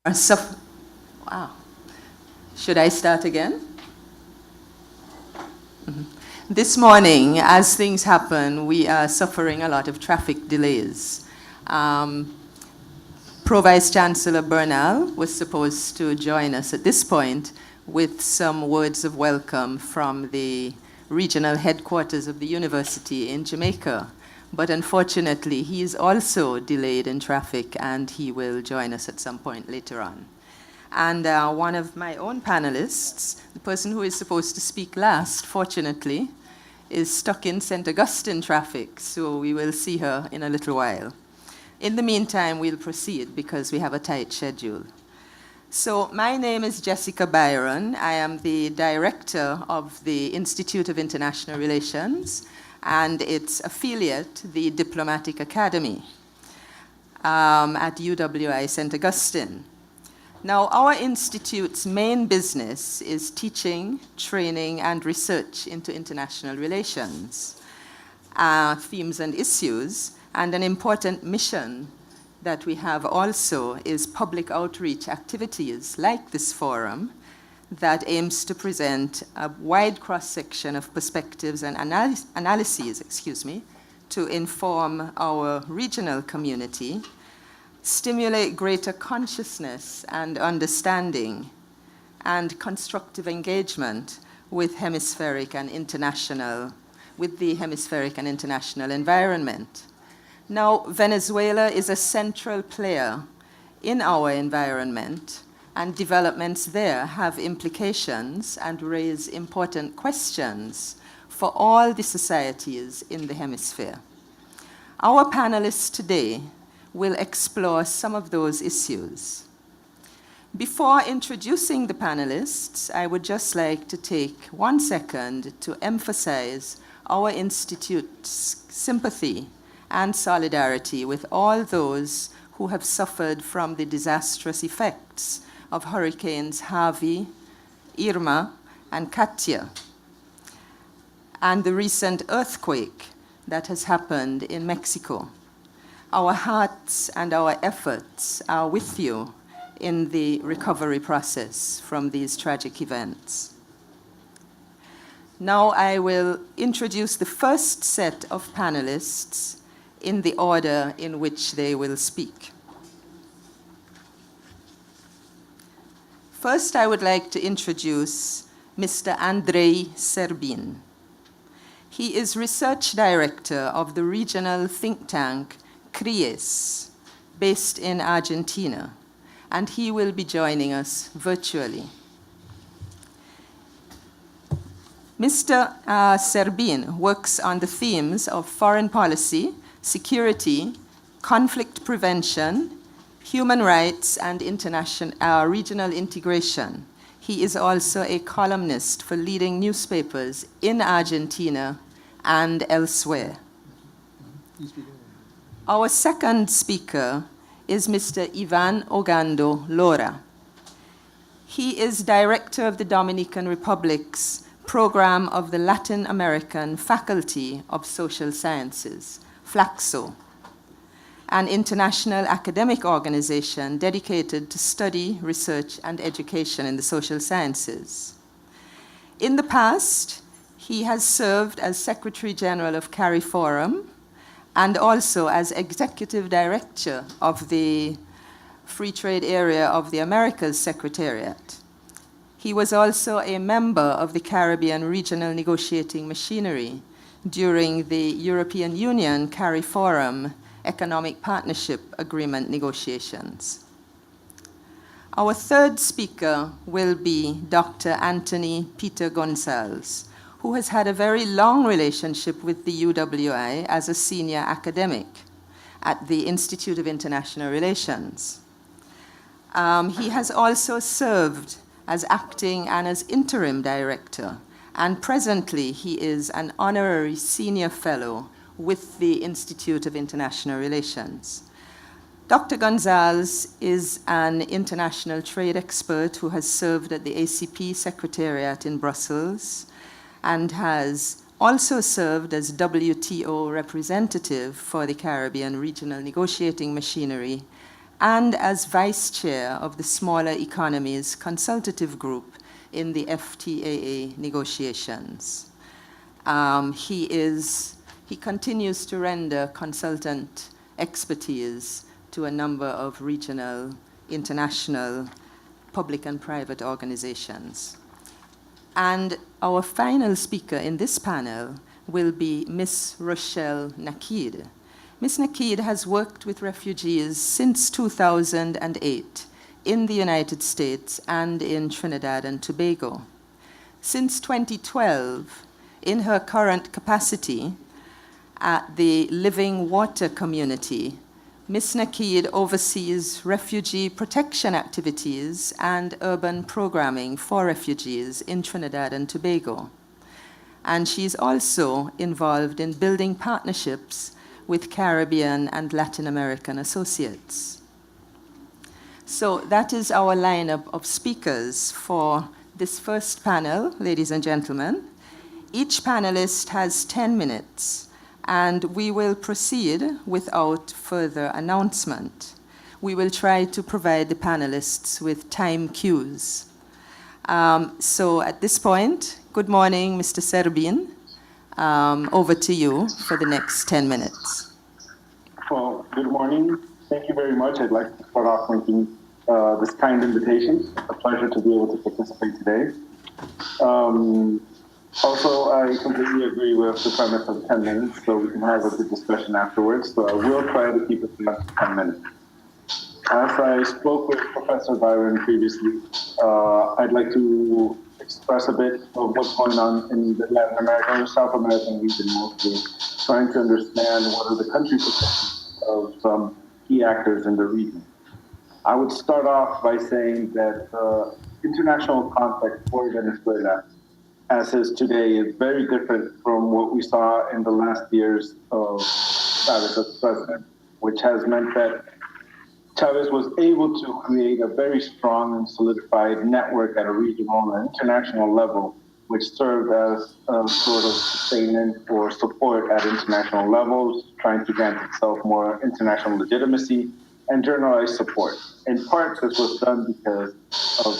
Wow. Should I start again? This morning, as things happen, we are suffering a lot of traffic delays. Pro-Vice Chancellor Bernal was supposed to join us at this point with some words of welcome from the regional headquarters of the university in Jamaica. But unfortunately, he is also delayed in traffic, and he will join us at some point later on. And one of my own panelists, the person who is supposed to speak last, fortunately, is stuck in St. Augustine traffic, so we will see her in a little while. In the meantime, we'll proceed because we have a tight schedule. So my name is Jessica Byron. I am the director of the Institute of International Relations and its affiliate, the Diplomatic Academy at U.W.I. St. Augustine. Now, our institute's main business is teaching, training, and research into international relations, themes and issues, and an important mission that we have also is public outreach activities like this forum that aims to present a wide cross-section of perspectives and analyses, to inform our regional community, stimulate greater consciousness and understanding, and constructive engagement with the hemispheric and international environment. Now, Venezuela is a central player in our environment, and developments there have implications and raise important questions for all the societies in the hemisphere. Our panelists today will explore some of those issues. Before introducing the panelists, I would just like to take 1 second to emphasize our institute's sympathy and solidarity with all those who have suffered from the disastrous effects of Hurricanes Harvey, Irma, and Katia, and the recent earthquake that has happened in Mexico. Our hearts and our efforts are with you in the recovery process from these tragic events. Now I will introduce the first set of panelists in the order in which they will speak. First, I would like to introduce Mr. Andrei Serbin. He is Research Director of the regional think tank CRIES, based in Argentina, and he will be joining us virtually. Mr. Serbin works on the themes of foreign policy, security, conflict prevention, human rights, and regional integration. He is also a columnist for leading newspapers in Argentina and elsewhere. Our second speaker is Mr. Ivan Ogando Lora. He is director of the Dominican Republic's program of the Latin American Faculty of Social Sciences, FLACSO, an international academic organization dedicated to study, research, and education in the social sciences. In the past, he has served as Secretary General of CARIFORUM and also as Executive Director of the Free Trade Area of the Americas Secretariat. He was also a member of the Caribbean Regional Negotiating Machinery during the European Union CARIFORUM Economic Partnership Agreement negotiations. Our third speaker will be Dr. Anthony Peter Gonzalez, who has had a very long relationship with the U.W.I. as a senior academic at the Institute of International Relations. He has also served as acting and as interim director, and presently he is an honorary senior fellow with the Institute of International Relations. Dr. Gonzalez is an international trade expert who has served at the ACP Secretariat in Brussels and has also served as WTO representative for the Caribbean Regional Negotiating Machinery and as vice chair of the Smaller Economies Consultative Group in the FTAA negotiations. He continues to render consultant expertise to a number of regional, international, public and private organizations. And our final speaker in this panel will be Ms. Rochelle Nikhil. Ms. Nikhil has worked with refugees since 2008 in the United States and in Trinidad and Tobago. Since 2012, in her current capacity at the Living Water Community, Ms. Nikhil oversees refugee protection activities and urban programming for refugees in Trinidad and Tobago. And she's also involved in building partnerships with Caribbean and Latin American associates. So that is our lineup of speakers for this first panel, ladies and gentlemen. Each panelist has 10 minutes, and we will proceed without further announcement. We will try to provide the panelists with time cues. So at this point, good morning, Mr. Serbin. Over to you for the next 10 minutes. Well, good morning. Thank you very much. I'd like to start off making this kind invitation. It's a pleasure to be able to participate today. Also, I completely agree with the premise of 10 minutes, so we can have a good discussion afterwards. So I will try to keep it to 10 minutes. As I spoke with Professor Byron previously, I'd like to express a bit of what's going on in the Latin American or South American region, mostly trying to understand what are the country positions of some key actors in the region. I would start off by saying that the international context for Venezuela, as is today, is very different from what we saw in the last years of Chavez as president, which has meant that Chavez was able to create a very strong and solidified network at a regional and international level, which served as a sort of sustainment or support at international levels, trying to grant itself more international legitimacy and generalized support. In part, this was done because of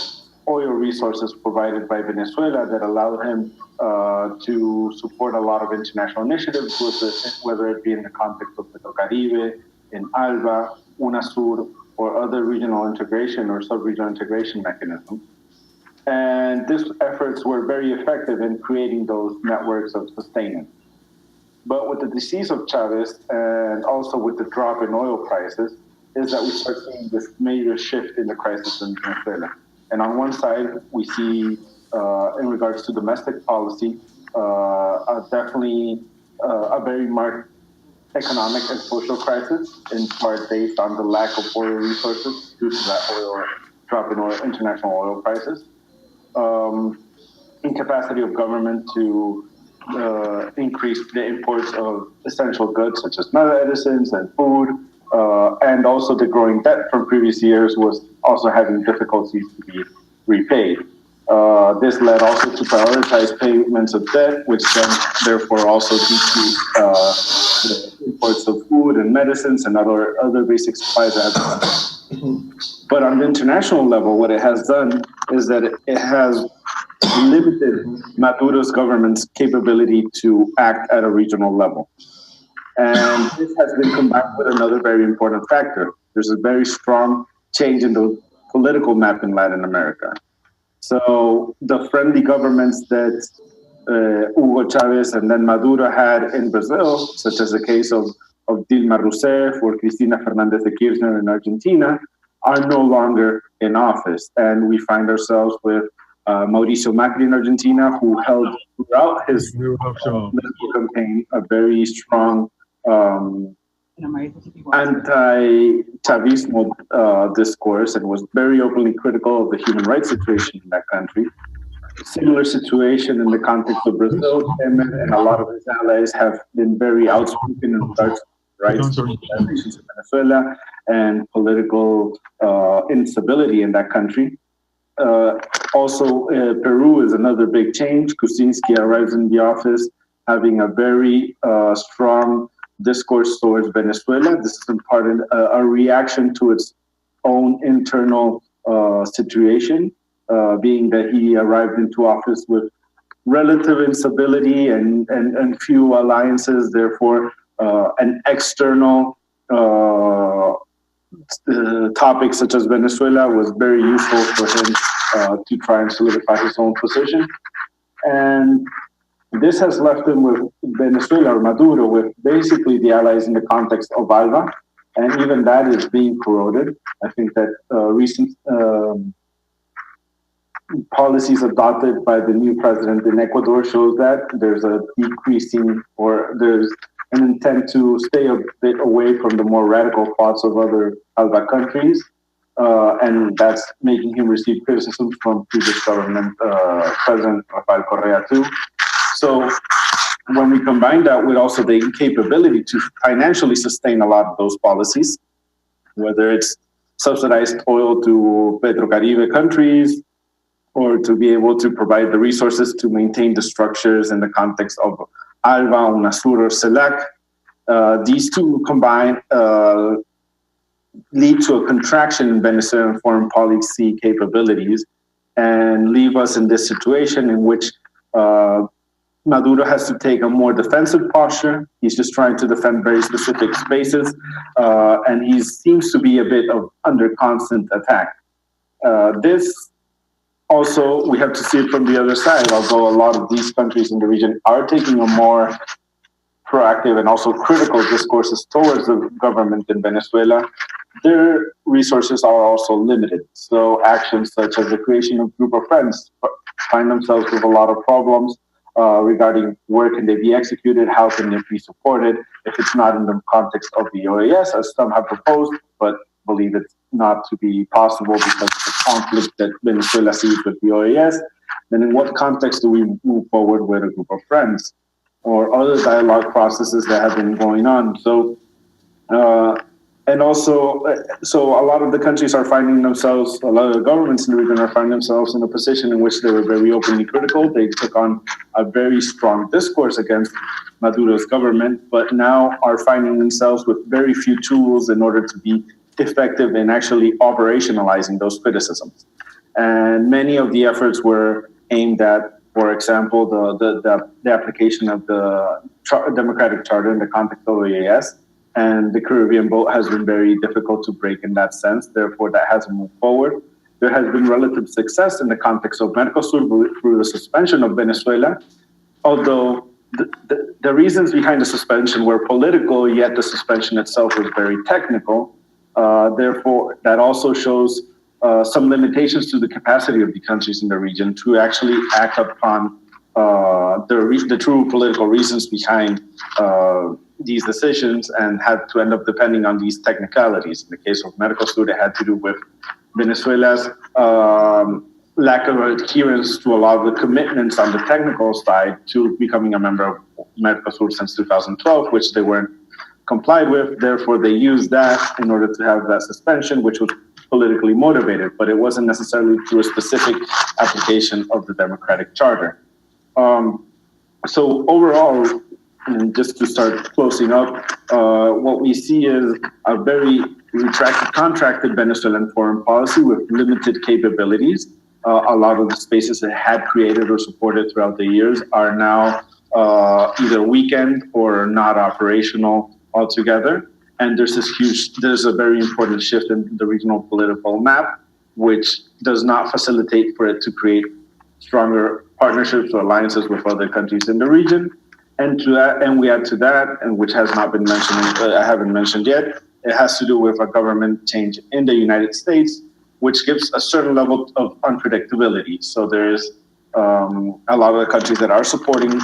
oil resources provided by Venezuela that allowed him to support a lot of international initiatives, whether it be in the context of Petrocaribe, in ALBA, UNASUR, or other regional integration or sub-regional integration mechanisms. And these efforts were very effective in creating those networks of sustenance. But with the decease of Chavez and also with the drop in oil prices, is that we start seeing this major shift in the crisis in Venezuela. And on one side, we see, in regards to domestic policy, definitely a very marked economic and social crisis, in part based on the lack of oil resources due to that drop in international oil prices. Incapacity of government to increase the imports of essential goods such as medicines and food, and also the growing debt from previous years was also having difficulties to be repaid. This led also to prioritize payments of debt, which then therefore also decreased the imports of food and medicines and other basic supplies. But on the international level, what it has done is that it has limited Maduro's government's capability to act at a regional level. And this has been combined with another very important factor. There's a very strong change in the political map in Latin America. So the friendly governments that Hugo Chavez and then Maduro had in Brazil, such as the case of Dilma Rousseff or Cristina Fernández de Kirchner in Argentina, are no longer in office. And we find ourselves with Mauricio Macri in Argentina, who held throughout his political campaign a very strong anti-Chavismo discourse and was very openly critical of the human rights situation in that country. Similar situation in the context of Brazil. And a lot of his allies have been very outspoken in regards to rights relations in Venezuela and political instability in that country. Also, Peru is another big change. Kuczynski arrives in the office having a very strong discourse towards Venezuela. This is in part a reaction to its own internal situation, being that he arrived into office with relative instability and few alliances, therefore an external topic such as Venezuela was very useful for him to try and solidify his own position. And this has left him with Venezuela or Maduro with basically the allies in the context of ALBA, and even that is being corroded. I think that recent policies adopted by the new president in Ecuador shows that there's a decreasing, or there's an intent to stay a bit away from the more radical thoughts of other ALBA countries. And that's making him receive criticism from previous government, President Rafael Correa too. So when we combine that with also the incapability to financially sustain a lot of those policies, whether it's subsidized oil to Petrocaribe countries, or to be able to provide the resources to maintain the structures in the context of ALBA, UNASUR, or CELAC, these two combined lead to a contraction in Venezuelan foreign policy capabilities and leave us in this situation in which Maduro has to take a more defensive posture. He's just trying to defend very specific spaces, and he seems to be a bit under constant attack. This also, we have to see it from the other side, although a lot of these countries in the region are taking a more proactive and also critical discourses towards the government in Venezuela, their resources are also limited. So actions such as the creation of group of friends find themselves with a lot of problems regarding where can they be executed, how can they be supported, if it's not in the context of the OAS, as some have proposed, but believe it's not to be possible because of the conflict that Venezuela sees with the OAS, then in what context do we move forward with a group of friends or other dialogue processes that have been going on? So, and also, so a lot of the countries are finding themselves, a lot of the governments in the region are finding themselves in a position in which they were very openly critical. They took on a very strong discourse against Maduro's government, but now are finding themselves with very few tools in order to be effective in actually operationalizing those criticisms. And many of the efforts were aimed at, for example, the application of the democratic charter in the context of the OAS, and the Caribbean vote has been very difficult to break in that sense. Therefore, that hasn't moved forward. There has been relative success in the context of Mercosur through the suspension of Venezuela, although the reasons behind the suspension were political, yet the suspension itself was very technical. Therefore, that also shows some limitations to the capacity of the countries in the region to actually act upon the true political reasons behind these decisions, and had to end up depending on these technicalities. In the case of Mercosur, it had to do with Venezuela's lack of adherence to a lot of the commitments on the technical side to becoming a member of Mercosur since 2012, which they weren't complied with. Therefore, they used that in order to have that suspension, which was politically motivated, but it wasn't necessarily through a specific application of the democratic charter. So overall, and just to start closing up, what we see is a very contracted Venezuelan foreign policy with limited capabilities. A lot of the spaces it had created or supported throughout the years are now either weakened or not operational altogether. And there's a very important shift in the regional political map, which does not facilitate for it to create stronger partnerships or alliances with other countries in the region. And to that, and we add to that, and which has not been mentioned, I haven't mentioned yet, it has to do with a government change in the United States, which gives a certain level of unpredictability. So there's a lot of the countries that are supporting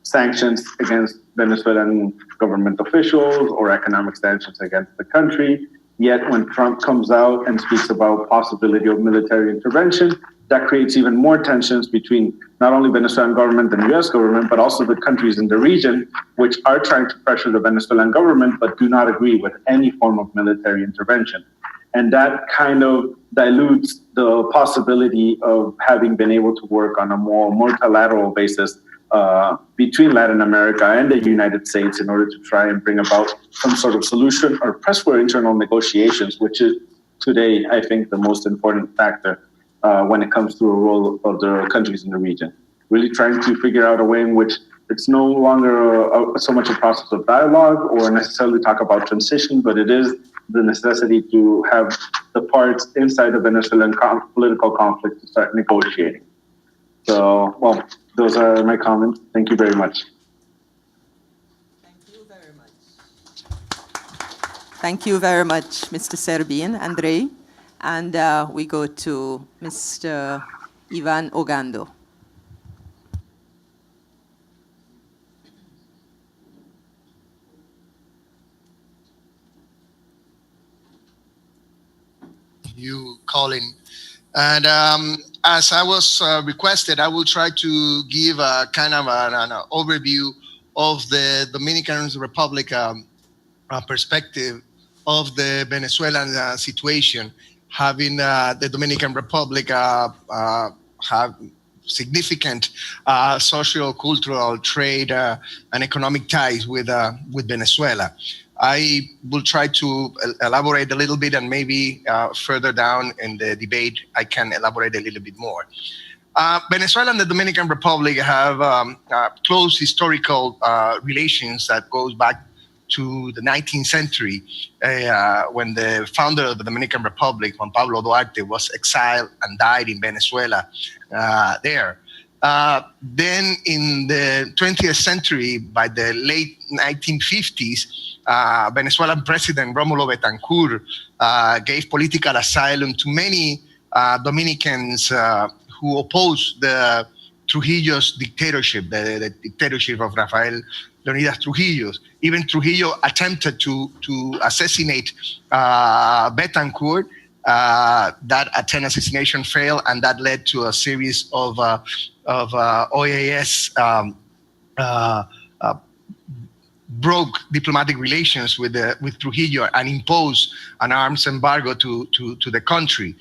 sanctions against Venezuelan government officials or economic sanctions against the country. Yet when Trump comes out and speaks about possibility of military intervention, that creates even more tensions between not only Venezuelan government and US government, but also the countries in the region, which are trying to pressure the Venezuelan government, but do not agree with any form of military intervention. And that kind of dilutes the possibility of having been able to work on a more multilateral basis between Latin America and the United States in order to try and bring about some sort of solution or press for internal negotiations, which is today, I think, the most important factor when it comes to the role of the countries in the region. Really trying to figure out a way in which it's no longer so much a process of dialogue or necessarily talk about transition, but it is the necessity to have the parts inside the Venezuelan political conflict to start negotiating. So, well, those are my comments. Thank you very much. Thank you very much. Thank you very much, Mr. Serbian, Andrei. And we go to Mr. Ivan Ogando. You, Colin. And as I was requested, I will try to give a kind of an overview of the Dominican Republic perspective of the Venezuelan situation, having the Dominican Republic have significant social, cultural, trade, and economic ties with Venezuela. I will try to elaborate a little bit, and maybe further down in the debate, I can elaborate a little bit more. Venezuela and the Dominican Republic have close historical relations that goes back to the 19th century, when the founder of the Dominican Republic, Juan Pablo Duarte, was exiled and died in Venezuela there. Then in the 20th century, by the late 1950s, Venezuelan President Rómulo Betancourt gave political asylum to many Dominicans who opposed the Trujillo's dictatorship, the dictatorship of Rafael Leonidas Trujillo. Even Trujillo attempted to assassinate Betancourt. That attempt assassination failed, and that led to a series of OAS broke diplomatic relations with Trujillo and imposed an arms embargo to the country.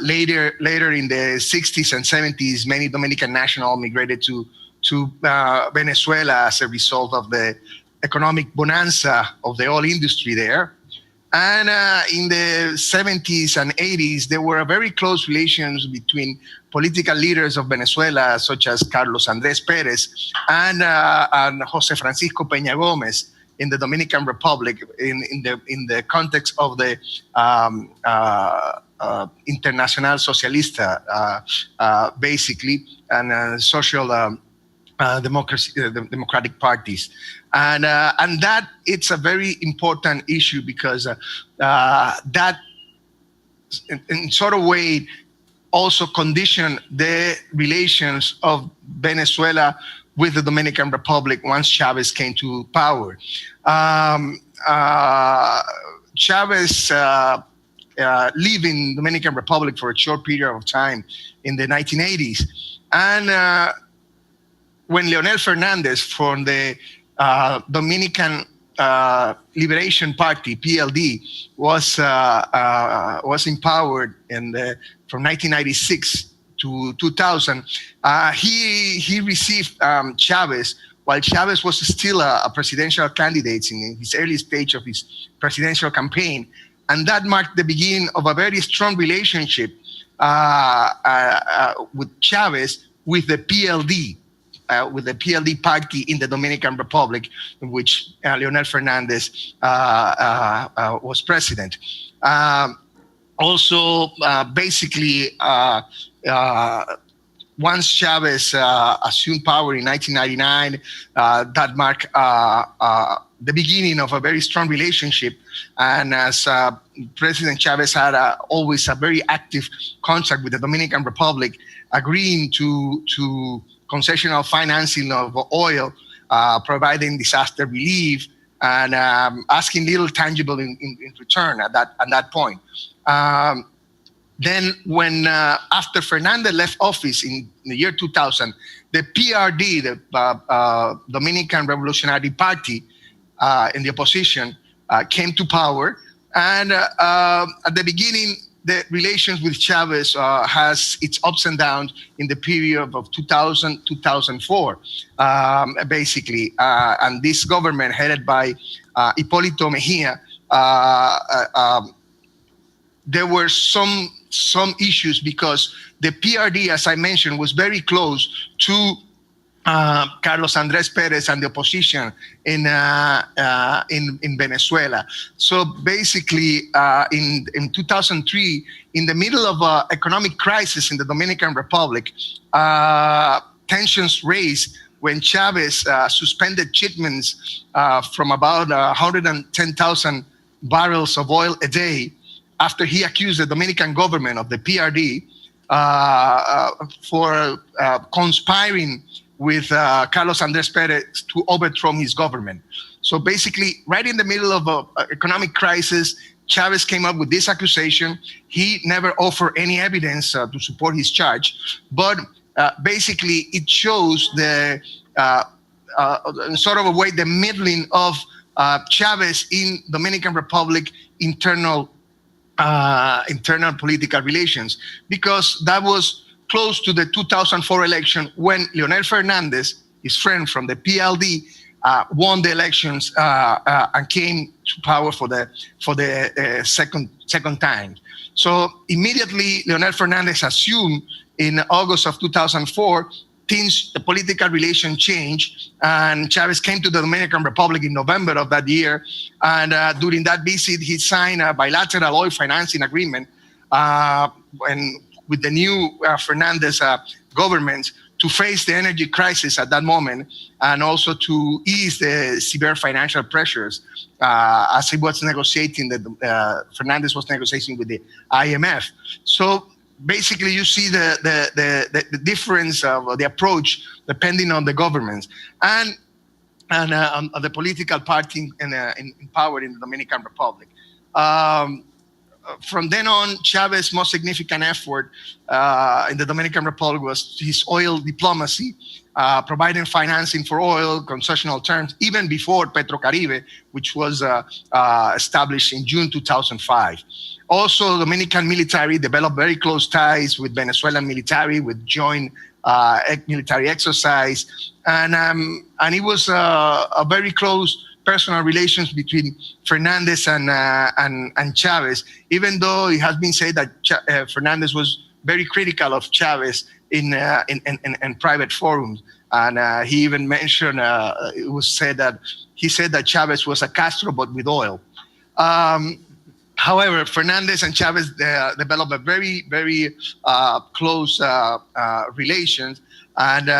Later in the 60s and 70s, many Dominican nationals migrated to Venezuela as a result of the economic bonanza of the oil industry there. And in the 70s and 80s, there were very close relations between political leaders of Venezuela, such as Carlos Andrés Pérez and José Francisco Peña Gómez in the Dominican Republic, in the context of the Internacional Socialista, basically, and social democracy, democratic parties. And that it's a very important issue because that in sort of way also conditioned the relations of Venezuela with the Dominican Republic once Chavez came to power. Chavez lived in the Dominican Republic for a short period of time in the 1980s. And when Leonel Fernandez from the Dominican Liberation Party, PLD, was empowered from 1996 to 2000, he received Chavez while Chavez was still a presidential candidate in his early stage of his presidential campaign. And that marked the beginning of a very strong relationship with Chavez with the PLD. With the PLD party in the Dominican Republic, in which Leonel Fernandez was president. Also, basically, once Chavez assumed power in 1999, that marked the beginning of a very strong relationship. And as President Chavez had always a very active contact with the Dominican Republic, agreeing to concessional financing of oil, providing disaster relief, and asking little tangible in return at that point. Then when after Fernandez left office in the year 2000, the PRD, the Dominican Revolutionary Party, in the opposition, came to power. And at the beginning, the relations with Chavez has its ups and downs in the period of 2000-2004, basically. And this government, headed by Hipólito Mejía, there were some issues because the PRD, as I mentioned, was very close to Carlos Andres Perez and the opposition in Venezuela. So basically, in 2003, in the middle of an economic crisis in the Dominican Republic, tensions raised when Chavez suspended shipments from about 110,000 barrels of oil a day after he accused the Dominican government of the PRD for conspiring with Carlos Andres Perez to overthrow his government. So basically, right in the middle of an economic crisis, Chavez came up with this accusation. He never offered any evidence to support his charge, but basically it shows the in sort of a way the middling of Chavez in Dominican Republic internal political relations, because that was close to the 2004 election when Leonel Fernandez, his friend from the PLD, won the elections and came to power for the second time. So immediately Leonel Fernandez assumed in August of 2004, the political relation changed, and Chavez came to the Dominican Republic in November of that year. And during that visit, he signed a bilateral oil financing agreement with the new Fernandez government to face the energy crisis at that moment, and also to ease the severe financial pressures as he was negotiating. Fernandez was negotiating with the IMF. So basically, you see the difference of the approach depending on the governments and the political party in power in the Dominican Republic. From then on, Chavez's most significant effort in the Dominican Republic was his oil diplomacy, providing financing for oil, concessional terms, even before Petrocaribe, which was established in June 2005. Also, Dominican military developed very close ties with Venezuelan military, with joint military exercise, and it was a very close personal relations between Fernandez and Chavez, even though it has been said that Fernandez was very critical of Chavez in private forums. And he even mentioned, it was said that he said that Chavez was a Castro, but with oil. However, Fernandez and Chavez developed a very, very close relations, and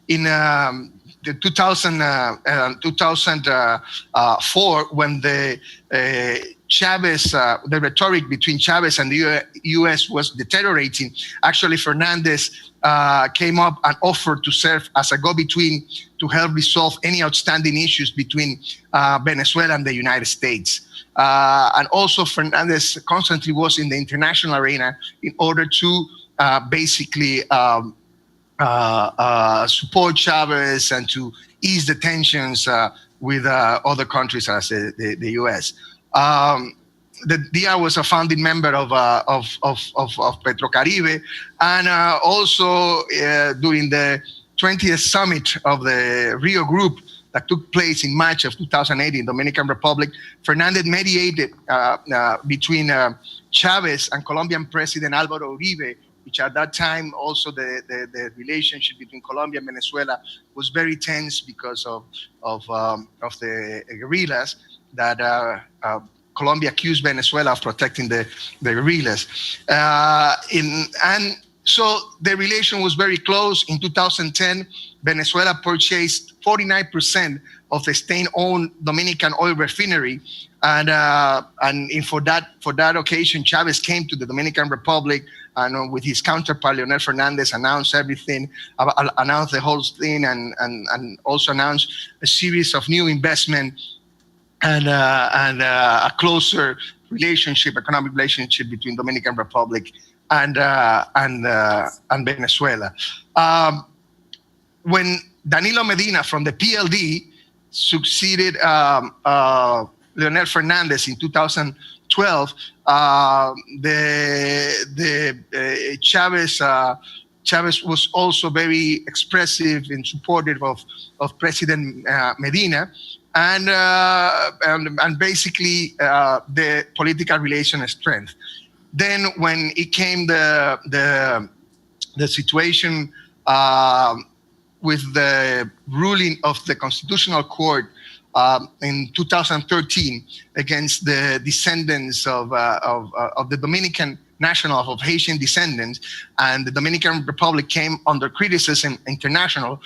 in the 2004, when the Chavez, the rhetoric between Chavez and the U.S. was deteriorating, actually Fernandez came up and offered to serve as a go-between to help resolve any outstanding issues between Venezuela and the United States. And also Fernandez constantly was in the international arena in order to basically support Chavez and to ease the tensions with other countries as the U.S. The DR was a founding member of Petrocaribe, and also during the 20th summit of the Rio Group that took place in March of 2008 in Dominican Republic, Fernandez mediated between Chavez and Colombian President Álvaro Uribe, which at that time also the relationship between Colombia and Venezuela was very tense because of the guerrillas that Colombia accused Venezuela of protecting the guerrillas. And so the relation was very close. In 2010, Venezuela purchased 49% of the state-owned Dominican oil refinery. And for that occasion, Chavez came to the Dominican Republic and with his counterpart, Leonel Fernandez, announced everything, announced the whole thing, and also announced a series of new investment and a closer relationship, economic relationship between Dominican Republic and Venezuela. When Danilo Medina from the PLD succeeded Leonel Fernandez in 2012, Chavez was also very expressive and supportive of President Medina. and basically the political relation strength. Then when it came the situation with the ruling of the Constitutional Court in 2013 against the descendants of the Dominican national of Haitian descendants, and the Dominican Republic came under criticism internationally.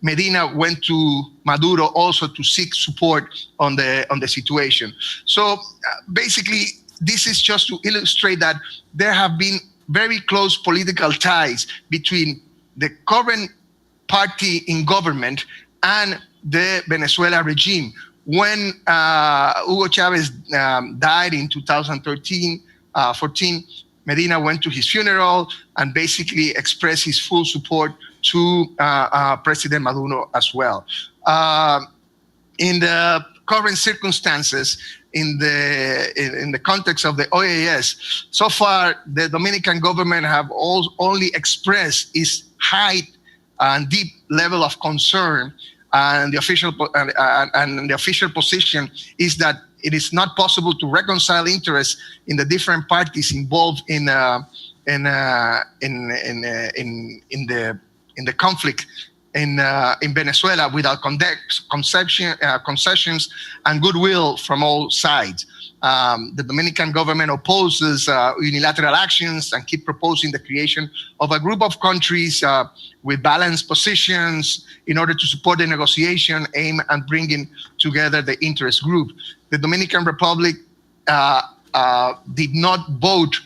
Medina went to Maduro also to seek support on the situation. So basically, this is just to illustrate that there have been very close political ties between the current party in government and the Venezuela regime. When Hugo Chavez died in 2014, Medina went to his funeral and basically expressed his full support to President Maduro as well. In the current circumstances, in the context of the OAS, so far the Dominican government have only expressed its high and deep level of concern, and the official position is that it is not possible to reconcile interests in the different parties involved in the conflict in Venezuela without concessions and goodwill from all sides. The Dominican government opposes unilateral actions and keep proposing the creation of a group of countries with balanced positions in order to support the negotiation aimed at bringing together the interest group. The Dominican Republic did not vote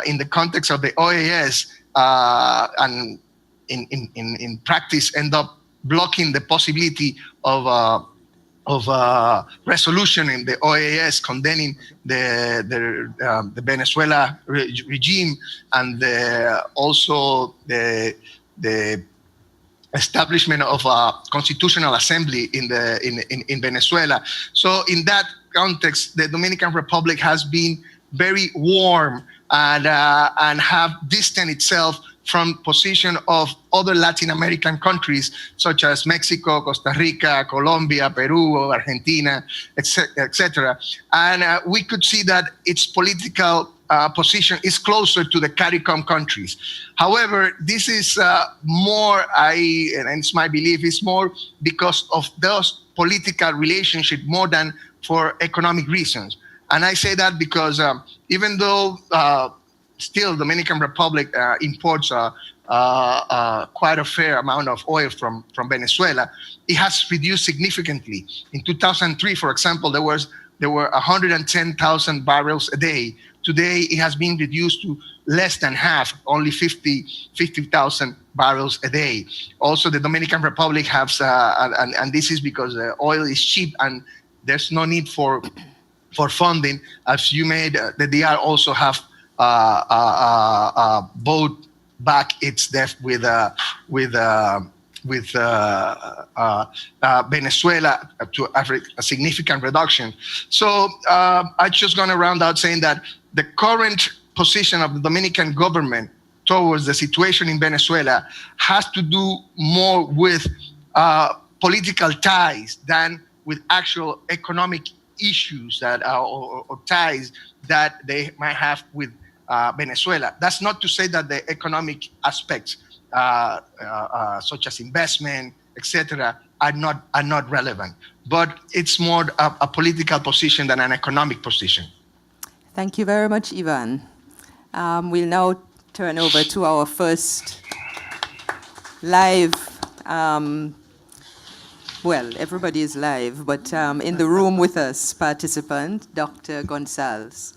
in the context of the OAS and in practice end up blocking the possibility of resolution in the OAS condemning the Venezuela regime and also the establishment of a constitutional assembly in Venezuela. So in that context, the Dominican Republic has been very warm and have distanced itself from position of other Latin American countries such as Mexico, Costa Rica, Colombia, Peru, Argentina, etc. And we could see that its political position is closer to the CARICOM countries. However, this is more, and it's my belief, is more because of those political relationships more than for economic reasons. And I say that because even though still, Dominican Republic imports quite a fair amount of oil from Venezuela. It has reduced significantly. In 2003, for example, there were 110,000 barrels a day. Today, it has been reduced to less than half, only 50,000 barrels a day. Also, the Dominican Republic has, and this is because oil is cheap and there's no need for funding. As you made, the DR also have bought back its debt with Venezuela to a significant reduction. So I'm just going to round out saying that the current position of the Dominican government towards the situation in Venezuela has to do more with political ties than with actual economic issues that or ties that they might have with Venezuela. That's not to say that the economic aspects, such as investment, etc., are not relevant. But it's more a political position than an economic position. Thank you very much, Ivan. We'll now turn over to our first live. Well, everybody is live, but in the room with us, participant, Dr. Gonzalez.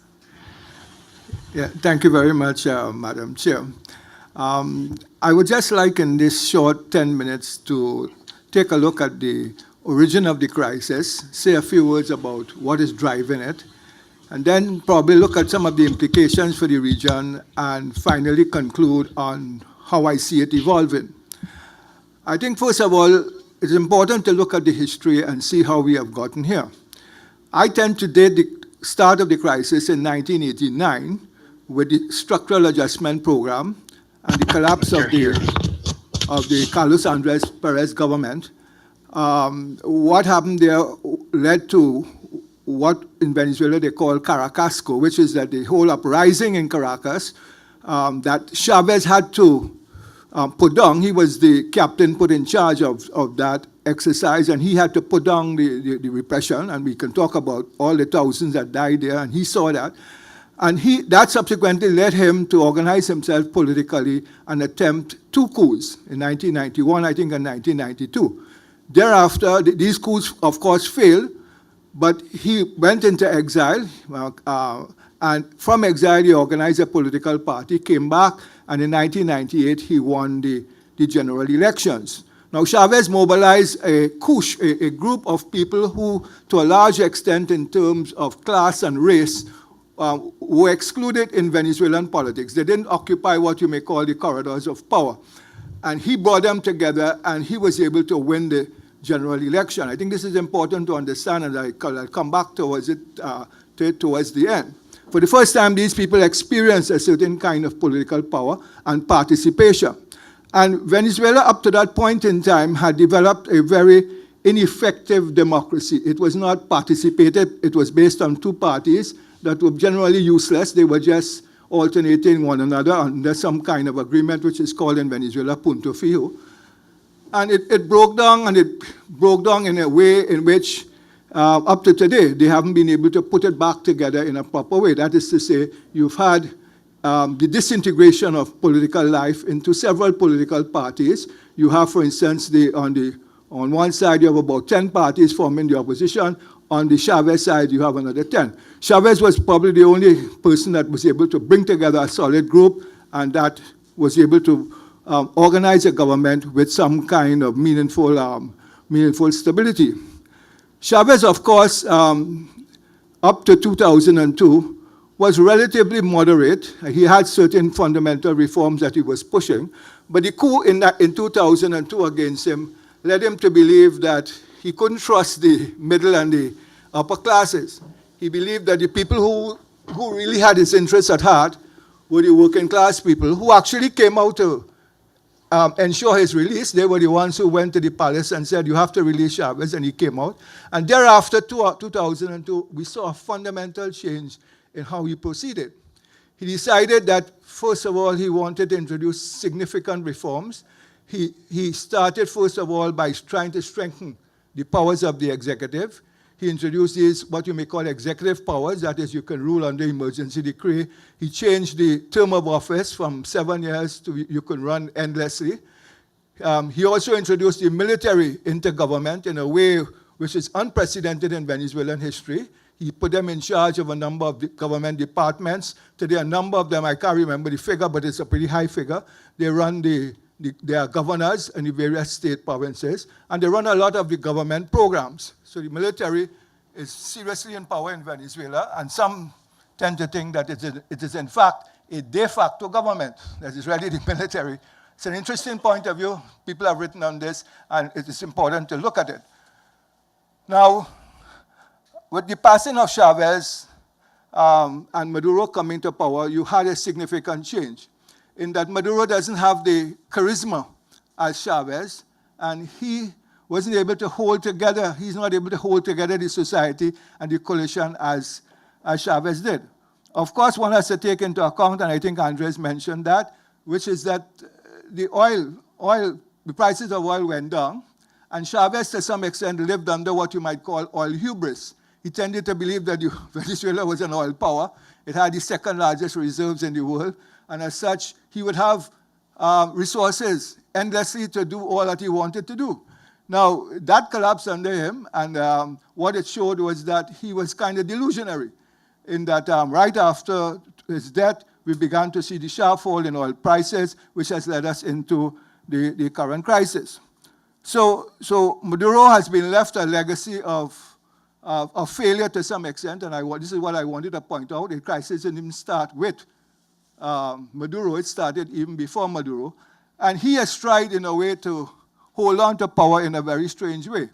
Yeah, thank you very much, Madam Chair. I would just like in this short 10 minutes to take a look at the origin of the crisis, say a few words about what is driving it, and then probably look at some of the implications for the region, and finally conclude on how I see it evolving. I think, first of all, it's important to look at the history and see how we have gotten here. I tend to date the start of the crisis in 1989 with the structural adjustment program and the collapse of the Carlos Andres Perez government, What happened there led to what in Venezuela they call Caracasco, which is that the whole uprising in Caracas that Chavez had to put down. He was the captain put in charge of that exercise, and he had to put down the repression, and we can talk about all the thousands that died there, and he saw that. And that subsequently led him to organize himself politically and attempt 2 coups in 1991, I think, and 1992. Thereafter, these coups, of course, failed, but he went into exile, and from exile he organized a political party, came back, and in 1998 he won the general elections. Now, Chavez mobilized a group of people who, to a large extent in terms of class and race, were excluded in Venezuelan politics. They didn't occupy what you may call the corridors of power. And he brought them together, and he was able to win the general election. I think this is important to understand, and I'll come back towards it towards the end. For the first time, these people experienced a certain kind of political power and participation. And Venezuela, up to that point in time, had developed a very ineffective democracy. It was not participative. It was based on 2 parties that were generally useless. They were just alternating one another under some kind of agreement, which is called in Venezuela punto fijo. And it broke down, and it broke down in a way in which, up to today, they haven't been able to put it back together in a proper way. That is to say, you've had the disintegration of political life into several political parties. You have, for instance, on one side, you have about 10 parties forming the opposition. On the Chavez side, you have another 10. Chavez was probably the only person that was able to bring together a solid group, and that was able to organize a government with some kind of meaningful stability. Chavez, of course, up to 2002, was relatively moderate. He had certain fundamental reforms that he was pushing, but the coup in 2002 against him led him to believe that he couldn't trust the middle and the upper classes. He believed that the people who really had his interests at heart were the working class people who actually came out to ensure his release. They were the ones who went to the palace and said, you have to release Chavez, and he came out. And thereafter, 2002, we saw a fundamental change in how he proceeded. He decided that, first of all, he wanted to introduce significant reforms. He started, first of all, by trying to strengthen the powers of the executive. He introduced these, what you may call executive powers, that is, you can rule under emergency decree. He changed the term of office from 7 years to you can run endlessly. He also introduced the military intergovernment in a way which is unprecedented in Venezuelan history. He put them in charge of a number of the government departments. Today, a number of them, I can't remember the figure, but it's a pretty high figure. They run they are governors in the various state provinces, and they run a lot of the government programs. So the military is seriously in power in Venezuela, and some tend to think that it is in fact a de facto government that is really the military. It's an interesting point of view. People have written on this, and it is important to look at it. Now, with the passing of Chavez and Maduro coming to power, you had a significant change in that Maduro doesn't have the charisma as Chavez, and he wasn't able to hold together, he's not able to hold together the society and the coalition as Chavez did. Of course, one has to take into account, and I think Andres mentioned that, which is that the prices of oil went down, and Chavez, to some extent, lived under what you might call oil hubris. He tended to believe that Venezuela was an oil power. It had the second largest reserves in the world, and as such, he would have resources endlessly to do all that he wanted to do. Now, that collapsed under him, and what it showed was that he was kind of delusionary, in that right after his death, we began to see the sharp fall in oil prices, which has led us into the current crisis. So Maduro has been left a legacy of failure to some extent, and this is what I wanted to point out. The crisis didn't even start with Maduro. It started even before Maduro. And he has tried, in a way, to hold on to power in a very strange way.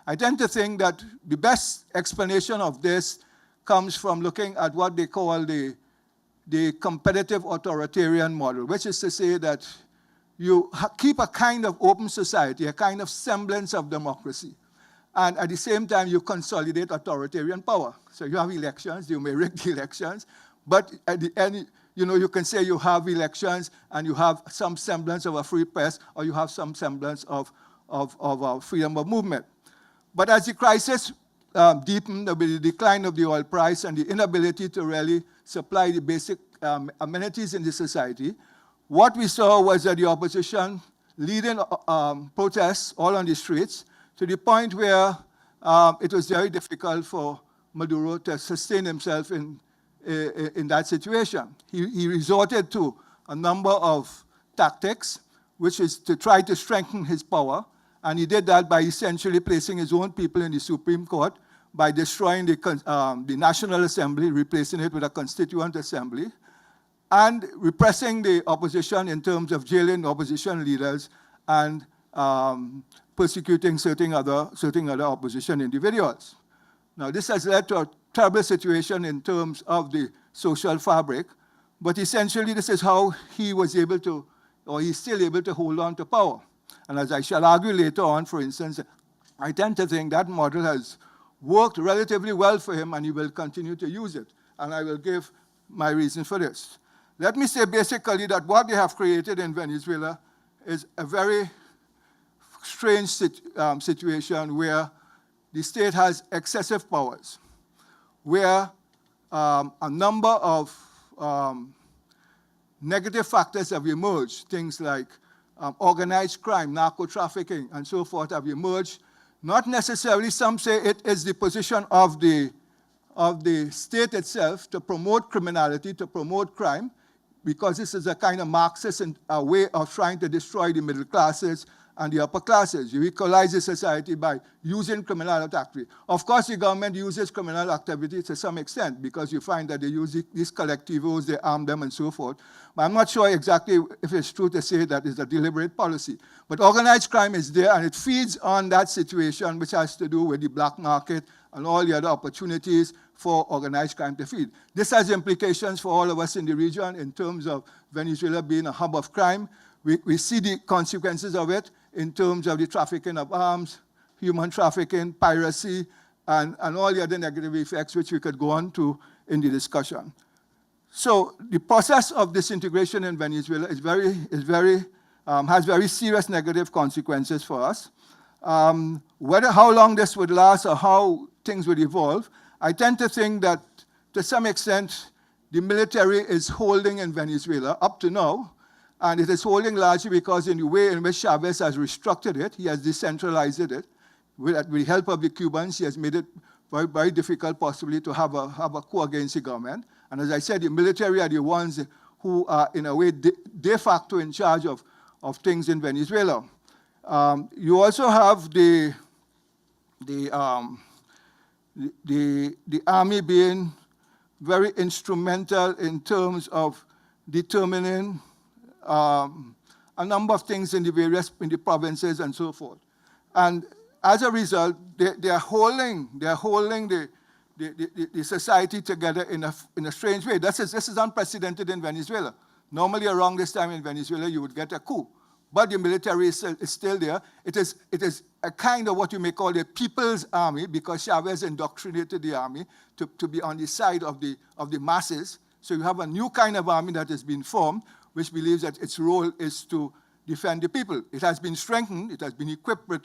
I tend to think that the best explanation of this comes from looking at what they call the competitive authoritarian model, which is to say that you keep a kind of open society, a kind of semblance of democracy. And at the same time, you consolidate authoritarian power. So you have elections, you may rig the elections, but at the end, you can say you have elections and you have some semblance of a free press, or you have some semblance of freedom of movement. But as the crisis deepened with the decline of the oil price and the inability to really supply the basic amenities in the society, what we saw was that the opposition leading protests all on the streets, to the point where it was very difficult for Maduro to sustain himself in that situation. He resorted to a number of tactics, which is to try to strengthen his power, and he did that by essentially placing his own people in the Supreme Court, by destroying the National Assembly, replacing it with a Constituent Assembly, and repressing the opposition in terms of jailing opposition leaders and persecuting certain other opposition individuals. Now, this has led to a terrible situation in terms of the social fabric, but essentially this is how he was able to, or he's still able to hold on to power. And as I shall argue later on, for instance, I tend to think that model has worked relatively well for him, and he will continue to use it. And I will give my reason for this. Let me say basically that what they have created in Venezuela is a very strange situation where the state has excessive powers, where a number of negative factors have emerged, things like organized crime, narco-trafficking, and so forth have emerged. Not necessarily, some say it is the position of the state itself to promote criminality, to promote crime, because this is a kind of Marxist way of trying to destroy the middle classes and the upper classes. You equalize the society by using criminal activity. Of course, the government uses criminal activity to some extent, because you find that they use these collectivos, they arm them and so forth. But I'm not sure exactly if it's true to say that it's a deliberate policy. But organized crime is there, and it feeds on that situation, which has to do with the black market and all the other opportunities for organized crime to feed. This has implications for all of us in the region in terms of Venezuela being a hub of crime. We see the consequences of it in terms of the trafficking of arms, human trafficking, piracy, and all the other negative effects which we could go on to in the discussion. So the process of disintegration in Venezuela has very serious negative consequences for us. How long this would last or how things would evolve, I tend to think that to some extent the military is holding in Venezuela up to now. And it is holding largely because in the way in which Chavez has restructured it, he has decentralized it. With the help of the Cubans, he has made it very, very difficult possibly to have a coup against the government. And as I said, the military are the ones who are in a way de facto in charge of things in Venezuela. You also have the army being very instrumental in terms of determining a number of things in the provinces and so forth. And as a result, they are holding the society together in a strange way. This is unprecedented in Venezuela. Normally around this time in Venezuela, you would get a coup. But the military is still there. It is a kind of what you may call a people's army, because Chavez indoctrinated the army to be on the side of the masses. So you have a new kind of army that has been formed, which believes that its role is to defend the people. It has been strengthened. It has been equipped with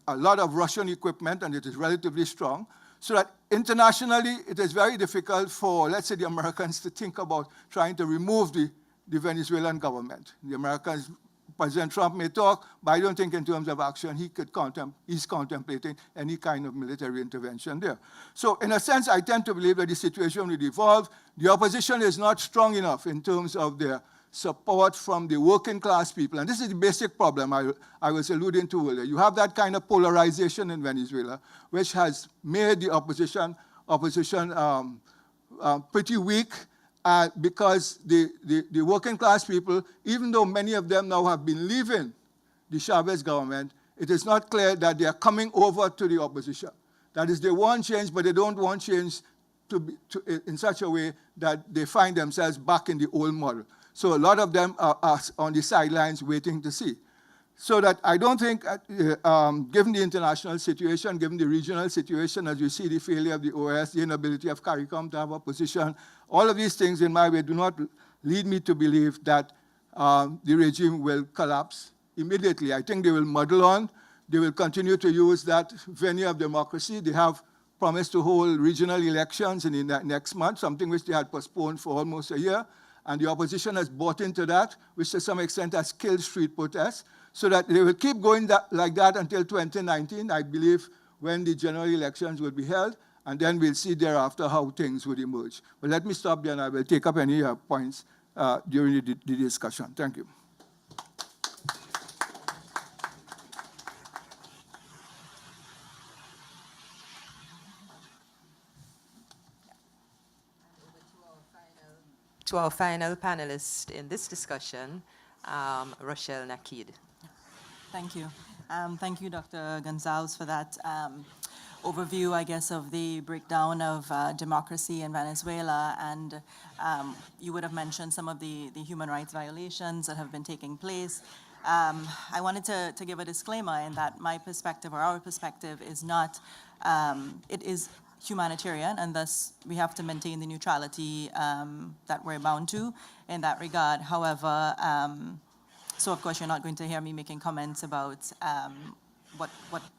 a lot of Russian equipment, and it is relatively strong. So that internationally, it is very difficult for, let's say, the Americans to think about trying to remove the Venezuelan government. The Americans, President Trump may talk, but I don't think in terms of action he's contemplating any kind of military intervention there. So in a sense, I tend to believe that the situation will evolve. The opposition is not strong enough in terms of their support from the working class people. And this is the basic problem I was alluding to earlier. You have that kind of polarization in Venezuela, which has made the opposition pretty weak, because the working class people, even though many of them now have been leaving the Chavez government, it is not clear that they are coming over to the opposition. That is, they want change, but they don't want change in such a way that they find themselves back in the old model. So a lot of them are on the sidelines waiting to see. So that I don't think, given the international situation, given the regional situation, as you see the failure of the OS, the inability of CARICOM to have a position, all of these things in my way do not lead me to believe that the regime will collapse immediately. I think they will muddle on. They will continue to use that venue of democracy. They have promised to hold regional elections in the next month, something which they had postponed for almost a year. And the opposition has bought into that, which to some extent has killed street protests, so that they will keep going like that until 2019, I believe, when the general elections will be held, and then we'll see thereafter how things would emerge. But let me stop there, and I will take up any points during the discussion. Thank you. To our final panelist in this discussion, Rochelle Nikhil. Thank you. Thank you, Dr. Gonzalez, for that overview, I guess, of the breakdown of democracy in Venezuela. And you would have mentioned some of the human rights violations that have been taking place. I wanted to give a disclaimer in that my perspective, or our perspective, is not, it is humanitarian, and thus we have to maintain the neutrality that we're bound to in that regard. However, so of course you're not going to hear me making comments about what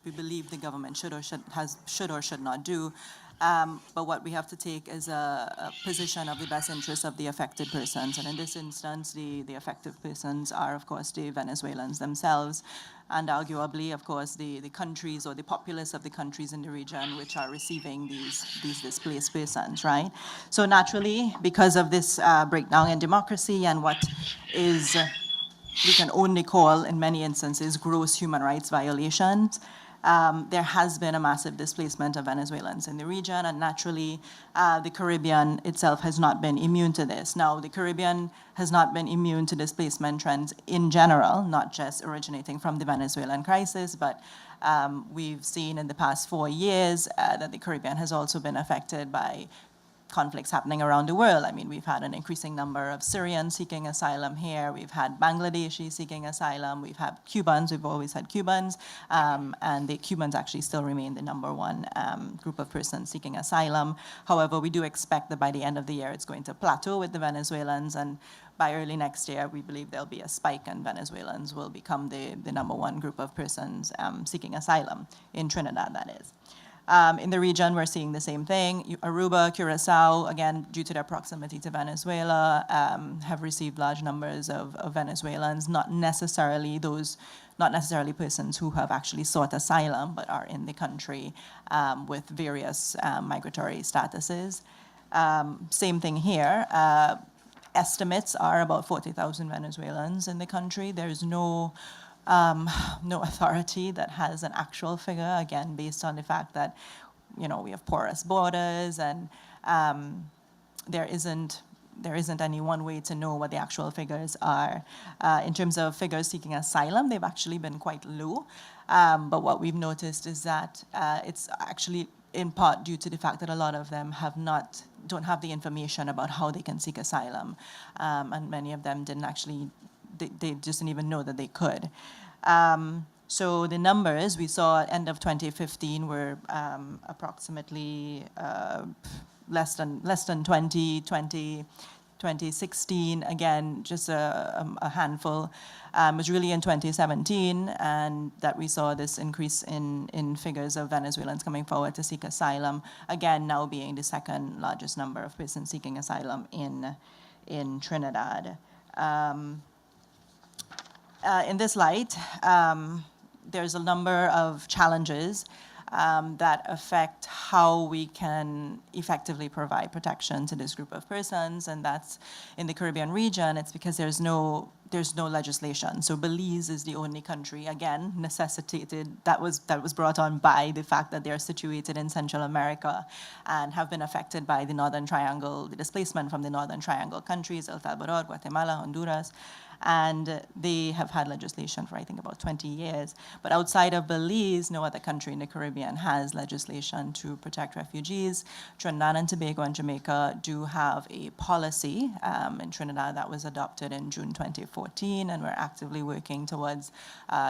we believe the government should or should not do. But what we have to take is a position of the best interests of the affected persons. And in this instance, the affected persons are, of course, the Venezuelans themselves, and arguably, of course, the countries or the populace of the countries in the region which are receiving these displaced persons, right? So naturally, because of this breakdown in democracy and what is, we can only call, in many instances, gross human rights violations, there has been a massive displacement of Venezuelans in the region, and naturally, the Caribbean itself has not been immune to this. Now, the Caribbean has not been immune to displacement trends in general, not just originating from the Venezuelan crisis, but we've seen in the past 4 years that the Caribbean has also been affected by conflicts happening around the world. I mean, we've had an increasing number of Syrians seeking asylum here. We've had Bangladeshis seeking asylum. We've had Cubans. We've always had Cubans. And the Cubans actually still remain the #1 group of persons seeking asylum. However, we do expect that by the end of the year, it's going to plateau with the Venezuelans. And by early next year, we believe there'll be a spike, and Venezuelans will become the #1 group of persons seeking asylum in Trinidad, that is. In the region, we're seeing the same thing. Aruba, Curacao, again, due to their proximity to Venezuela, have received large numbers of Venezuelans, not necessarily persons who have actually sought asylum, but are in the country with various migratory statuses. Same thing here. Estimates are about 40,000 Venezuelans in the country. There's no authority that has an actual figure, again, based on the fact that, we have porous borders, and there isn't any one way to know what the actual figures are. In terms of figures seeking asylum, they've actually been quite low. But what we've noticed is that it's actually in part due to the fact that a lot of them don't have the information about how they can seek asylum. And many of them they just didn't even know that they could. So the numbers we saw at end of 2015 were approximately less than 20, 2016, again, just a handful. It was really in 2017, and that we saw this increase in figures of Venezuelans coming forward to seek asylum, again, now being the second largest number of persons seeking asylum in Trinidad. In this light, there's a number of challenges that affect how we can effectively provide protection to this group of persons, and that's in the Caribbean region. It's because there's no legislation. So Belize is the only country, again, that was brought on by the fact that they're situated in Central America and have been affected by the Northern Triangle, the displacement from the Northern Triangle countries, El Salvador, Guatemala, Honduras. and they have had legislation for, I think, about 20 years. But outside of Belize, no other country in the Caribbean has legislation to protect refugees. Trinidad and Tobago and Jamaica do have a policy. In Trinidad, that was adopted in June 2014, and we're actively working towards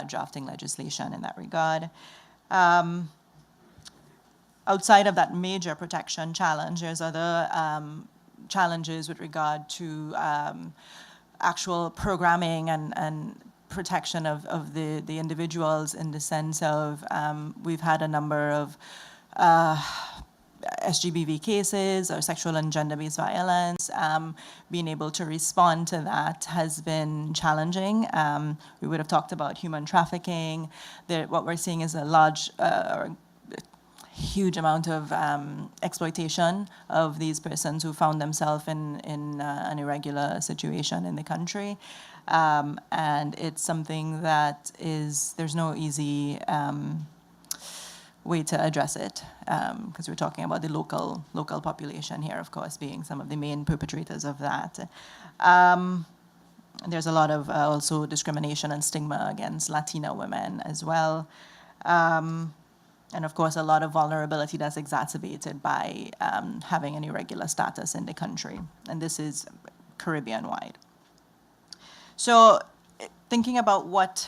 drafting legislation in that regard. Outside of that major protection challenge, there's other challenges with regard to actual programming and protection of the individuals, in the sense of we've had a number of SGBV cases or sexual and gender-based violence. Being able to respond to that has been challenging. We would have talked about human trafficking. What we're seeing is a large huge amount of exploitation of these persons who found themselves in an irregular situation in the country. And it's something that there's no easy way to address it, because we're talking about the local population here, of course, being some of the main perpetrators of that. There's a lot of also discrimination and stigma against Latina women as well. And of course, a lot of vulnerability that's exacerbated by having an irregular status in the country. And this is Caribbean-wide. So thinking about what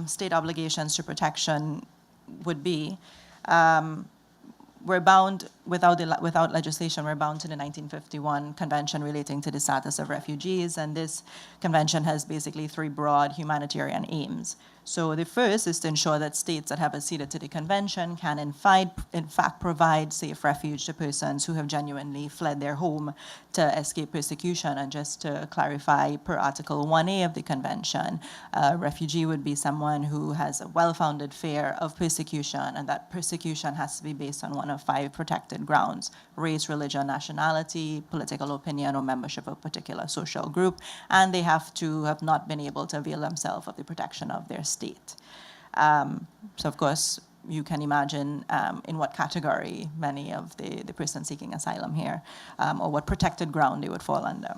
state obligations to protection would be, we're bound, without legislation, we're bound to the 1951 Convention relating to the status of refugees. And this convention has basically three broad humanitarian aims. So the first is to ensure that states that have acceded to the convention can in fact provide safe refuge to persons who have genuinely fled their home to escape persecution. And just to clarify, per Article 1A of the convention, a refugee would be someone who has a well-founded fear of persecution, and that persecution has to be based on one of 5 protected grounds: race, religion, nationality, political opinion, or membership of a particular social group, and they have to have not been able to avail themselves of the protection of their state. So of course, you can imagine in what category many of the persons seeking asylum here, or what protected ground they would fall under.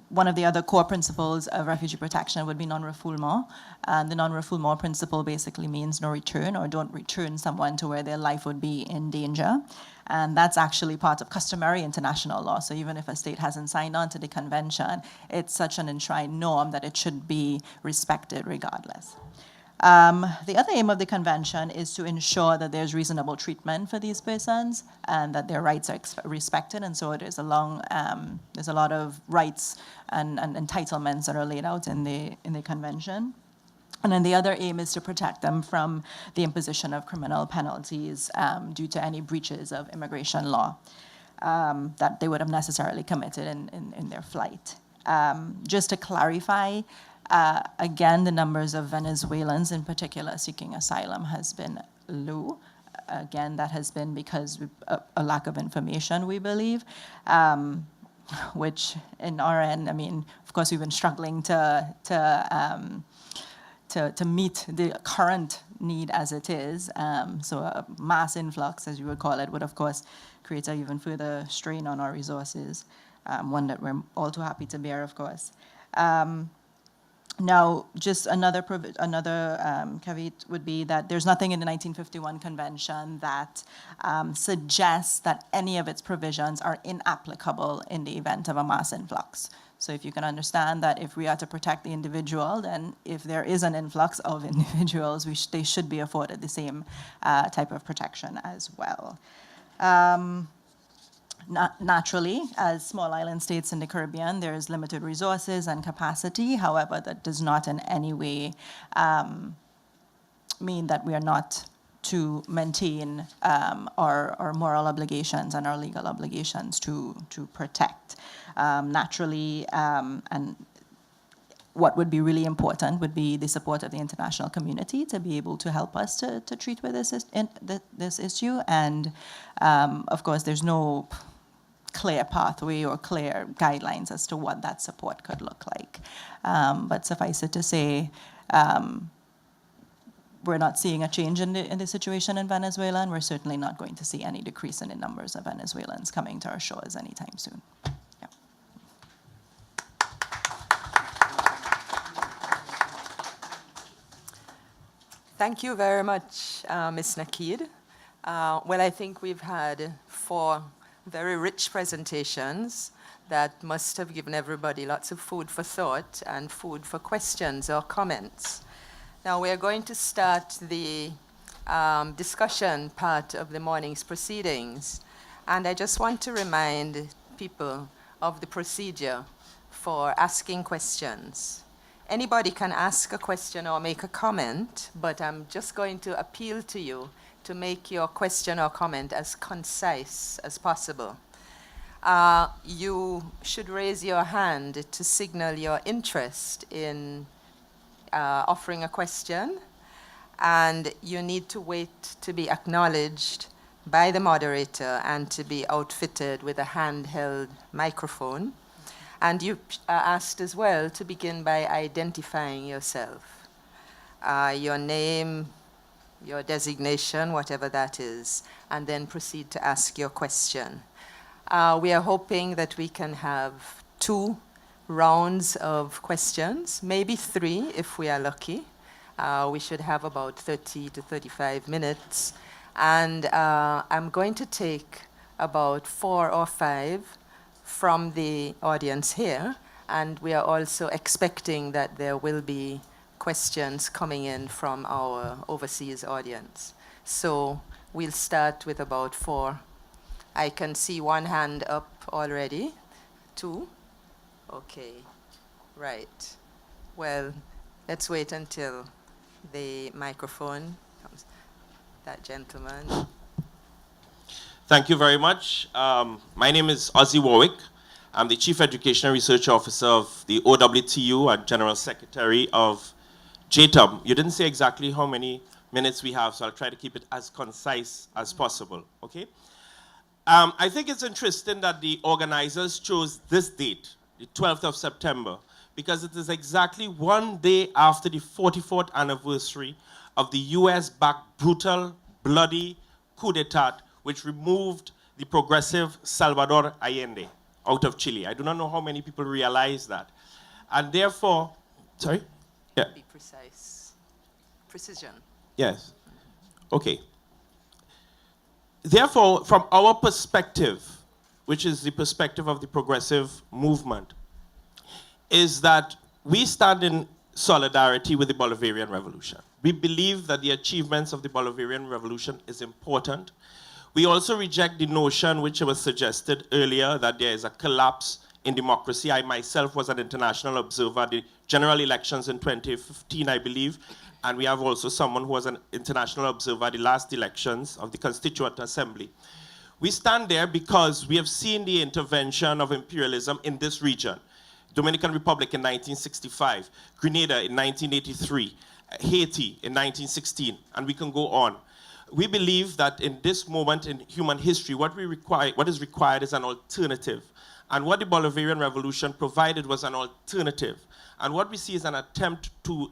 One of the other core principles of refugee protection would be non-refoulement. And the non-refoulement principle basically means no return, or don't return someone to where their life would be in danger. And that's actually part of customary international law. So even if a state hasn't signed on to the convention, it's such an enshrined norm that it should be respected regardless. The other aim of the convention is to ensure that there's reasonable treatment for these persons and that their rights are respected. And so there's a lot of rights and entitlements that are laid out in the convention. And then the other aim is to protect them from the imposition of criminal penalties due to any breaches of immigration law that they would have necessarily committed in their flight. Just to clarify, again, the numbers of Venezuelans in particular seeking asylum has been low. Again, that has been because of a lack of information, we believe, which in our end, I mean, of course, we've been struggling to meet the current need as it is. So a mass influx, as you would call it, would of course create an even further strain on our resources, one that we're all too happy to bear, of course. Now, just another caveat would be that there's nothing in the 1951 convention that suggests that any of its provisions are inapplicable in the event of a mass influx. So if you can understand that if we are to protect the individual, then if there is an influx of individuals, they should be afforded the same type of protection as well. Naturally, as small island states in the Caribbean, there is limited resources and capacity. However, that does not in any way mean that we are not to maintain our moral obligations and our legal obligations to protect. Naturally, and what would be really important would be the support of the international community to be able to help us to treat with this issue. And of course, there's no clear pathway or clear guidelines as to what that support could look like. But suffice it to say, we're not seeing a change in the situation in Venezuela, and we're certainly not going to see any decrease in the numbers of Venezuelans coming to our shores anytime soon. Thank you very much, Ms. Nakid. Well, I think we've had 4 very rich presentations that must have given everybody lots of food for thought and food for questions or comments. Now we are going to start the discussion part of the morning's proceedings. And I just want to remind people of the procedure for asking questions. Anybody can ask a question or make a comment, but I'm just going to appeal to you to make your question or comment as concise as possible. You should raise your hand to signal your interest in offering a question, and you need to wait to be acknowledged by the moderator and to be outfitted with a handheld microphone. And you are asked as well to begin by identifying yourself, your name, your designation, whatever that is, and then proceed to ask your question. We are hoping that we can have 2 rounds of questions, maybe 3 if we are lucky. We should have about 30 to 35 minutes. And I'm going to take about 4 or 5 from the audience here, and we are also expecting that there will be questions coming in from our overseas audience. So we'll start with about 4. I can see 1 hand up already. 2? Okay, right. Well, let's wait until the microphone comes. That gentleman. Thank you very much. My name is Ozzy Warwick. I'm the Chief Education and Research Officer of the OWTU and General Secretary of JTUM. You didn't say exactly how many minutes we have, so I'll try to keep it as concise as possible, okay? I think it's interesting that the organizers chose this date, the 12th of September, because it is exactly 1 day after the 44th anniversary of the US-backed brutal, bloody coup d'etat which removed the progressive Salvador Allende out of Chile. I do not know how many people realize that. And therefore, sorry? Yeah. Be precise. Precision. Yes. Okay. Therefore, from our perspective, which is the perspective of the progressive movement, is that we stand in solidarity with the Bolivarian Revolution. We believe that the achievements of the Bolivarian Revolution is important. We also reject the notion, which was suggested earlier, that there is a collapse in democracy. I myself was an international observer at the general elections in 2015, I believe, and we have also someone who was an international observer at the last elections of the Constituent Assembly. We stand there because we have seen the intervention of imperialism in this region. Dominican Republic in 1965, Grenada in 1983, Haiti in 1916, and we can go on. We believe that in this moment in human history, what is required is an alternative. And what the Bolivarian Revolution provided was an alternative. And what we see is an attempt to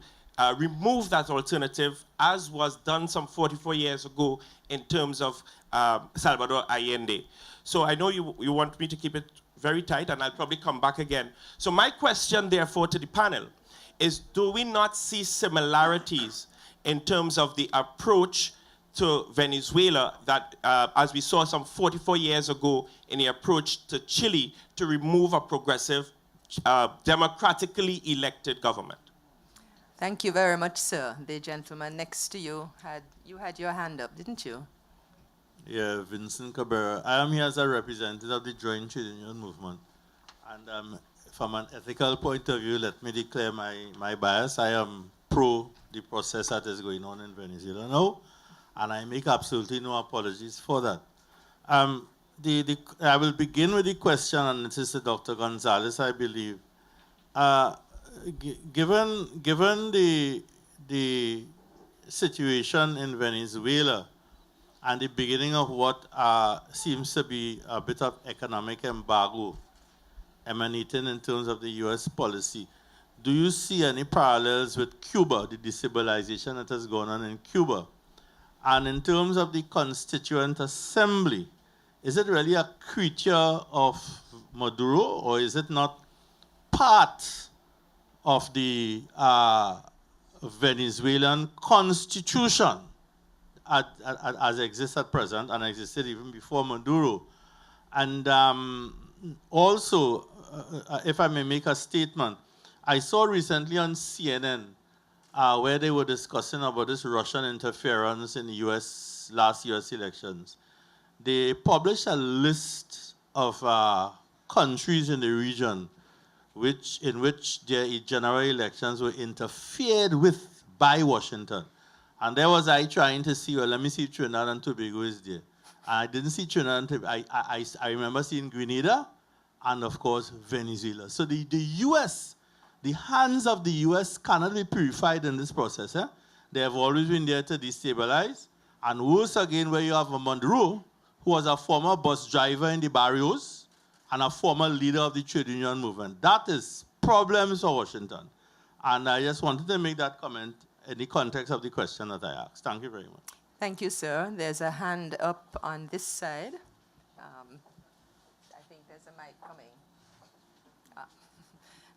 remove that alternative, as was done some 44 years ago in terms of Salvador Allende. So I know you want me to keep it very tight, and I'll probably come back again. So my question, therefore, to the panel is, do we not see similarities in terms of the approach to Venezuela that, as we saw some 44 years ago in the approach to Chile to remove a progressive, democratically elected government? Thank you very much, sir. The gentleman next to you had your hand up, didn't you? Yeah, Vincent Cabrera. I am here as a representative of the Joint Trade Union Movement. And from an ethical point of view, let me declare my bias. I am pro the process that is going on in Venezuela now, and I make absolutely no apologies for that. I will begin with the question, and this is to Dr. Gonzalez, I believe. Given the situation in Venezuela and the beginning of what seems to be a bit of economic embargo emanating in terms of the U.S. policy, do you see any parallels with Cuba, the destabilization that has gone on in Cuba? And in terms of the Constituent Assembly, is it really a creature of Maduro, or is it not part of the Venezuelan constitution as exists at present and existed even before Maduro. And also, if I may make a statement, I saw recently on CNN where they were discussing about this Russian interference in the last US elections. They published a list of countries in the region in which their general elections were interfered with by Washington. And there was I trying to see, well, let me see if Trinidad and Tobago is there. I didn't see Trinidad and Tobago. I remember seeing Grenada and, of course, Venezuela. So the US, the hands of the US cannot be purified in this process. Eh? They have always been there to destabilize. And worse again, where you have a Maduro, who was a former bus driver in the barrios and a former leader of the trade union movement. That is problems for Washington. And I just wanted to make that comment in the context of the question that I asked. Thank you very much. Thank you, sir. There's a hand up on this side. I think there's a mic coming.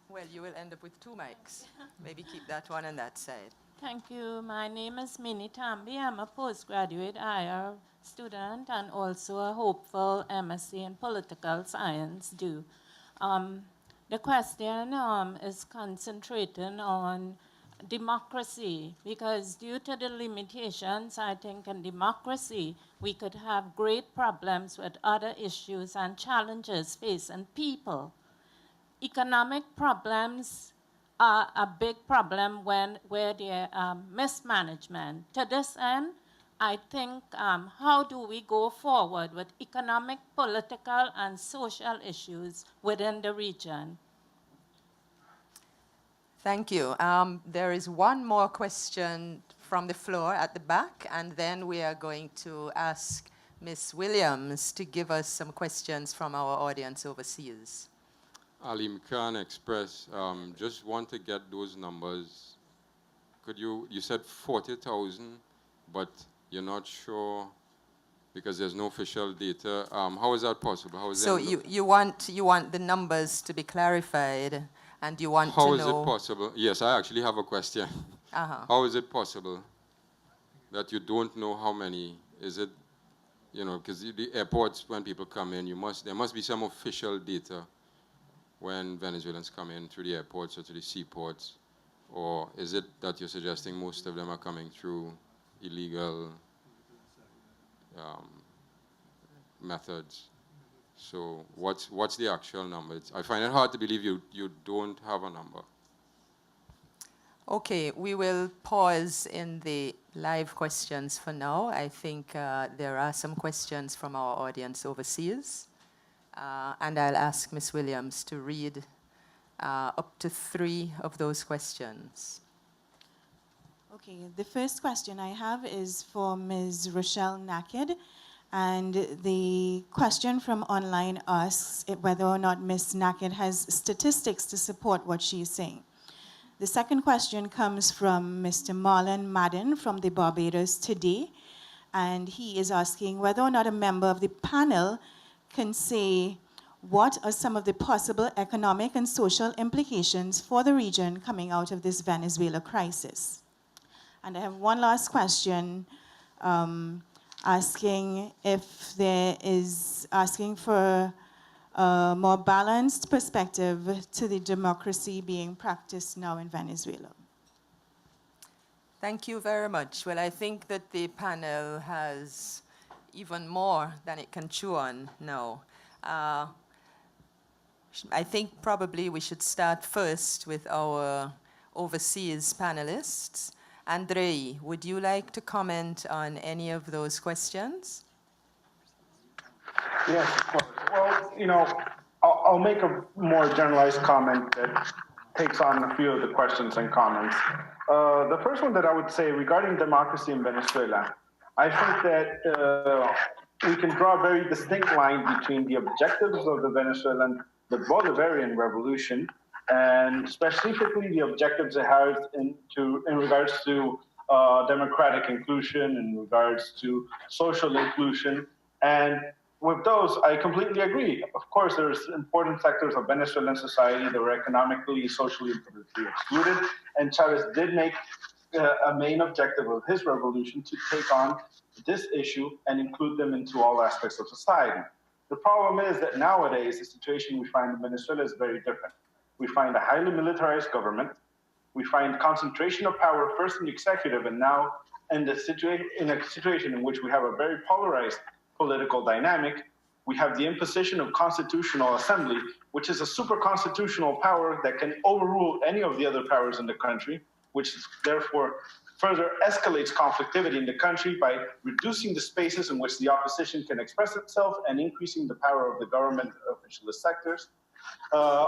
Well, you will end up with two mics. Maybe keep that one on that side. Thank you. My name is Minnie Tambi. I'm a postgraduate IR student and also a hopeful MSc in political science due. The question is concentrating on democracy, because due to the limitations, I think, in democracy, we could have great problems with other issues and challenges facing people. Economic problems are a big problem where there are mismanagement. To this end, I think, how do we go forward with economic, political, and social issues within the region? Thank you. There is one more question from the floor at the back, and then we are going to ask Ms. Williams to give us some questions from our audience overseas. Alim Khan Express, just want to get those numbers. Could you said 40,000, but you're not sure because there's no official data. How is that possible? How is so that you want the numbers to be clarified, and you want to know... How is it possible? Yes, I actually have a question. How is it possible that you don't know how many? Is it, because the airports, when people come in, there must be some official data when Venezuelans come in through the airports or to the seaports? Or is it that you're suggesting most of them are coming through illegal methods? So what's the actual number? I find it hard to believe you don't have a number. Okay, we will pause in the live questions for now. I think there are some questions from our audience overseas. And I'll ask Ms. Williams to read up to 3 of those questions. Okay, the first question I have is for Ms. Rochelle Nikhil. And the question from online asks whether or not Ms. Nikhil has statistics to support what she's saying. The second question comes from Mr. Marlon Madden from the Barbados Today. And he is asking whether or not a member of the panel can say what are some of the possible economic and social implications for the region coming out of this Venezuela crisis. And I have one last question, asking for a more balanced perspective to the democracy being practiced now in Venezuela. Thank you very much. Well, I think that the panel has even more than it can chew on now. I think probably we should start first with our overseas panelists. Andrei, would you like to comment on any of those questions? Yes, of course. Well, I'll make a more generalized comment that takes on a few of the questions and comments. The first one that I would say regarding democracy in Venezuela, I think that we can draw a very distinct line between the objectives of the Bolivarian revolution, and specifically the objectives it has in regards to democratic inclusion, in regards to social inclusion. And with those, I completely agree. Of course, there's important sectors of Venezuelan society that were economically, socially, and politically excluded. And Chavez did make a main objective of his revolution to take on this issue and include them into all aspects of society. The problem is that nowadays, the situation we find in Venezuela is very different. We find a highly militarized government. We find concentration of power first in the executive, and now in a situation in which we have a very polarized political dynamic. We have the imposition of constitutional assembly, which is a super constitutional power that can overrule any of the other powers in the country, which therefore further escalates conflictivity in the country by reducing the spaces in which the opposition can express itself and increasing the power of the government officialist sectors.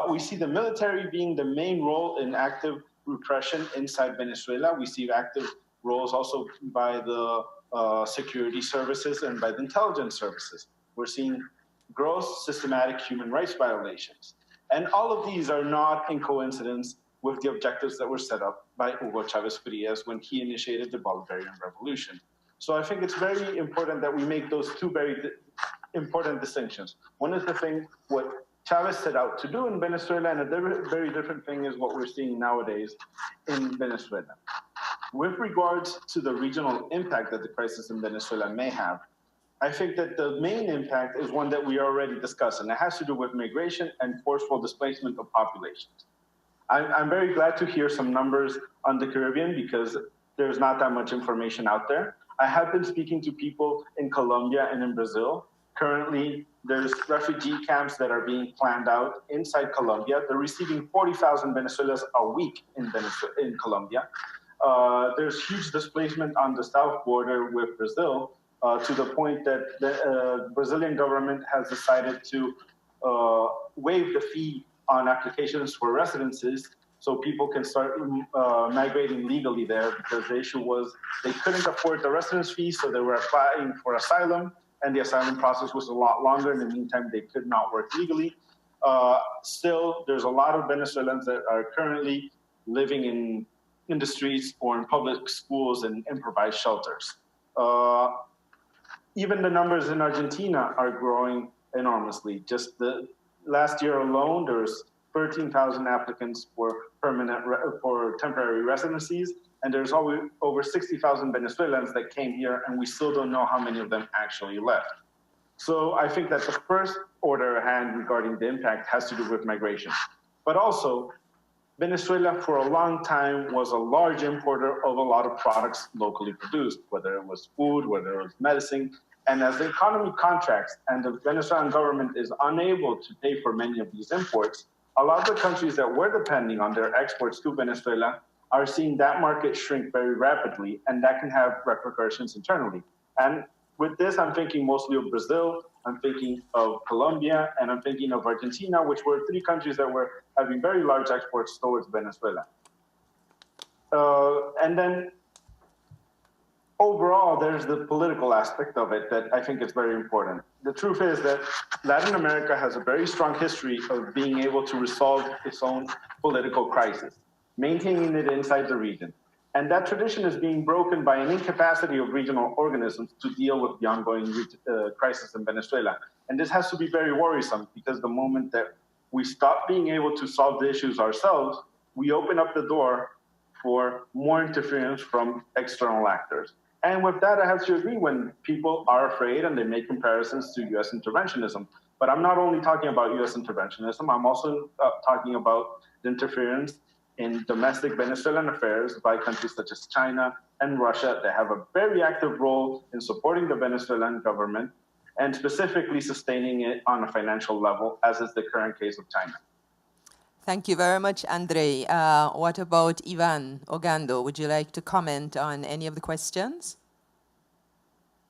We see the military being the main role in active repression inside Venezuela. We see active roles also by the security services and by the intelligence services. We're seeing gross systematic human rights violations. And all of these are not in coincidence with the objectives that were set up by Hugo Chavez Frias when he initiated the Bolivarian Revolution. So I think it's very important that we make those two very important distinctions. One is the thing what Chavez set out to do in Venezuela, and a very different thing is what we're seeing nowadays in Venezuela. With regards to the regional impact that the crisis in Venezuela may have, I think that the main impact is one that we already discussed, and it has to do with migration and forceful displacement of populations. I'm very glad to hear some numbers on the Caribbean because there's not that much information out there. I have been speaking to people in Colombia and in Brazil. Currently, there's refugee camps that are being planned out inside Colombia. They're receiving 40,000 Venezuelans a week in Colombia. There's huge displacement on the south border with Brazil, to the point that the Brazilian government has decided to waive the fee on applications for residences so people can start migrating legally there, because the issue was they couldn't afford the residence fee, so they were applying for asylum, and the asylum process was a lot longer. In the meantime, they could not work legally. Still, there's a lot of Venezuelans that are currently living in the streets or in public schools and improvised shelters. Even the numbers in Argentina are growing enormously. Just the last year alone, there's 13,000 applicants for temporary residencies, and there's over 60,000 Venezuelans that came here, and we still don't know how many of them actually left. So I think that the first order at hand regarding the impact has to do with migration. But also, Venezuela for a long time was a large importer of a lot of products locally produced, whether it was food, whether it was medicine. And as the economy contracts and the Venezuelan government is unable to pay for many of these imports, a lot of the countries that were depending on their exports to Venezuela are seeing that market shrink very rapidly, and that can have repercussions internally. And with this, I'm thinking mostly of Brazil, I'm thinking of Colombia, and I'm thinking of Argentina, which were three countries that were having very large exports towards Venezuela. And then overall, there's the political aspect of it that I think is very important. The truth is that Latin America has a very strong history of being able to resolve its own political crisis, maintaining it inside the region. And that tradition is being broken by an incapacity of regional organisms to deal with the ongoing crisis in Venezuela. And this has to be very worrisome, because the moment that we stop being able to solve the issues ourselves, we open up the door for more interference from external actors. And with that, I have to agree when people are afraid and they make comparisons to US interventionism. But I'm not only talking about US interventionism, I'm also talking about the interference in domestic Venezuelan affairs by countries such as China and Russia that have a very active role in supporting the Venezuelan government and specifically sustaining it on a financial level, as is the current case of China. Thank you very much, Andre. What about Ivan Ogando? Would you like to comment on any of the questions?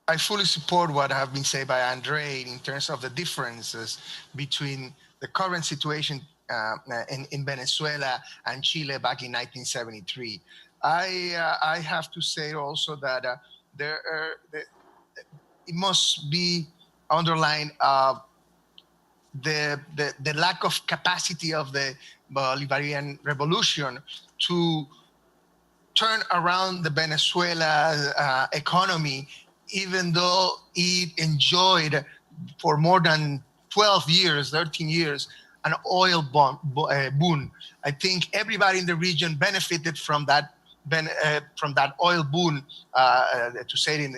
I fully support what have been said by Andre in terms of the differences between the current situation in Venezuela and Chile back in 1973. I have to say also that it must be underlined the lack of capacity of the Bolivarian Revolution to turn around the Venezuela economy, even though it enjoyed for more than 12 years, 13 years, an oil boom. I think everybody in the region benefited from that from that oil boom, to say it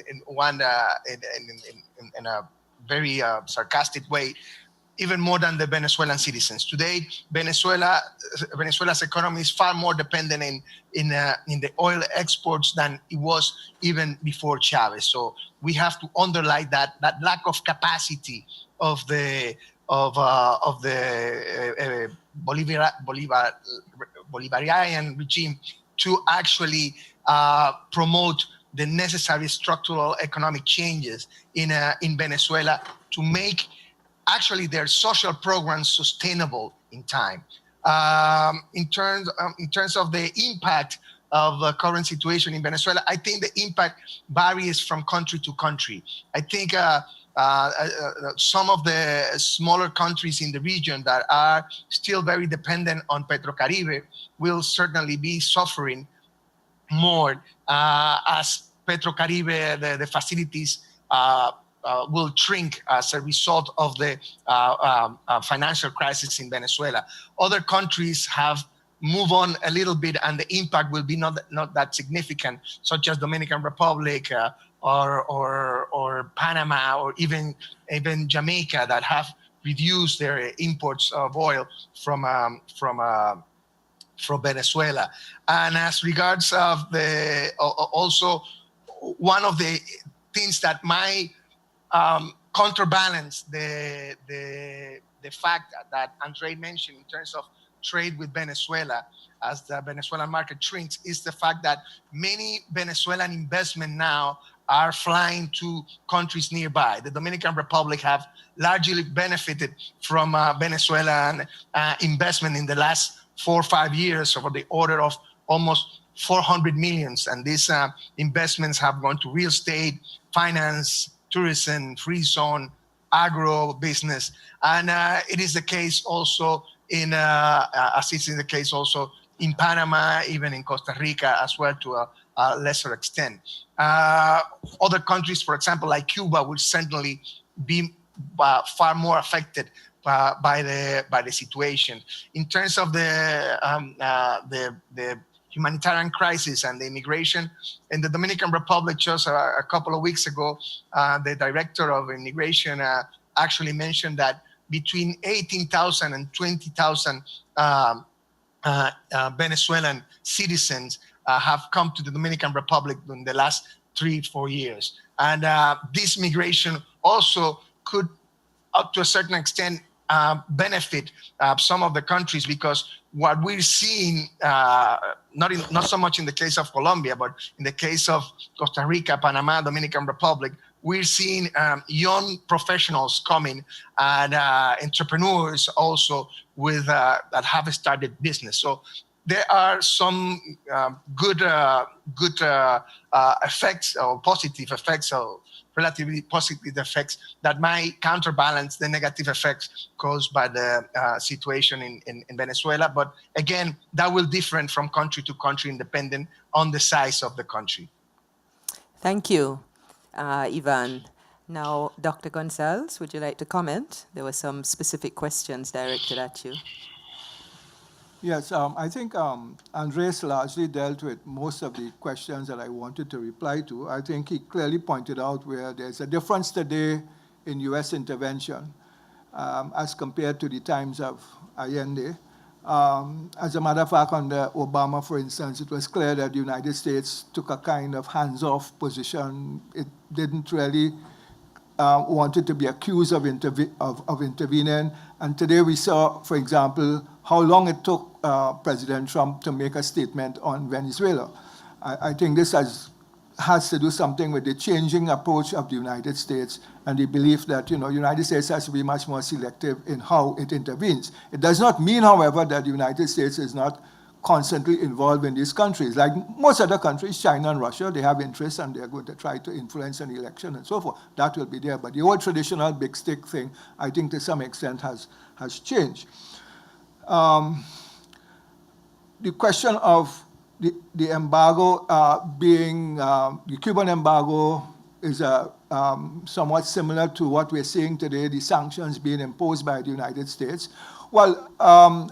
in a very sarcastic way, even more than the Venezuelan citizens. Today, Venezuela's economy is far more dependent in the oil exports than it was even before Chavez. So we have to underline that lack of capacity of the Bolivarian regime to actually promote the necessary structural economic changes in Venezuela to make actually their social programs sustainable in time. In terms of the impact of the current situation in Venezuela, I think the impact varies from country to country. I think some of the smaller countries in the region that are still very dependent on Petrocaribe will certainly be suffering more as Petrocaribe, the facilities will shrink as a result of the financial crisis in Venezuela. Other countries have moved on a little bit and the impact will be not that significant, such as Dominican Republic or Panama or even Jamaica, that have reduced their imports of oil from Venezuela. And as regards of also one of the things that might counterbalance the fact that Andre mentioned in terms of trade with Venezuela as the Venezuelan market shrinks is the fact that many Venezuelan investment now are flying to countries nearby. The Dominican Republic have largely benefited from Venezuelan investment in the last 4 or 5 years over the order of almost 400 millions. And these investments have gone to real estate, finance, tourism, free zone, agro business. And it is the case also in, as it's in the case also in Panama, even in Costa Rica as well to a lesser extent. Other countries, for example, like Cuba, will certainly be far more affected by the situation. In terms of the humanitarian crisis and the immigration in the Dominican Republic, just a couple of weeks ago, the director of immigration actually mentioned that between 18,000 and 20,000 Venezuelan citizens have come to the Dominican Republic in the last 3-4 years. And this migration also could, up to a certain extent, benefit some of the countries, because what we're seeing, not so much in the case of Colombia, but in the case of Costa Rica, Panama, Dominican Republic, we're seeing young professionals coming and entrepreneurs also with that have started business. So there are some good effects or positive effects, or relatively positive effects that might counterbalance the negative effects caused by the situation in Venezuela. But again, that will differ from country to country, depending on the size of the country. Thank you, Ivan. Now, Dr. Gonzalez, would you like to comment? There were some specific questions directed at you. Yes, I think Andres largely dealt with most of the questions that I wanted to reply to. I think he clearly pointed out where there's a difference today in U.S. intervention as compared to the times of Allende. As a matter of fact, under Obama, for instance, it was clear that the United States took a kind of hands-off position. It didn't really wanted to be accused of intervening. And today we saw, for example, how long it took President Trump to make a statement on Venezuela. I think this has to do something with the changing approach of the United States and the belief that, the United States has to be much more selective in how it intervenes. It does not mean, however, that the United States is not constantly involved in these countries. Like most other countries, China and Russia, they have interests and they're going to try to influence an election and so forth. That will be there. But the old traditional big stick thing, I think to some extent has changed. The question of the embargo being, the Cuban embargo is somewhat similar to what we're seeing today, the sanctions being imposed by the United States. Well,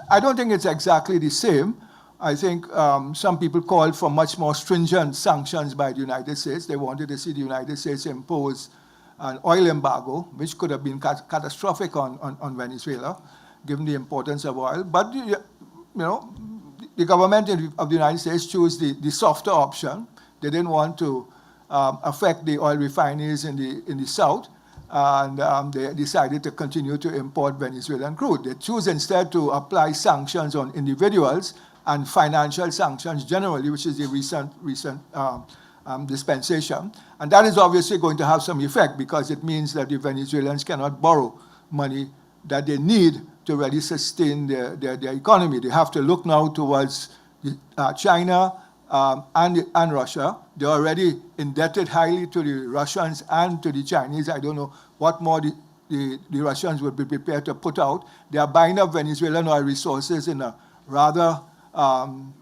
I don't think it's exactly the same, I think some people called for much more stringent sanctions by the United States. They wanted to see the United States impose an oil embargo, which could have been catastrophic on Venezuela, given the importance of oil. But the government of the United States chose the softer option. They didn't want to affect the oil refineries in the south, and they decided to continue to import Venezuelan crude. They chose instead to apply sanctions on individuals and financial sanctions generally, which is the recent dispensation. And that is obviously going to have some effect because it means that the Venezuelans cannot borrow money that they need to really sustain their economy. They have to look now towards China and Russia. They're already indebted highly to the Russians and to the Chinese. I don't know what more the Russians would be prepared to put out. They are buying up Venezuelan oil resources in a rather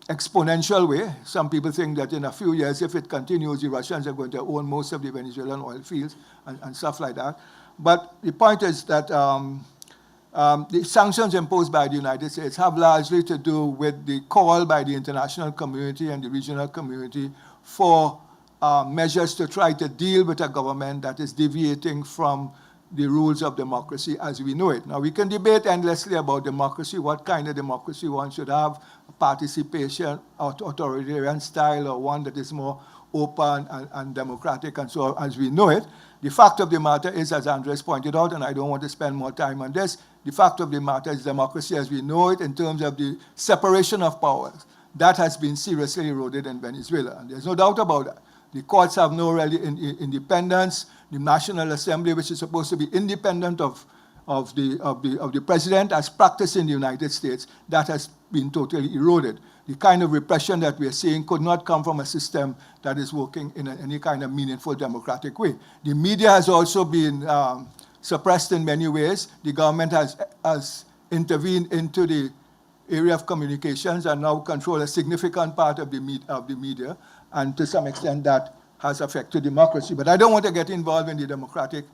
exponential way. Some people think that in a few years, if it continues, the Russians are going to own most of the Venezuelan oil fields and stuff like that. But the point is that the sanctions imposed by the United States have largely to do with the call by the international community and the regional community for measures to try to deal with a government that is deviating from the rules of democracy as we know it. Now, we can debate endlessly about democracy, what kind of democracy one should have, participation, authoritarian style, or one that is more open and democratic and so on as we know it. The fact of the matter is, as Andres pointed out, and I don't want to spend more time on this, the fact of the matter is democracy as we know it in terms of the separation of powers. That has been seriously eroded in Venezuela, and there's no doubt about that. The courts have no really independence. The National Assembly, which is supposed to be independent of the president, as practiced in the United States, that has been totally eroded. The kind of repression that we are seeing could not come from a system that is working in any kind of meaningful democratic way. The media has also been suppressed in many ways. The government has intervened into the area of communications and now control a significant part of the media, and to some extent that has affected democracy. But I don't want to get involved in the democratic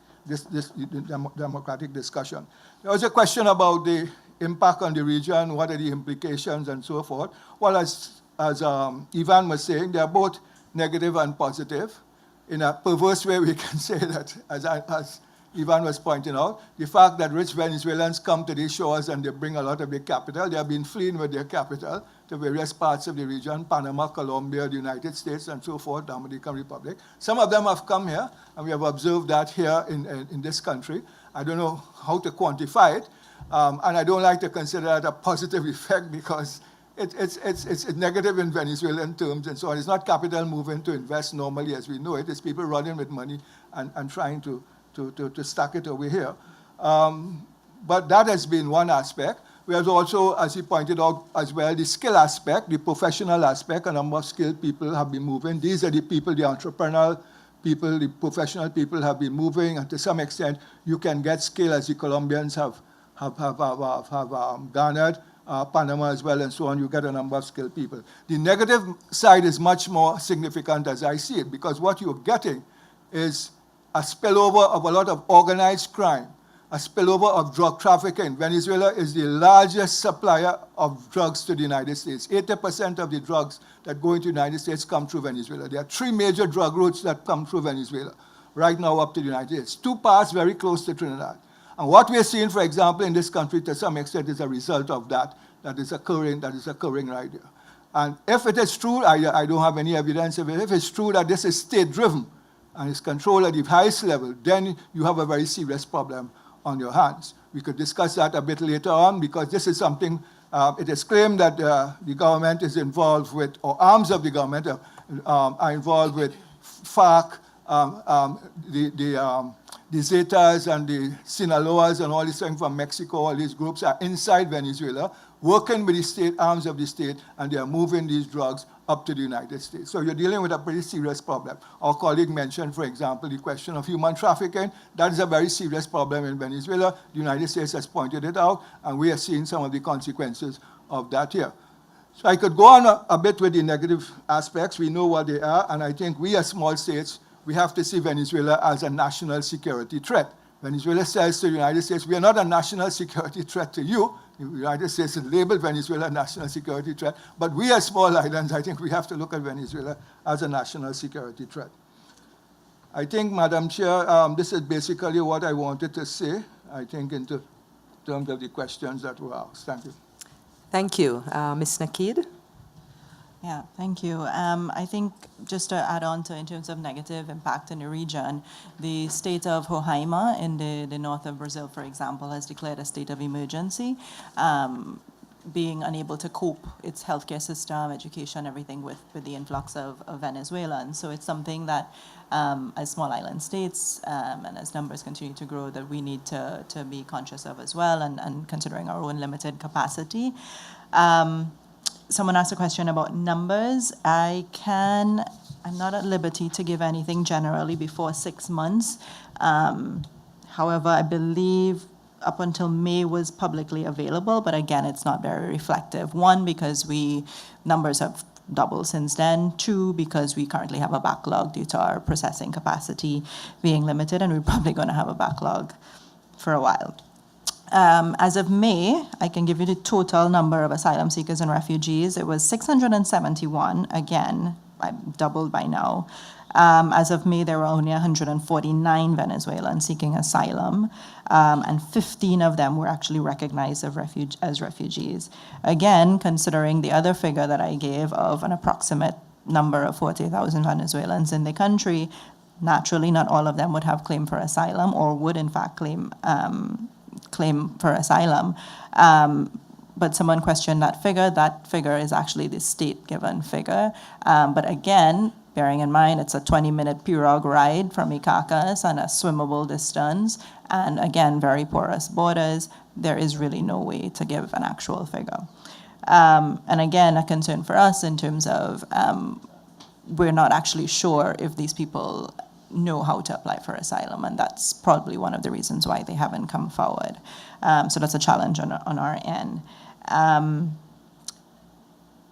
discussion. There was a question about the impact on the region, what are the implications and so forth. Well, as Ivan was saying, they are both negative and positive. In a perverse way, we can say that, as Ivan was pointing out, the fact that rich Venezuelans come to these shores and they bring a lot of their capital, they have been fleeing with their capital to various parts of the region, Panama, Colombia, the United States, and so forth, Dominican Republic. Some of them have come here, and we have observed that here in this country. I don't know how to quantify it, and I don't like to consider that a positive effect because it's negative in Venezuelan terms and so on. It's not capital moving to invest normally as we know it. It's people running with money and trying to stack it over here. But that has been one aspect. We have also, as he pointed out as well, the skill aspect, the professional aspect. A number of skilled people have been moving. These are the people, the entrepreneurial people, the professional people have been moving, and to some extent, you can get skill as the Colombians have garnered, Panama as well, and so on. You get a number of skilled people. The negative side is much more significant as I see it, because what you're getting is a spillover of a lot of organized crime, a spillover of drug trafficking. Venezuela is the largest supplier of drugs to the United States. 80% of the drugs that go into the United States come through Venezuela. There are 3 major drug routes that come through Venezuela, right now up to the United States. 2 parts very close to Trinidad. And what we are seeing, for example, in this country, to some extent, is a result of that is occurring right here. And if it is true, I don't have any evidence of it, if it's true that this is state-driven, and it's controlled at the highest level, then you have a very serious problem on your hands. We could discuss that a bit later on because this is something, it is claimed that the government is involved with, or arms of the government are involved with FARC, the Zetas and the Sinaloas and all these things from Mexico, all these groups are inside Venezuela, working with the state, arms of the state, and they are moving these drugs up to the United States. So you're dealing with a pretty serious problem. Our colleague mentioned, for example, the question of human trafficking. That is a very serious problem in Venezuela. The United States has pointed it out, and we are seeing some of the consequences of that here. So I could go on a bit with the negative aspects. We know what they are, and I think we as small states, we have to see Venezuela as a national security threat. Venezuela says to the United States, we are not a national security threat to you. The United States has labeled Venezuela a national security threat, but we as small islands, I think we have to look at Venezuela as a national security threat. I think, Madam Chair, this is basically what I wanted to say, I think, in terms of the questions that were asked. Thank you. Thank you. Ms. Nikhil? Yeah, thank you. I think just to add on to in terms of negative impact in the region, the state of Roraima in the north of Brazil, for example, has declared a state of emergency, being unable to cope its healthcare system, education, everything with the influx of Venezuelans. So it's something that as small island states and as numbers continue to grow that we need to be conscious of as well and considering our own limited capacity. Someone asked a question about numbers. I'm not at liberty to give anything generally before 6 months. However, I believe up until May was publicly available, but again, it's not very reflective. One, because numbers have doubled since then. Two, because we currently have a backlog due to our processing capacity being limited, and we're probably going to have a backlog for a while. As of May, I can give you the total number of asylum seekers and refugees. It was 671, again, doubled by now. As of May, there were only 149 Venezuelans seeking asylum, and 15 of them were actually recognized as refugees. Again, considering the other figure that I gave of an approximate number of 40,000 Venezuelans in the country, naturally not all of them would have claim for asylum or would in fact claim for asylum. But someone questioned that figure. That figure is actually the state-given figure. But again, bearing in mind it's a 20-minute pirogue ride from Icacas and a swimmable distance, and again, very porous borders, there is really no way to give an actual figure. And again, a concern for us in terms of we're not actually sure if these people know how to apply for asylum, and that's probably one of the reasons why they haven't come forward. So that's a challenge on our end.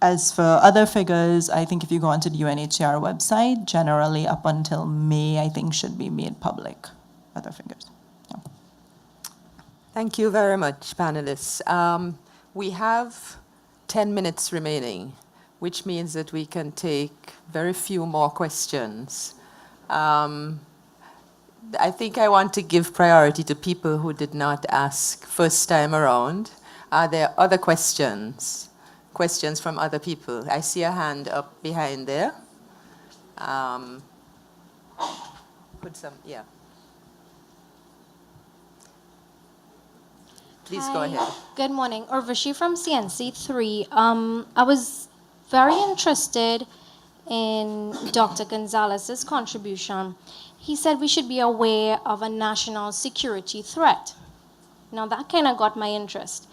As for other figures, I think if you go onto the UNHCR website, generally up until May, I think should be made public, other figures. Yeah. Thank you very much, panelists. We have 10 minutes remaining, which means that we can take very few more questions. I think I want to give priority to people who did not ask first time around. Are there other questions? Questions from other people? I see a hand up behind there. Yeah. Please go ahead. Good morning. Urvashi from CNC 3. I was very interested in Dr. Gonzalez's contribution. He said we should be aware of a national security threat. Now that kind of got my interest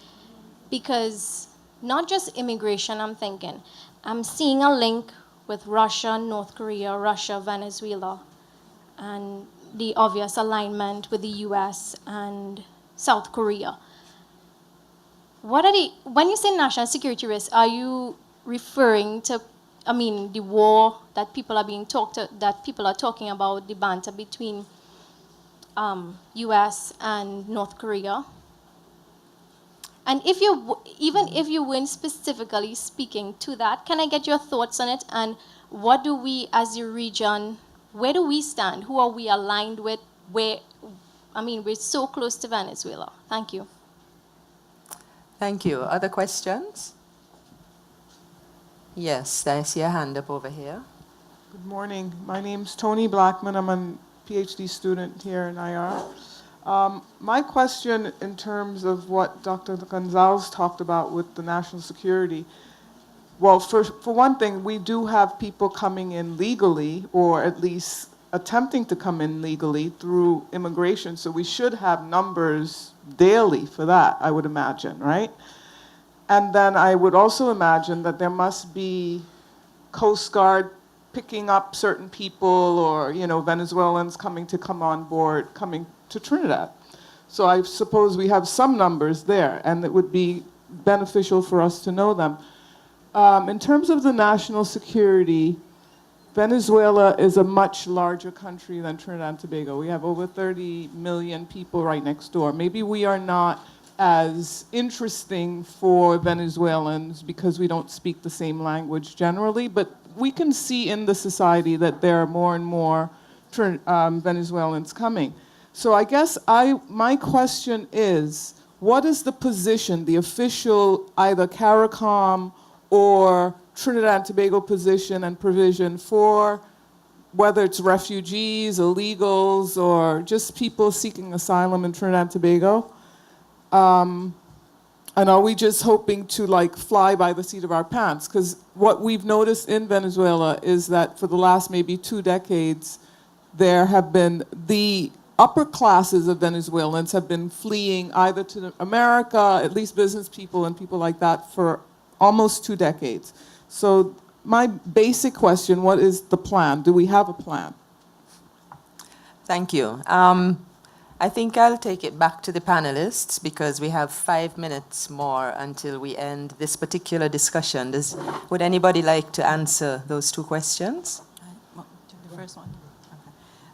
because not just immigration, I'm seeing a link with Russia, North Korea, Russia, Venezuela, and the obvious alignment with the US and South Korea. When you say national security risk, are you referring to the war that people are talking about, the banter between U.S. and North Korea? And if you weren't specifically speaking to that, can I get your thoughts on it? And what do we, as a region, where do we stand? Who are we aligned with? We're so close to Venezuela. Thank you. Thank you. Other questions? Yes, I see a hand up over here. Good morning. My name's Tony Blackman. I'm a PhD student here in IR. My question in terms of what Dr. Gonzalez talked about with the national security, well, for one thing, we do have people coming in legally, or at least attempting to come in legally through immigration, so we should have numbers daily for that, I would imagine, right? And then I would also imagine that there must be Coast Guard picking up certain people or, Venezuelans coming on board, coming to Trinidad. So I suppose we have some numbers there, and it would be beneficial for us to know them. In terms of the national security, Venezuela is a much larger country than Trinidad and Tobago. We have over 30 million people right next door. Maybe we are not as interesting for Venezuelans because we don't speak the same language generally, but we can see in the society that there are more and more Venezuelans coming. So I guess my question is, what is the position, the official either CARICOM or Trinidad and Tobago position and provision for whether it's refugees, illegals, or just people seeking asylum in Trinidad and Tobago? And are we just hoping to like fly by the seat of our pants? Because what we've noticed in Venezuela is that for the last maybe 2 decades, there have been the upper classes of Venezuelans have been fleeing either to America, at least business people and people like that, for almost 2 decades. So my basic question, what is the plan? Do we have a plan? Thank you. I think I'll take it back to the panelists because we have 5 minutes more until we end this particular discussion. Would anybody like to answer those 2 questions? The first one.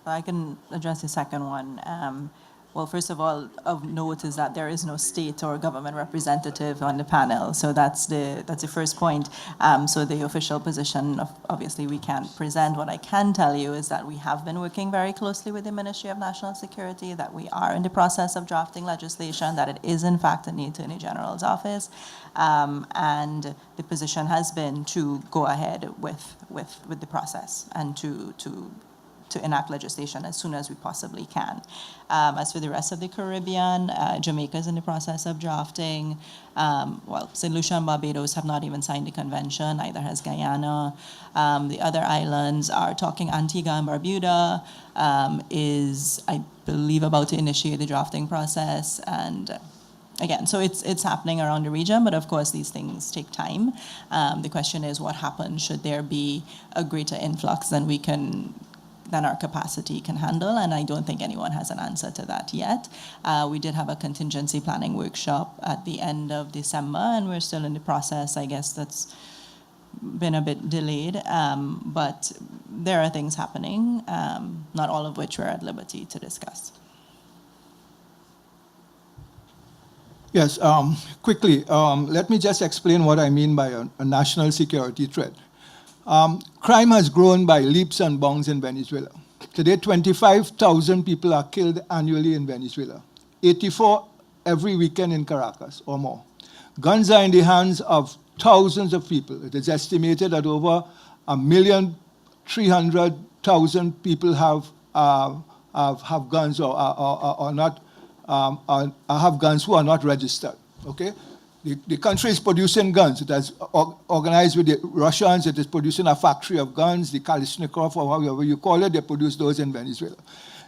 I can address the second one. Well, first of all, of note is that there is no state or government representative on the panel, so that's the first point. So the official position, obviously, we can't present. What I can tell you is that we have been working very closely with the Ministry of National Security, that we are in the process of drafting legislation, that it is in fact in the Attorney General's office, and the position has been to go ahead with the process and to enact legislation as soon as we possibly can. As for the rest of the Caribbean, Jamaica is in the process of drafting. Well, St. Lucia and Barbados have not even signed the convention, neither has Guyana. The other islands are talking. Antigua and Barbuda is, I believe, about to initiate the drafting process. And again, so it's happening around the region, but of course these things take time. The question is what happens should there be a greater influx than our capacity can handle, and I don't think anyone has an answer to that yet. We did have a contingency planning workshop at the end of December, and we're still in the process. I guess that's been a bit delayed, but there are things happening, not all of which we're at liberty to discuss. Yes, quickly, let me just explain what I mean by a national security threat. Crime has grown by leaps and bounds in Venezuela. Today, 25,000 people are killed annually in Venezuela, 84 every weekend in Caracas or more. Guns are in the hands of thousands of people. It is estimated that over 1,300,000 people have guns or not have guns who are not registered. Okay. The country is producing guns. It has organized with the Russians. It is producing a factory of guns, the Kalashnikov, or however you call it. They produce those in Venezuela.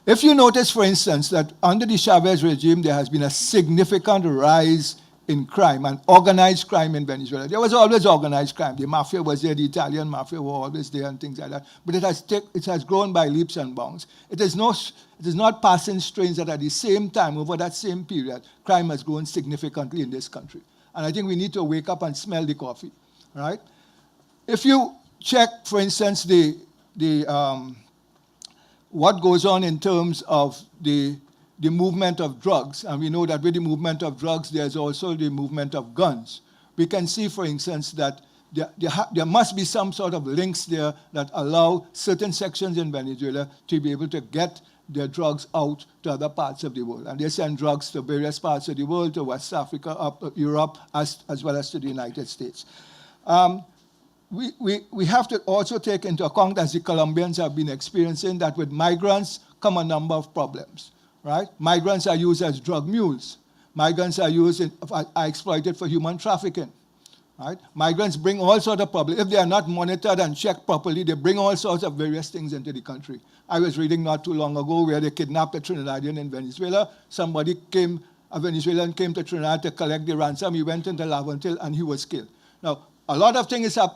If you notice, for instance, that under the Chavez regime, there has been a significant rise in crime and organized crime in Venezuela. There was always organized crime. The mafia was there. The Italian mafia were always there and things like that. But it has grown by leaps and bounds. It is not passing strains that at the same time, over that same period, crime has grown significantly in this country. And I think we need to wake up and smell the coffee, right? If you check, for instance, what goes on in terms of the movement of drugs, and we know that with the movement of drugs, there's also the movement of guns. We can see, for instance, that there must be some sort of links there that allow certain sections in Venezuela to be able to get their drugs out to other parts of the world. And they send drugs to various parts of the world, to West Africa, Europe, as well as to the United States. We have to also take into account, as the Colombians have been experiencing, that with migrants come a number of problems, right? Migrants are used as drug mules. Migrants are exploited for human trafficking. Right? Migrants bring all sorts of problems. If they are not monitored and checked properly, they bring all sorts of various things into the country. I was reading not too long ago where they kidnapped a Trinidadian in Venezuela. A Venezuelan came to Trinidad to collect the ransom. He went into Lavantil and he was killed. Now, a lot of things are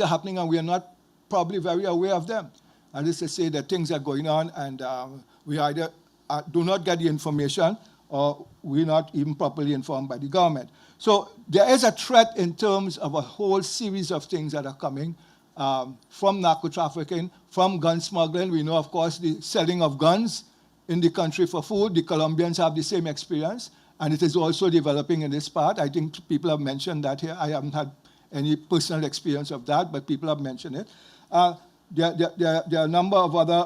happening and we are not probably very aware of them. And this is to say that things are going on and we either do not get the information or we're not even properly informed by the government. So there is a threat in terms of a whole series of things that are coming. from narco trafficking, from gun smuggling. We know, of course, the selling of guns in the country for food. The Colombians have the same experience, and it is also developing in this part. I think people have mentioned that here. I haven't had any personal experience of that, but people have mentioned it. There are a number of other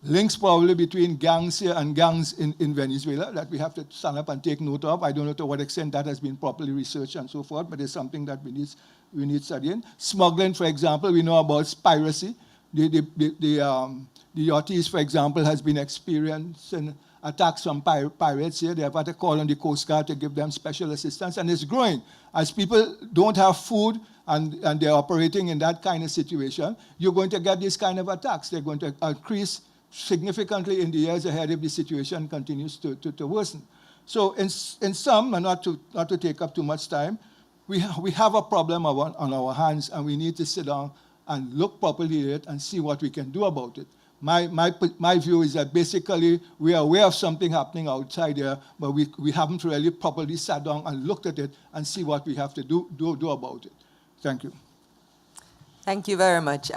links probably between gangs here and gangs in Venezuela that we have to stand up and take note of. I don't know to what extent that has been properly researched and so forth, but it's something that we need studying. Smuggling, for example, we know about piracy. The Ortiz, for example, has been experiencing attacks from pirates here. They have had to call on the Coast Guard to give them special assistance, and it's growing. As people don't have food and they're operating in that kind of situation, you're going to get these kind of attacks. They're going to increase significantly in the years ahead if the situation continues to worsen. So in sum, and not to take up too much time, we have a problem on our hands, and we need to sit down and look properly at it and see what we can do about it. My view is that basically we are aware of something happening outside there, but we haven't really properly sat down and looked at it and see what we have to do about it. Thank you. Thank you very much.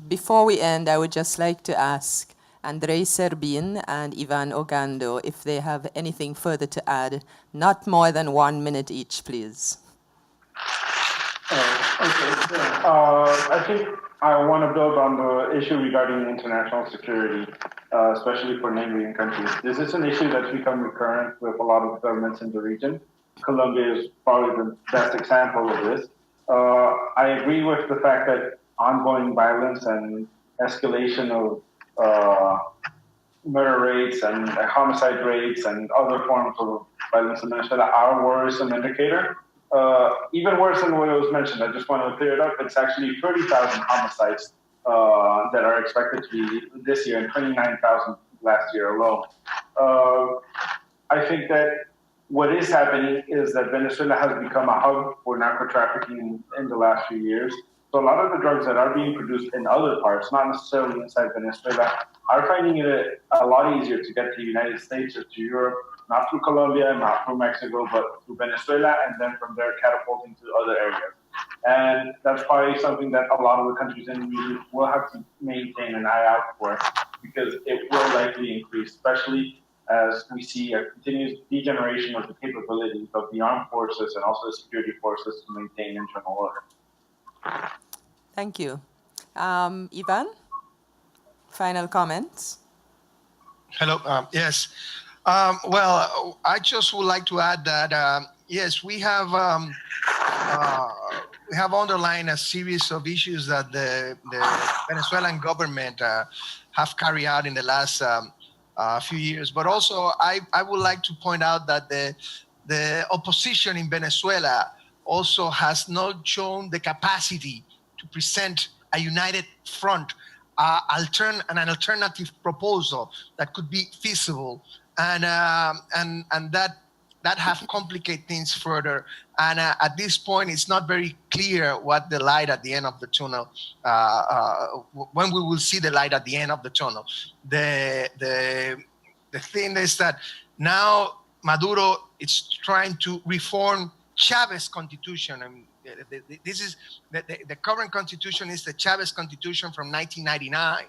Before we end, I would just like to ask Andre Serbin and Ivan Ogando if they have anything further to add. Not more than 1 minute each, please. I think I want to build on the issue regarding international security, especially for neighboring countries. This is an issue that's become recurrent with a lot of governments in the region. Colombia is probably the best example of this. I agree with the fact that ongoing violence and escalation of murder rates and homicide rates and other forms of violence in Venezuela are a worrisome indicator. Even worse than what was mentioned, I just want to clear it up. It's actually 30,000 homicides that are expected to be this year and 29,000 last year alone. I think that what is happening is that Venezuela has become a hub for narco trafficking in the last few years. So a lot of the drugs that are being produced in other parts, not necessarily inside Venezuela, are finding it a lot easier to get to the United States or to Europe, not through Colombia, not through Mexico, but through Venezuela, and then from there catapulting to other areas. And that's probably something that a lot of the countries in the region will have to maintain an eye out for, because it will likely increase, especially as we see a continuous degeneration of the capabilities of the armed forces and also the security forces to maintain internal order. Thank you. Ivan, final comments? Hello, yes. Well, I just would like to add that, yes, we have underlined a series of issues that the Venezuelan government have carried out in the last few years. But also, I would like to point out that the opposition in Venezuela also has not shown the capacity to present a united front, an alternative proposal that could be feasible, and that have complicated things further. And at this point, it's not very clear what the light at the end of the tunnel, when we will see the light at the end of the tunnel. The thing is that now Maduro is trying to reform Chavez constitution. I mean, this is the current constitution is the Chavez constitution from 1999,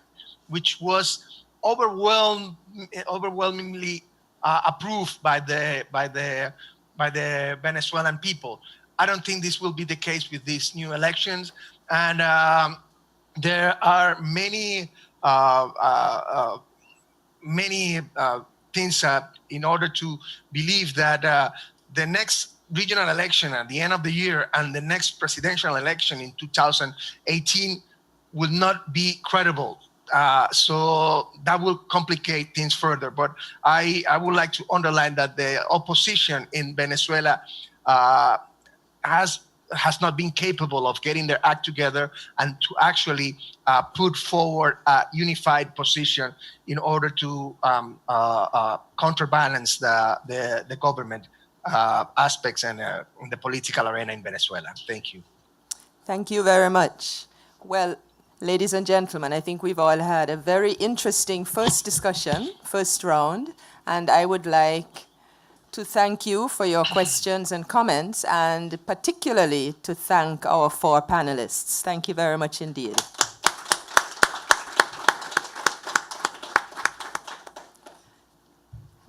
which was overwhelmingly approved by the Venezuelan people. I don't think this will be the case with these new elections, and there are many things in order to believe that the next regional election at the end of the year and the next presidential election in 2018 will not be credible. So that will complicate things further. But I would like to underline that the opposition in Venezuela has not been capable of getting their act together and to actually put forward a unified position in order to counterbalance the government aspects and in the political arena in Venezuela. Thank you. Thank you very much. Well, ladies and gentlemen, I think we've all had a very interesting first discussion, first round, and I would like to thank you for your questions and comments, and particularly to thank our 4 panelists. Thank you very much indeed.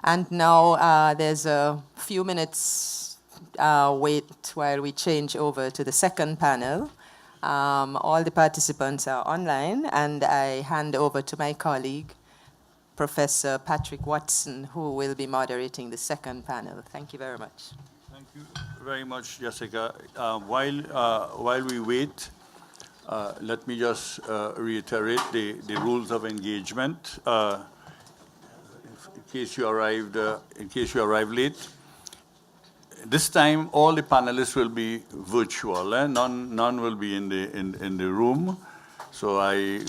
And now there's a few minutes wait while we change over to the second panel. All the participants are online, and I hand over to my colleague, Professor Patrick Watson, who will be moderating the second panel. Thank you very much. Thank you very much, Jessica. While we wait, let me just reiterate the rules of engagement. In case you arrived late, this time all the panelists will be virtual. None will be in the room. So I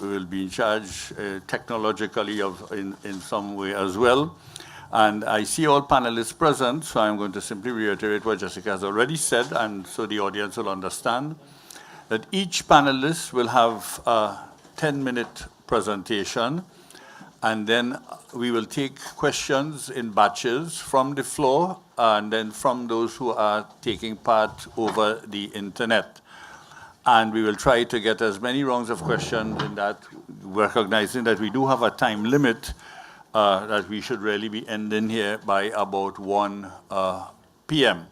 will be in charge technologically in some way as well. And I see all panelists present, so I'm going to simply reiterate what Jessica has already said, and so the audience will understand that each panelist will have a 10-minute presentation, and then we will take questions in batches from the floor and then from those who are taking part over the internet. And we will try to get as many rounds of questions in that, recognizing that we do have a time limit that we should really be ending here by about 1 p.m.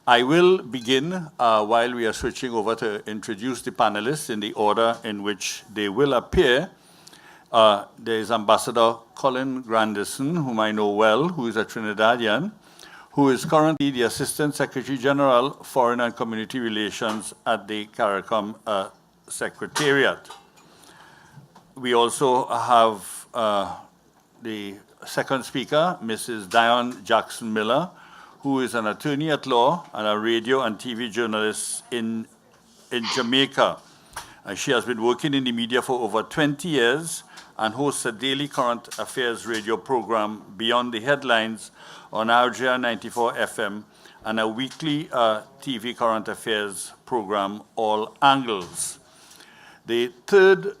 I will begin while we are switching over to introduce the panelists in the order in which they will appear. There is Ambassador Colin Grandison, whom I know well, who is a Trinidadian, who is currently the Assistant Secretary General, Foreign and Community Relations at the CARICOM Secretariat. We also have the second speaker, Mrs. Diane Jackson-Miller, who is an attorney at law and a radio and TV journalist in Jamaica. She has been working in the media for over 20 years and hosts a daily current affairs radio program, Beyond the Headlines, on RJR 94 FM, and a weekly TV current affairs program, All Angles. The third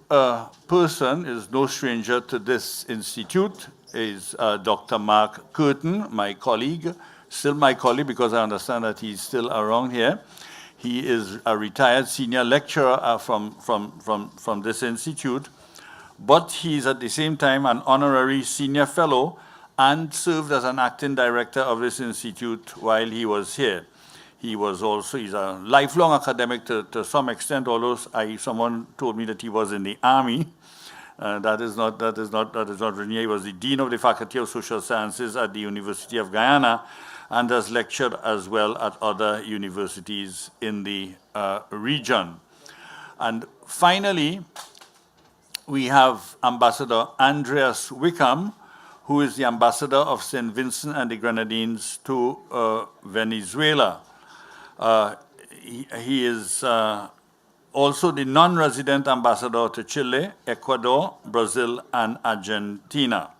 person is no stranger to this institute, is Dr. Mark Curtin, my colleague, still my colleague because I understand that he's still around here. He is a retired senior lecturer from this institute, but he's at the same time an honorary senior fellow and served as an acting director of this institute while he was here. He's a lifelong academic to some extent, although someone told me that he was in the army. That is not written here. He was the Dean of the Faculty of Social Sciences at the University of Guyana and has lectured as well at other universities in the region. And finally, we have Ambassador Andreas Wickham, who is the ambassador of St. Vincent and the Grenadines to Venezuela. He is also the non-resident ambassador to Chile, Ecuador, Brazil, and Argentina.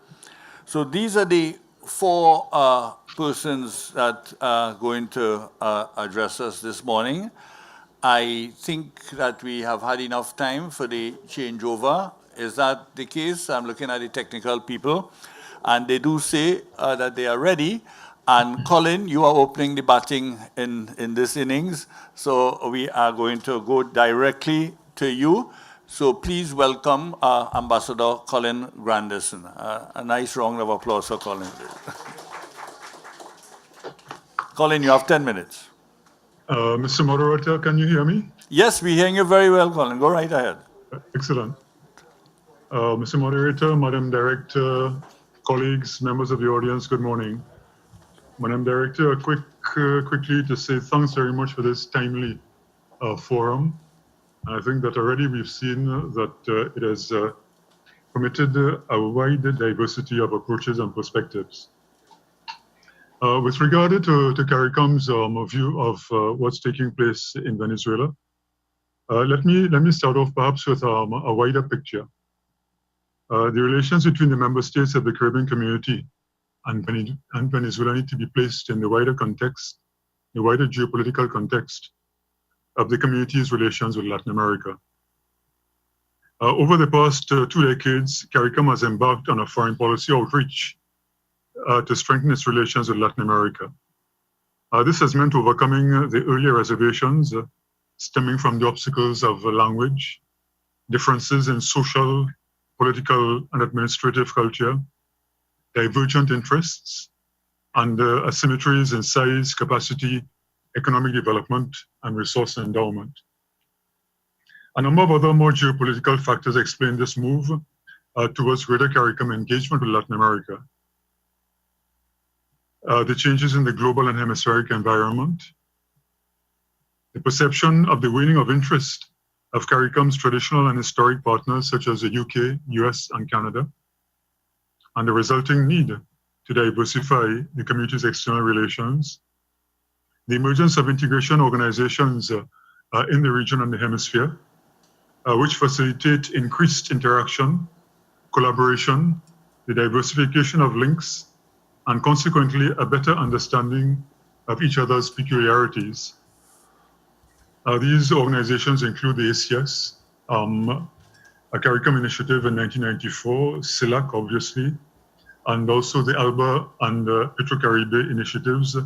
So these are the 4 persons that are going to address us this morning. I think that we have had enough time for the changeover. Is that the case? I'm looking at the technical people, and they do say that they are ready. And Colin, you are opening the batting in this innings, so we are going to go directly to you. So please welcome Ambassador Colin Grandison. A nice round of applause for Colin. Colin, you have 10 minutes. Mr. Moderator, can you hear me? Yes, we hear you very well, Colin. Go right ahead. Excellent. Mr. Moderator, Madam Director, colleagues, members of the audience, good morning. Madam Director, quickly to say thanks very much for this timely forum. I think that already we've seen that it has permitted a wide diversity of approaches and perspectives. With regard to CARICOM's view of what's taking place in Venezuela, let me start off perhaps with a wider picture. The relations between the member states of the Caribbean community and Venezuela need to be placed in the wider context, the wider geopolitical context of the community's relations with Latin America. Over the past 2 decades, CARICOM has embarked on a foreign policy outreach to strengthen its relations with Latin America. This has meant overcoming the earlier reservations stemming from the obstacles of language, differences in social, political, and administrative culture, divergent interests, and asymmetries in size, capacity, economic development, and resource endowment. A number of other more geopolitical factors explain this move towards greater CARICOM engagement with Latin America. The changes in the global and hemispheric environment, the perception of the waning of interest of CARICOM's traditional and historic partners such as the UK, US, and Canada, and the resulting need to diversify the community's external relations, the emergence of integration organizations in the region and the hemisphere, which facilitate increased interaction, collaboration, the diversification of links, and consequently a better understanding of each other's peculiarities. These organizations include the ACS, a CARICOM initiative in 1994, CELAC obviously, and also the ALBA and Petrocaribe initiatives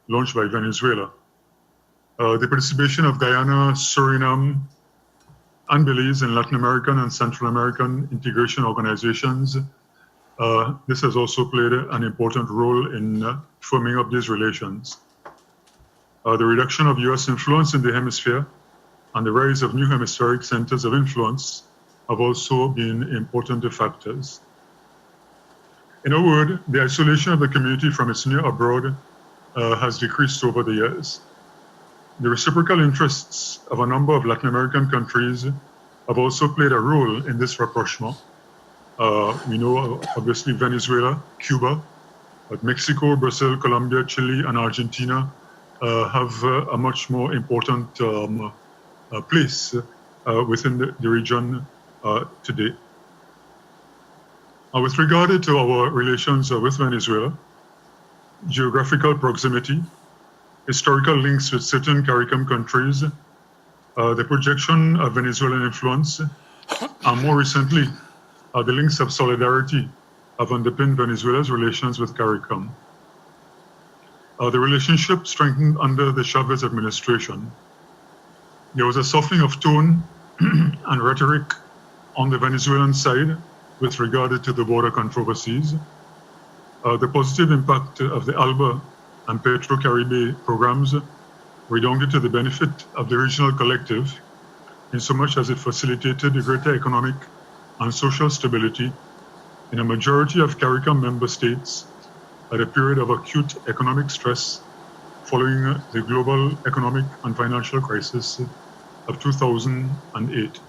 launched by Venezuela. The participation of Guyana, Suriname, and Belize in Latin American and Central American integration organizations, this has also played an important role in firming up these relations. The reduction of US influence in the hemisphere and the rise of new hemispheric centers of influence have also been important factors. In a word, the isolation of the community from its near abroad has decreased over the years. The reciprocal interests of a number of Latin American countries have also played a role in this rapprochement. We know obviously Venezuela, Cuba, but Mexico, Brazil, Colombia, Chile, and Argentina have a much more important place within the region today. With regard to our relations with Venezuela, geographical proximity, historical links with certain CARICOM countries, the projection of Venezuelan influence, and more recently, the links of solidarity have underpinned Venezuela's relations with CARICOM. The relationship strengthened under the Chavez administration. There was a softening of tone and rhetoric on the Venezuelan side with regard to the border controversies. The positive impact of the ALBA and Petrocaribe programs redounded to the benefit of the regional collective, in so much as it facilitated greater economic and social stability in a majority of CARICOM member states at a period of acute economic stress following the global economic and financial crisis of 2008.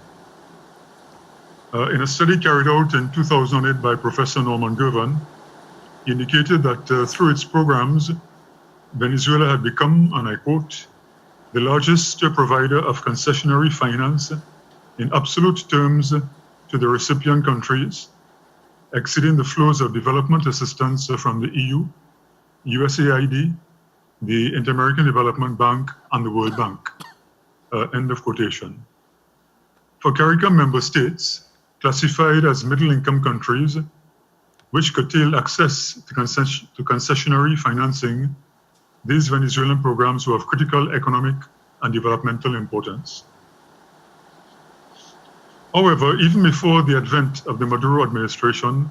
In a study carried out in 2008 by Professor Norman Gervan, he indicated that through its programs, Venezuela had become, and I quote, the largest provider of concessionary finance in absolute terms to the recipient countries, exceeding the flows of development assistance from the EU, USAID, the Inter-American Development Bank, and the World Bank. End of quotation. For CARICOM member states, classified as middle-income countries, which curtail access to concessionary financing, these Venezuelan programs were of critical economic and developmental importance. However, even before the advent of the Maduro administration,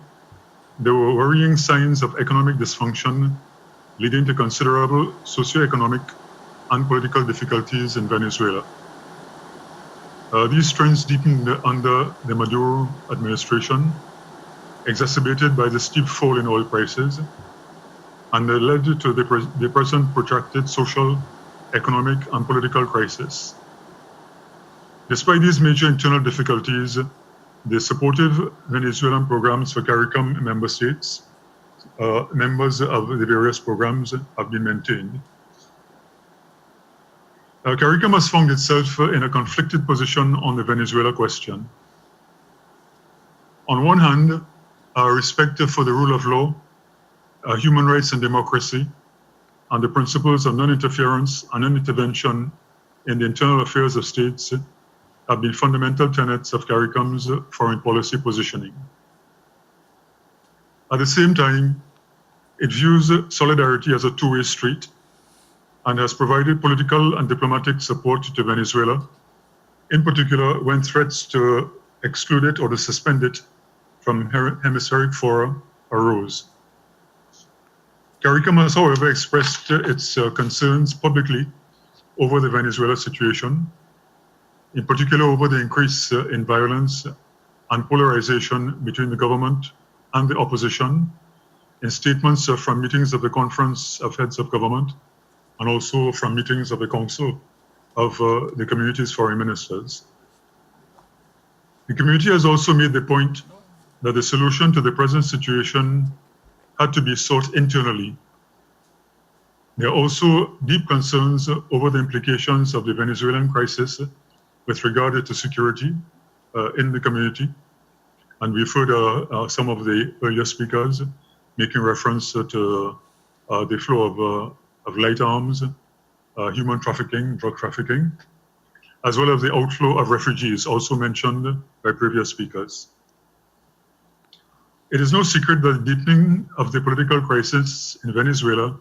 there were worrying signs of economic dysfunction leading to considerable socioeconomic and political difficulties in Venezuela. These trends deepened under the Maduro administration, exacerbated by the steep fall in oil prices, and led to the present protracted social, economic, and political crisis. Despite these major internal difficulties, the supportive Venezuelan programs for CARICOM member states, members of the various programs, have been maintained. CARICOM has found itself in a conflicted position on the Venezuela question. On one hand, respect for the rule of law, human rights and democracy, and the principles of non-interference and non-intervention in the internal affairs of states have been fundamental tenets of CARICOM's foreign policy positioning. At the same time, It views solidarity as a two-way street and has provided political and diplomatic support to Venezuela, in particular when threats to exclude it or to suspend it from hemispheric fora arose. CARICOM has, however, expressed its concerns publicly over the Venezuela situation, in particular over the increase in violence and polarization between the government and the opposition, in statements from meetings of the Conference of Heads of Government and also from meetings of the Council of the Community's Foreign Ministers. The community has also made the point that the solution to the present situation had to be sought internally. There are also deep concerns over the implications of the Venezuelan crisis with regard to security in the community. And we've heard some of the earlier speakers making reference to the flow of light arms, human trafficking, drug trafficking, as well as the outflow of refugees, also mentioned by previous speakers. It is no secret that the deepening of the political crisis in Venezuela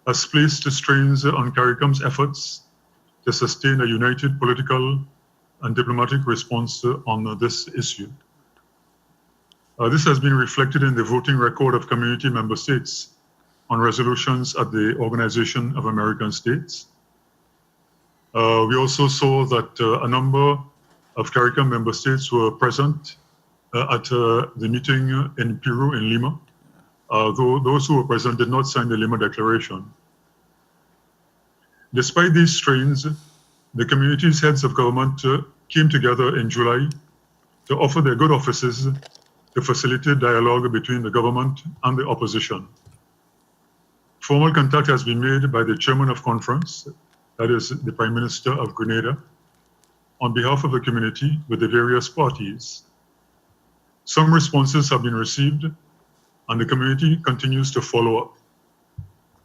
has placed strains on CARICOM's efforts to sustain a united political and diplomatic response on this issue. This has been reflected in the voting record of community member states on resolutions at the Organization of American States. We also saw that a number of CARICOM member states were present at the meeting in Peru, in Lima, though those who were present did not sign the Lima Declaration. Despite these strains, the community's heads of government came together in July to offer their good offices to facilitate dialogue between the government and the opposition. Formal contact has been made by the chairman of conference, that is the Prime Minister of Grenada, on behalf of the community with the various parties. Some responses have been received, and the community continues to follow up.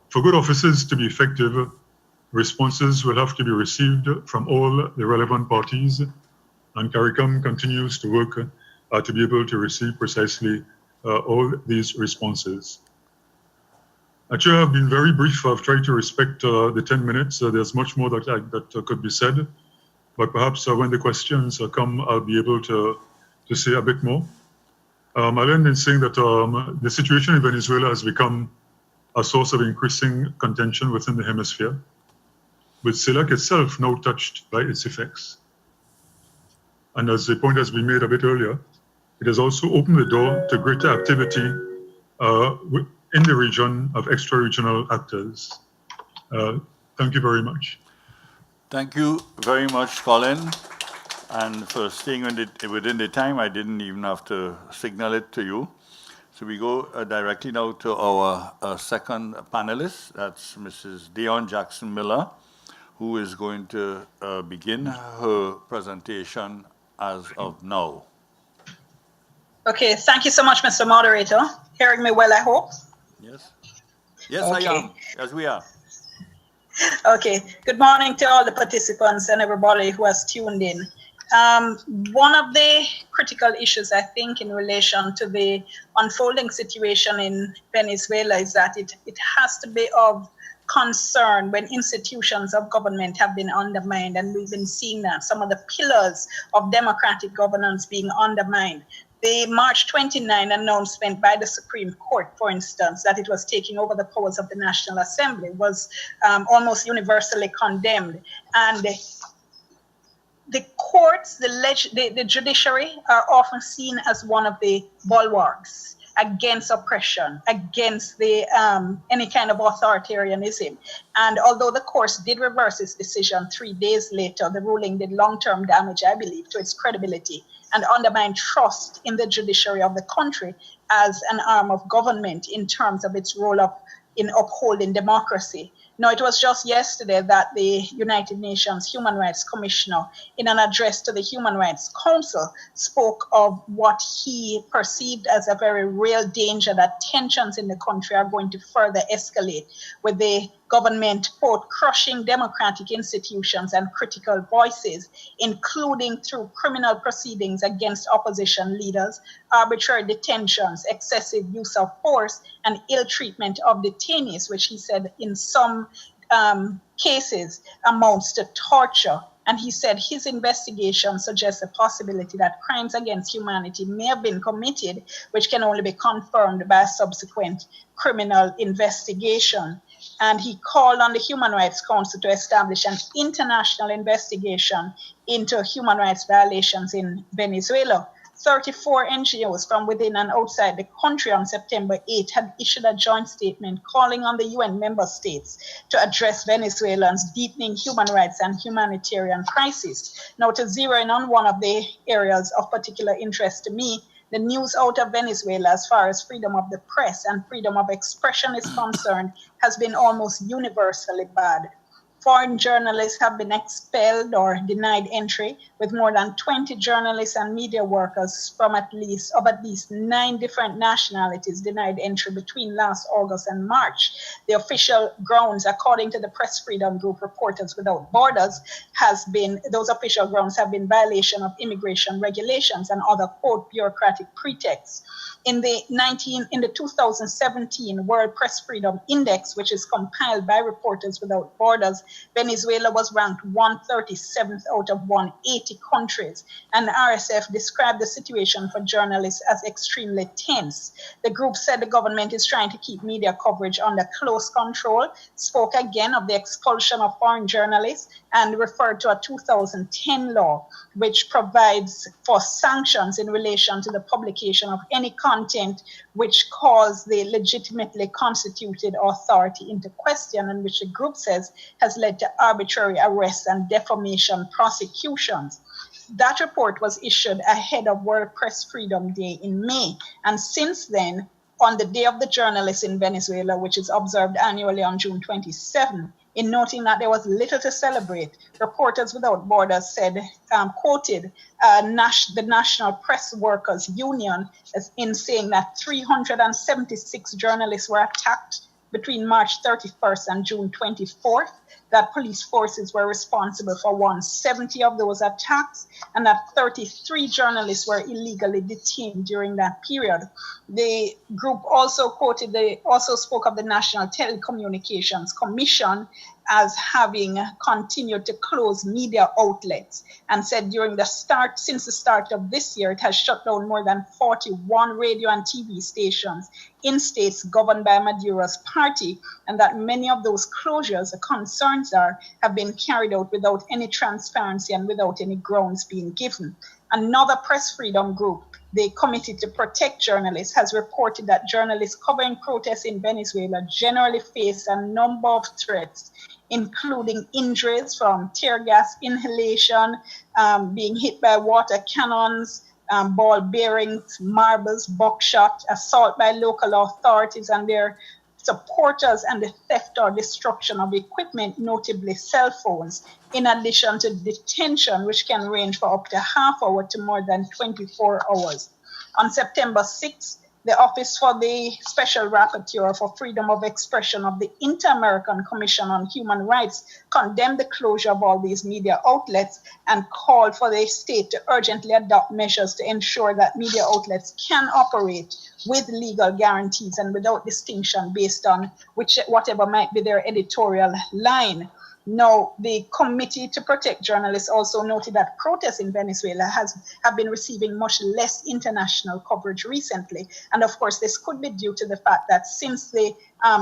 For good offices to be effective, responses will have to be received from all the relevant parties, and CARICOM continues to work to be able to receive precisely all these responses. Actually, I've been very brief. I've tried to respect the 10 minutes. There's much more that could be said, but perhaps when the questions come, I'll be able to say a bit more. I'll end in saying that the situation in Venezuela has become a source of increasing contention within the hemisphere, with CELAC itself now touched by its effects. And as the point has been made a bit earlier, it has also opened the door to greater activity in the region of extra-regional actors. Thank you very much. Thank you very much, Colin. And for staying within the time, I didn't even have to signal it to you. So we go directly now to our second panelist. That's Mrs. Dion Jackson-Miller, who is going to begin her presentation as of now. Okay, thank you so much, Mr. Moderator. Hearing me well, I hope? Yes. Yes, okay. I am. Yes, we are. Okay. Good morning to all the participants and everybody who has tuned in. One of the critical issues, I think, in relation to the unfolding situation in Venezuela is that it has to be of concern when institutions of government have been undermined, and we've been seeing that some of the pillars of democratic governance being undermined. The March 29 announcement by the Supreme Court, for instance, that it was taking over the powers of the National Assembly was almost universally condemned. And the courts, the judiciary are often seen as one of the bulwarks against oppression, against the any kind of authoritarianism. And although the court did reverse its decision 3 days later, the ruling did long-term damage, I believe, to its credibility and undermine trust in the judiciary of the country as an arm of government in terms of its role in upholding democracy. Now, it was just yesterday that the United Nations Human Rights Commissioner, in an address to the Human Rights Council, spoke of what he perceived as a very real danger that tensions in the country are going to further escalate with the government, quote, crushing democratic institutions and critical voices, including through criminal proceedings against opposition leaders, arbitrary detentions, excessive use of force, and ill treatment of detainees, which he said in some cases amounts to torture. And he said his investigation suggests a possibility that crimes against humanity may have been committed, which can only be confirmed by a subsequent criminal investigation. And he called on the Human Rights Council to establish an international investigation into human rights violations in Venezuela. 34 NGOs from within and outside the country on September 8 had issued a joint statement calling on the UN member states to address Venezuelans' deepening human rights and humanitarian crisis. Now, to zero in on one of the areas of particular interest to me, the news out of Venezuela as far as freedom of the press and freedom of expression is concerned has been almost universally bad. Foreign journalists have been expelled or denied entry, with more than 20 journalists and media workers from at least 9 different nationalities denied entry between last August and March. The official grounds, according to the press freedom group Reporters Without Borders, those official grounds have been violation of immigration regulations and other, quote, bureaucratic pretexts. In the 2017 World Press Freedom Index, which is compiled by Reporters Without Borders, Venezuela was ranked 137th out of 180 countries, and the RSF described the situation for journalists as extremely tense. The group said the government is trying to keep media coverage under close control, spoke again of the expulsion of foreign journalists, and referred to a 2010 law which provides for sanctions in relation to the publication of any content which calls the legitimately constituted authority into question, and which the group says has led to arbitrary arrests and defamation prosecutions. That report was issued ahead of World Press Freedom Day in May, and since then, on the Day of the Journalist in Venezuela, which is observed annually on June 27, in noting that there was little to celebrate, Reporters Without Borders said, quoted the National Press Workers Union in saying that 376 journalists were attacked between March 31st and June 24th, that police forces were responsible for 170 of those attacks, and that 33 journalists were illegally detained during that period. The group also spoke of the National Telecommunications Commission as having continued to close media outlets, and said since the start of this year, it has shut down more than 41 radio and TV stations in states governed by Maduro's party, and that many of those closures, the concerns have been carried out without any transparency and without any grounds being given. Another press freedom group, the Committee to Protect Journalists, has reported that journalists covering protests in Venezuela generally face a number of threats, including injuries from tear gas inhalation, being hit by water cannons, ball bearings, marbles, buckshot, assault by local authorities and their supporters, and the theft or destruction of equipment, notably cell phones, in addition to detention, which can range for up to half hour to more than 24 hours. On September 6th, the Office for the Special Rapporteur for Freedom of Expression of the Inter-American Commission on Human Rights condemned the closure of all these media outlets and called for the state to urgently adopt measures to ensure that media outlets can operate with legal guarantees and without distinction based on whatever might be their editorial line. Now, the Committee to Protect Journalists also noted that protests in Venezuela have been receiving much less international coverage recently. And of course, this could be due to the fact that since the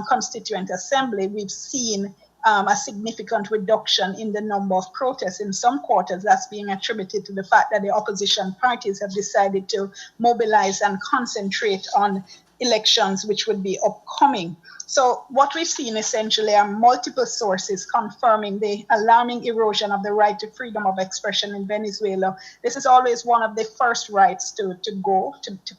Constituent Assembly, we've seen a significant reduction in the number of protests. In some quarters, that's being attributed to the fact that the opposition parties have decided to mobilize and concentrate on elections which would be upcoming. So what we've seen essentially are multiple sources confirming the alarming erosion of the right to freedom of expression in Venezuela. This is always one of the first rights to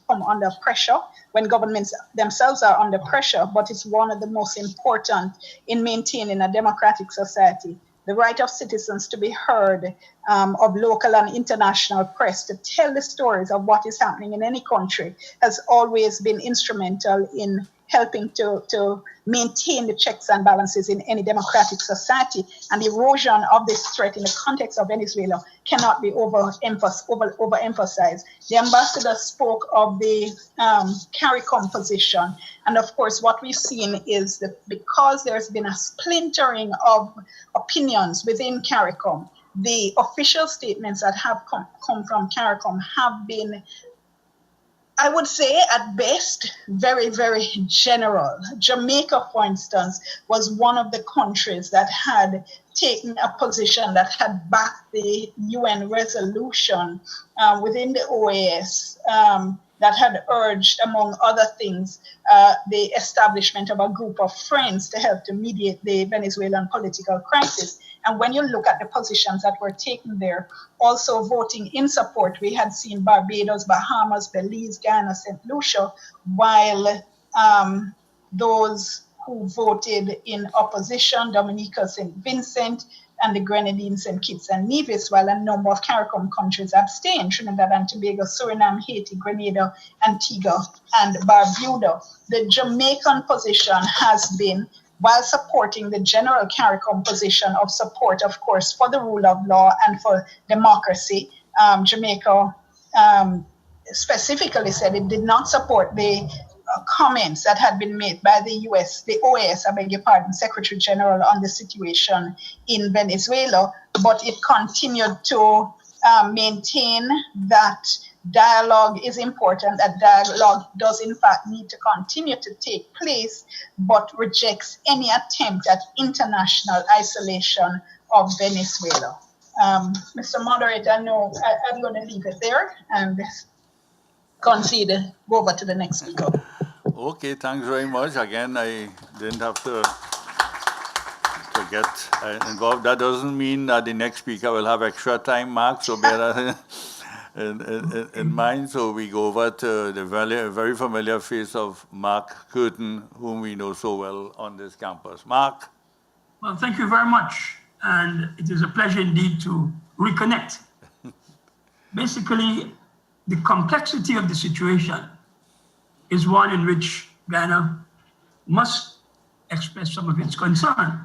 come under pressure when governments themselves are under pressure, but it's one of the most important in maintaining a democratic society. The right of citizens to be heard, of local and international press, to tell the stories of what is happening in any country, has always been instrumental in helping to maintain the checks and balances in any democratic society. And the erosion of this threat in the context of Venezuela cannot be overemphasized. The ambassador spoke of the CARICOM position. And of course, what we've seen is that because there's been a splintering of opinions within CARICOM, the official statements that have come from CARICOM have been, I would say, at best, very, very general. Jamaica, for instance, was one of the countries that had taken a position that had backed the UN resolution within the OAS that had urged, among other things, the establishment of a group of friends to help to mediate the Venezuelan political crisis. And when you look at the positions that were taken there, also voting in support, we had seen Barbados, Bahamas, Belize, Guyana, St. Lucia, while those who voted in opposition, Dominica, St. Vincent, and the Grenadines, St. Kitts and Nevis, while a number of CARICOM countries abstained, Trinidad and Tobago, Suriname, Haiti, Grenada, Antigua, and Barbuda. The Jamaican position has been, while supporting the general CARICOM position of support, of course, for the rule of law and for democracy, Jamaica specifically said it did not support the comments that had been made by the OAS, I beg your pardon, Secretary General on the situation in Venezuela, but it continued to maintain that dialogue is important, that dialogue does in fact need to continue to take place, but rejects any attempt at international isolation of Venezuela. Mr. Moderator, no, I'm going to leave it there and concede, go over to the next speaker. Okay, thanks very much. Again, I didn't have to get involved. That doesn't mean that the next speaker will have extra time, Mark, so bear that in mind. So we go over to the very familiar face of Mark Curtin, whom we know so well on this campus. Mark. Well, thank you very much. And it is a pleasure indeed to reconnect. Basically, the complexity of the situation is one in which Guyana must express some of its concern.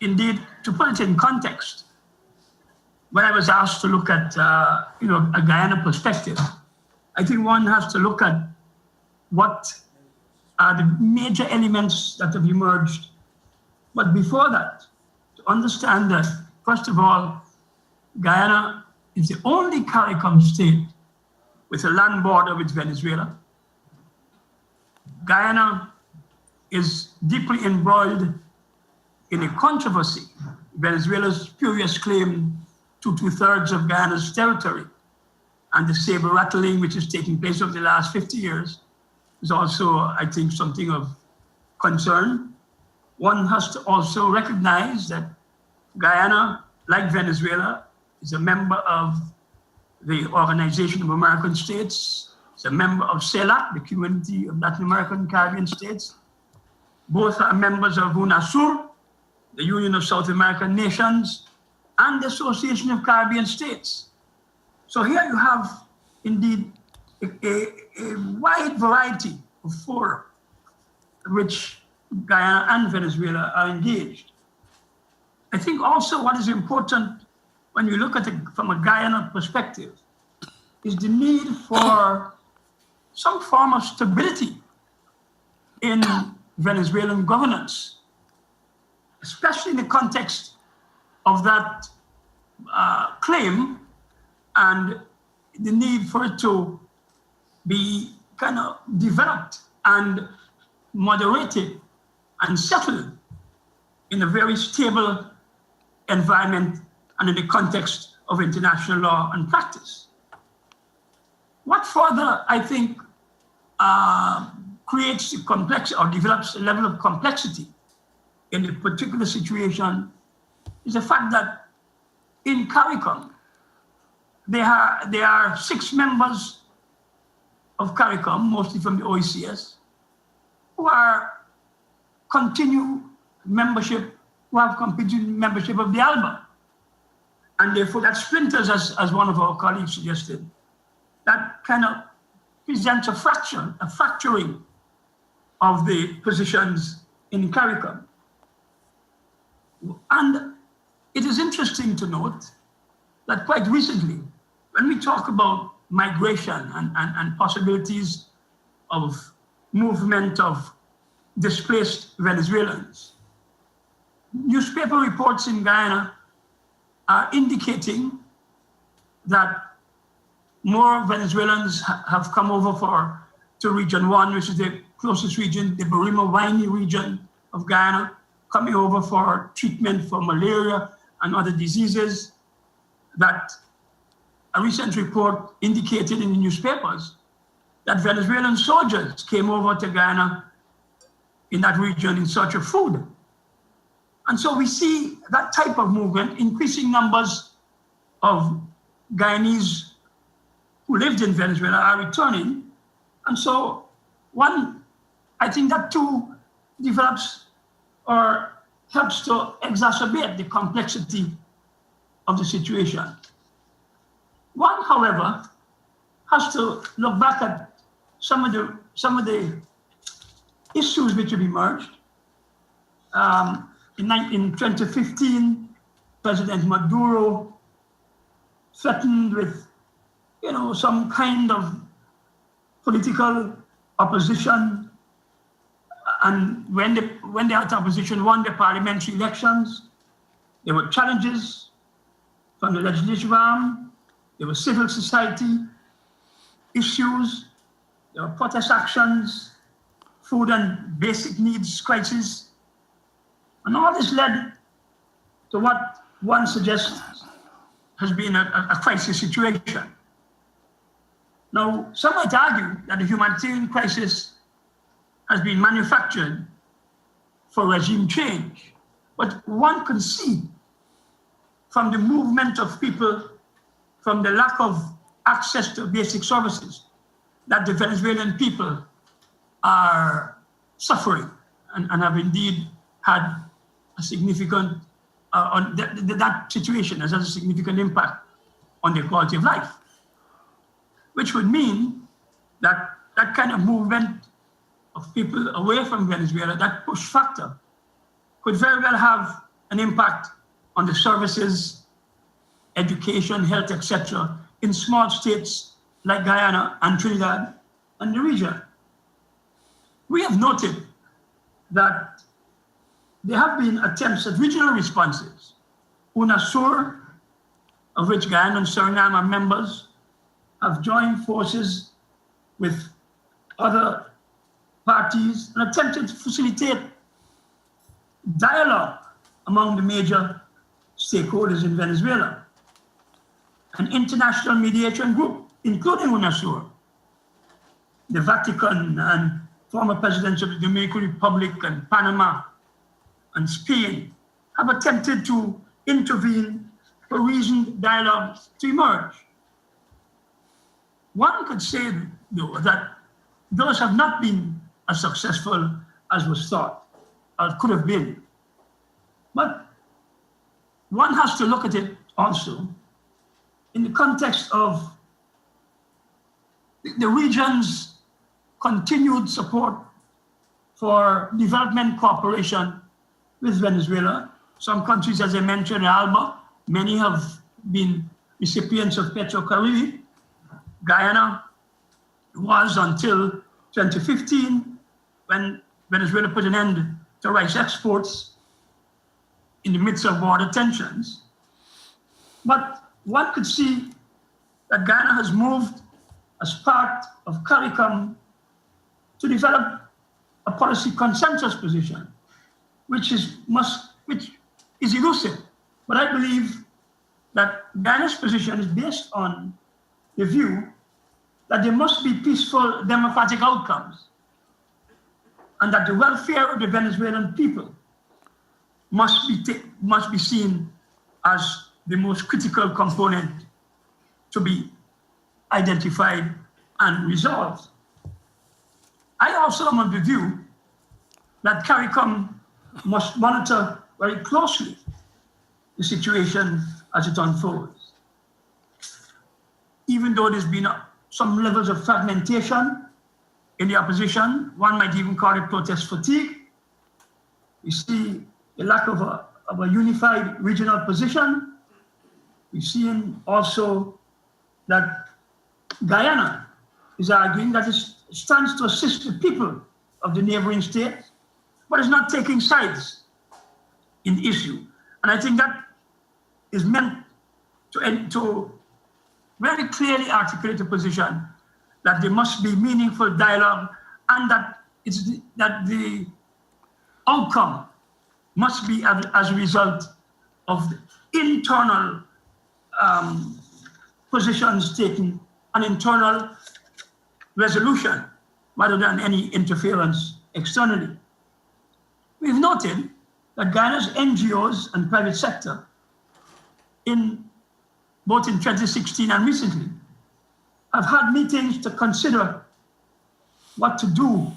Indeed, to put it in context, when I was asked to look at a Guyana perspective, I think one has to look at what are the major elements that have emerged. But before that, to understand that, first of all, Guyana is the only CARICOM state with a land border with Venezuela. Guyana is deeply embroiled in a controversy. Venezuela's spurious claim to 2/3 of Guyana's territory and the saber rattling which is taking place over the last 50 years is also, I think, something of concern. One has to also recognize that Guyana, like Venezuela, is a member of the Organization of American States. It's a member of CELAC, the Community of Latin American Caribbean States. Both are members of UNASUR, the Union of South American Nations, and the Association of Caribbean States. So here you have, indeed, a wide variety of fora in which Guyana and Venezuela are engaged. I think also what is important when you look at it from a Guyana perspective is the need for some form of stability in Venezuelan governance, especially in the context of that claim and the need for it to be kind of developed and moderated and settled in a very stable environment and in the context of international law and practice. What further, I think, creates the complexity or develops a level of complexity in a particular situation is the fact that in CARICOM, there are 6 members of CARICOM, mostly from the OECS, who have continued membership of the ALBA. And therefore that splinters, as one of our colleagues suggested, that kind of presents a fracturing of the positions in CARICOM. And it is interesting to note that quite recently, when we talk about migration and possibilities of movement of displaced Venezuelans, newspaper reports in Guyana are indicating that more Venezuelans have come over to Region 1, which is the closest region, the Barima-Waini region of Guyana, coming over for treatment for malaria and other diseases. That a recent report indicated in the newspapers that Venezuelan soldiers came over to Guyana in that region in search of food. And so we see that type of movement, increasing numbers of Guyanese who lived in Venezuela are returning. And so I think that too develops or helps to exacerbate the complexity of the situation. One, however, has to look back at some of the issues which have emerged. In 2015, President Maduro threatened with, some kind of political opposition. And when the opposition won the parliamentary elections, there were challenges from the legislative arm, there were civil society issues, there were protest actions, food and basic needs crisis. And all this led to what one suggests has been a crisis situation. Now, some might argue that the humanitarian crisis has been manufactured for regime change, but one can see from the movement of people, from the lack of access to basic services, that the Venezuelan people are suffering and have indeed had a significant, that situation has had a significant impact on their quality of life, which would mean that that kind of movement of people away from Venezuela, that push factor, could very well have an impact on the services, education, health, etc., in small states like Guyana and Trinidad and the region. We have noted that there have been attempts at regional responses. UNASUR, of which Guyana and Suriname are members, have joined forces with other parties and attempted to facilitate dialogue among the major stakeholders in Venezuela. An international mediation group, including UNASUR, the Vatican and former presidents of the Dominican Republic and Panama and Spain, have attempted to intervene for reasoned dialogue to emerge. One could say, though, that those have not been as successful as was thought, or could have been. But one has to look at it also in the context of the region's continued support for development cooperation with Venezuela. Some countries, as I mentioned, ALBA, many have been recipients of PetroCaribe. Guyana was until 2015, when Venezuela put an end to rice exports in the midst of border tensions. But one could see that Guyana has moved as part of CARICOM to develop a policy consensus position, which is elusive. But I believe that Guyana's position is based on the view that there must be peaceful democratic outcomes and that the welfare of the Venezuelan people must be seen as the most critical component to be identified and resolved. I also am of the view that CARICOM must monitor very closely the situation as it unfolds. Even though there's been some levels of fragmentation in the opposition. One might even call it protest fatigue. We see a lack of a unified regional position. We've seen also that Guyana is arguing that it stands to assist the people of the neighboring states, but is not taking sides in the issue. And I think that is meant to very clearly articulate a position that there must be meaningful dialogue, and that the outcome must be as a result of the internal positions taken, an internal resolution, rather than any interference externally. We've noted that Guyana's NGOs and private sector, both in 2016 and recently, have had meetings to consider what to do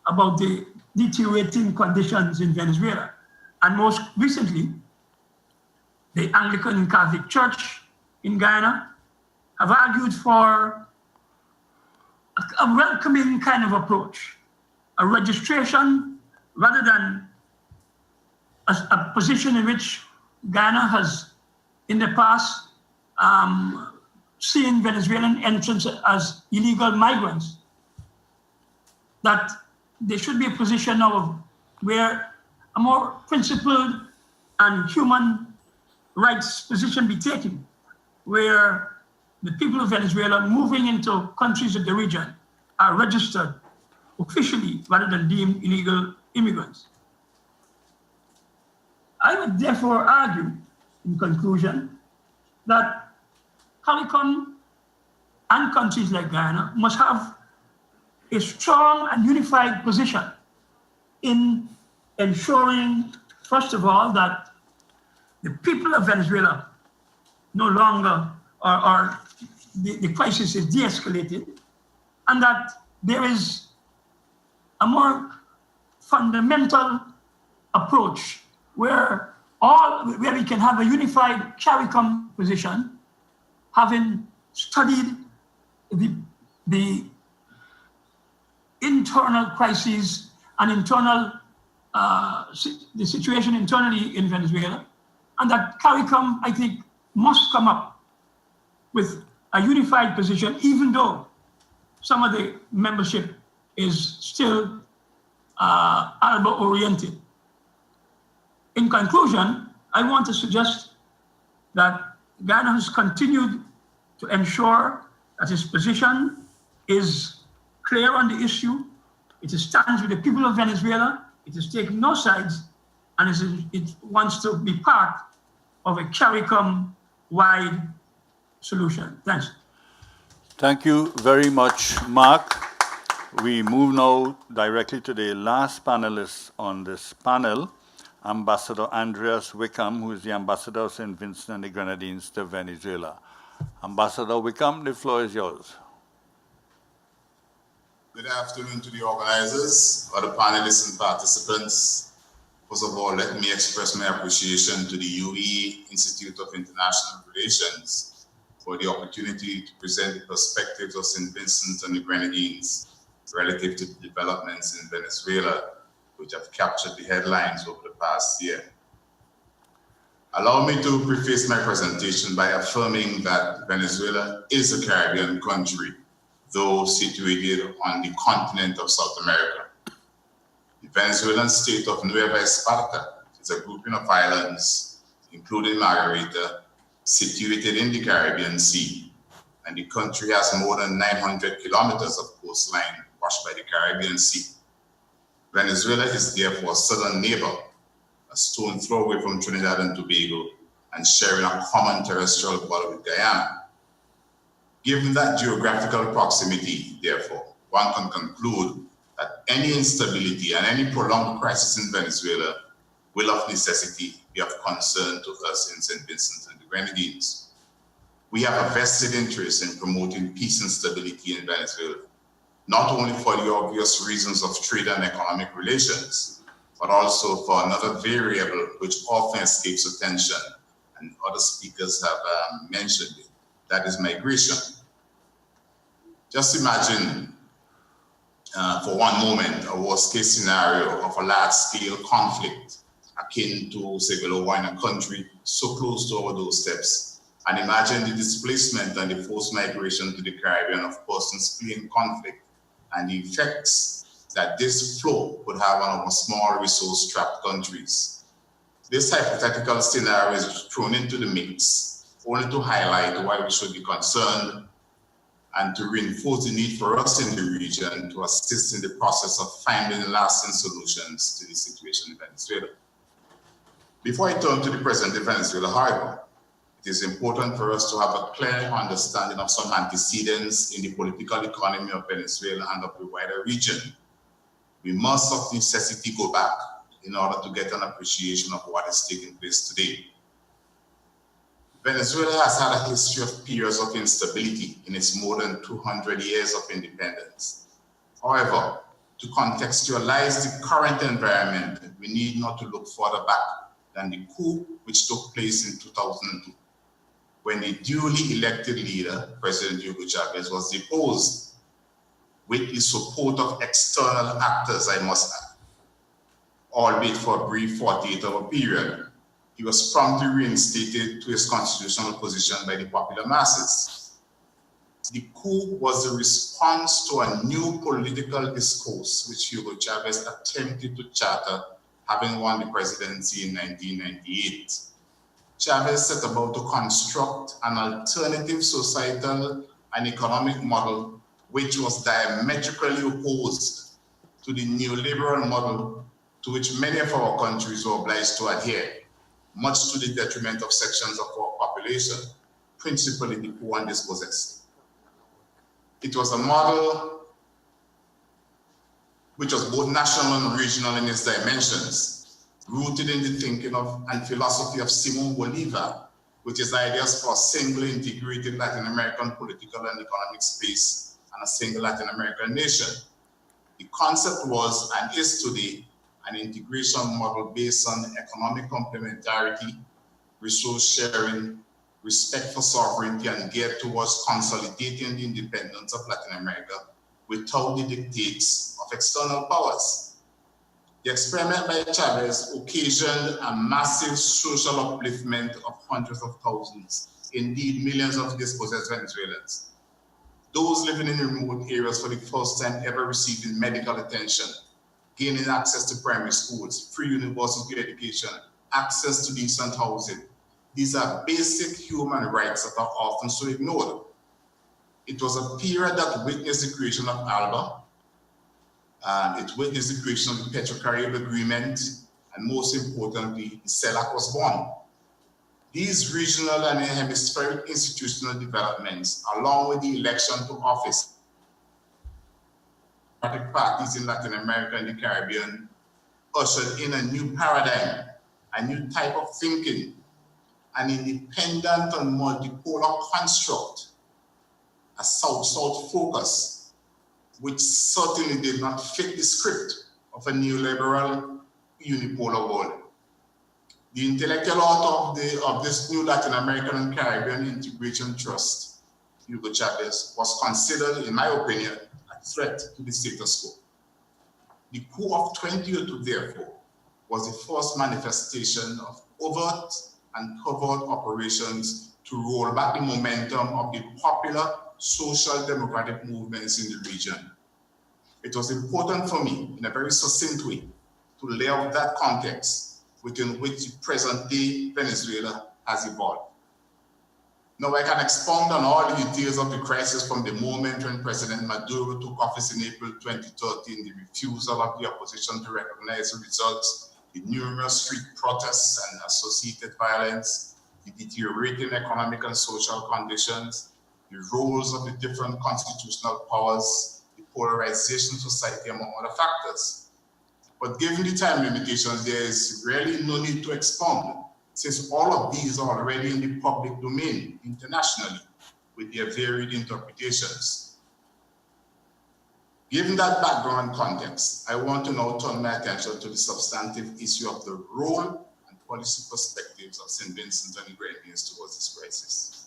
about the deteriorating conditions in Venezuela. And most recently, the Anglican and Catholic Church in Guyana have argued for a welcoming kind of approach, a registration rather than a position in which Guyana has in the past seen Venezuelan entrants as illegal migrants, that there should be a position of where a more principled and human rights position be taken, where the people of Venezuela moving into countries of the region are registered officially rather than deemed illegal immigrants. I would therefore argue, in conclusion, that CARICOM and countries like Guyana must have a strong and unified position in ensuring, first of all, that the people of Venezuela no longer the crisis is de-escalated, and that there is a more fundamental approach where we can have a unified CARICOM position, having studied the internal crises and the situation internally in Venezuela, and that CARICOM, I think, must come up with a unified position, even though some of the membership is still Arab-oriented. In conclusion, I want to suggest that Guyana has continued to ensure that its position is clear on the issue. It stands with the people of Venezuela. It is taking no sides, and it wants to be part of a CARICOM-wide solution. Thanks. Thank you very much, Mark. We move now directly to the last panelist on this panel, Ambassador Andreas Wickham, who is the Ambassador of St. Vincent and the Grenadines to Venezuela. Ambassador Wickham, the floor is yours. Good afternoon to the organizers, other panelists and participants. First of all, let me express my appreciation to the U.W.I Institute of International Relations for the opportunity to present the perspectives of St. Vincent and the Grenadines relative to the developments in Venezuela, which have captured the headlines over the past year. Allow me to preface my presentation by affirming that Venezuela is a Caribbean country, though situated on the continent of South America. The Venezuelan state of Nueva Esparta is a grouping of islands, including Margarita, situated in the Caribbean Sea, and the country has more than 900 kilometers of coastline washed by the Caribbean Sea. Venezuela is therefore a southern neighbor, a stone throw away from Trinidad and Tobago, and sharing a common terrestrial border with Guyana. Given that geographical proximity, therefore, one can conclude that any instability and any prolonged crisis in Venezuela will of necessity be of concern to us in St. Vincent and the Grenadines. We have a vested interest in promoting peace and stability in Venezuela, not only for the obvious reasons of trade and economic relations, but also for another variable which often escapes attention, and other speakers have mentioned it, that is migration. Just imagine for one moment, a worst-case scenario of a large-scale conflict akin to civil war in a country so close to our doorsteps, and imagine the displacement and the forced migration to the Caribbean of persons fleeing conflict and the effects that this flow could have on our small resource-strapped countries. This hypothetical scenario is thrown into the mix only to highlight why we should be concerned and to reinforce the need for us in the region to assist in the process of finding lasting solutions to the situation in Venezuela. Before I turn to the present in Venezuela, however, it is important for us to have a clear understanding of some antecedents in the political economy of Venezuela and of the wider region. We must of necessity go back in order to get an appreciation of what is taking place today. Venezuela has had a history of periods of instability in its more than 200 years of independence. However, to contextualize the current environment, we need not to look further back than the coup which took place in 2002, when the duly elected leader, President Hugo Chavez, was deposed with the support of external actors, I must add, albeit for a brief 48-hour period. He was promptly reinstated to his constitutional position by the popular masses. The coup was a response to a new political discourse which Hugo Chavez attempted to charter, having won the presidency in 1998. Chavez set about to construct an alternative societal and economic model which was diametrically opposed to the neoliberal model to which many of our countries were obliged to adhere, much to the detriment of sections of our population, principally the poor and dispossessed. It was a model which was both national and regional in its dimensions, rooted in the thinking of and philosophy of Simon Bolivar, with his ideas for a single integrated Latin American political and economic space and a single Latin American nation. The concept was and is today an integration model based on economic complementarity, resource sharing, respect for sovereignty, and geared towards consolidating the independence of Latin America without the dictates of external powers. The experiment by Chavez occasioned a massive social upliftment of hundreds of thousands, indeed millions of dispossessed Venezuelans. Those living in remote areas for the first time ever receiving medical attention, gaining access to primary schools, free university education, access to decent housing. These are basic human rights that are often so ignored. It was a period that witnessed the creation of ALBA, and it witnessed the creation of the Petro-Carib Agreement, and most importantly, the CELAC was born. These regional and hemispheric institutional developments, along with the election to office, parties in Latin America and the Caribbean, ushered in a new paradigm, a new type of thinking, an independent and multipolar construct, a South-South focus, which certainly did not fit the script of a neoliberal unipolar world. The intellectual author of this new Latin American and Caribbean Integration Trust, Hugo Chavez, was considered, in my opinion, a threat to the status quo. The coup of 2002, therefore, was the first manifestation of overt and covert operations to roll back the momentum of the popular social democratic movements in the region. It was important for me, in a very succinct way, to lay out that context within which the present-day Venezuela has evolved. Now, I can expound on all the details of the crisis from the moment when President Maduro took office in April 2013, the refusal of the opposition to recognize the results, the numerous street protests and associated violence, the deteriorating economic and social conditions, the roles of the different constitutional powers, the polarization of society, among other factors. But given the time limitations, there is really no need to expound, since all of these are already in the public domain internationally with their varied interpretations. Given that background context, I want to now turn my attention to the substantive issue of the role and policy perspectives of St. Vincent and the Grenadines towards this crisis.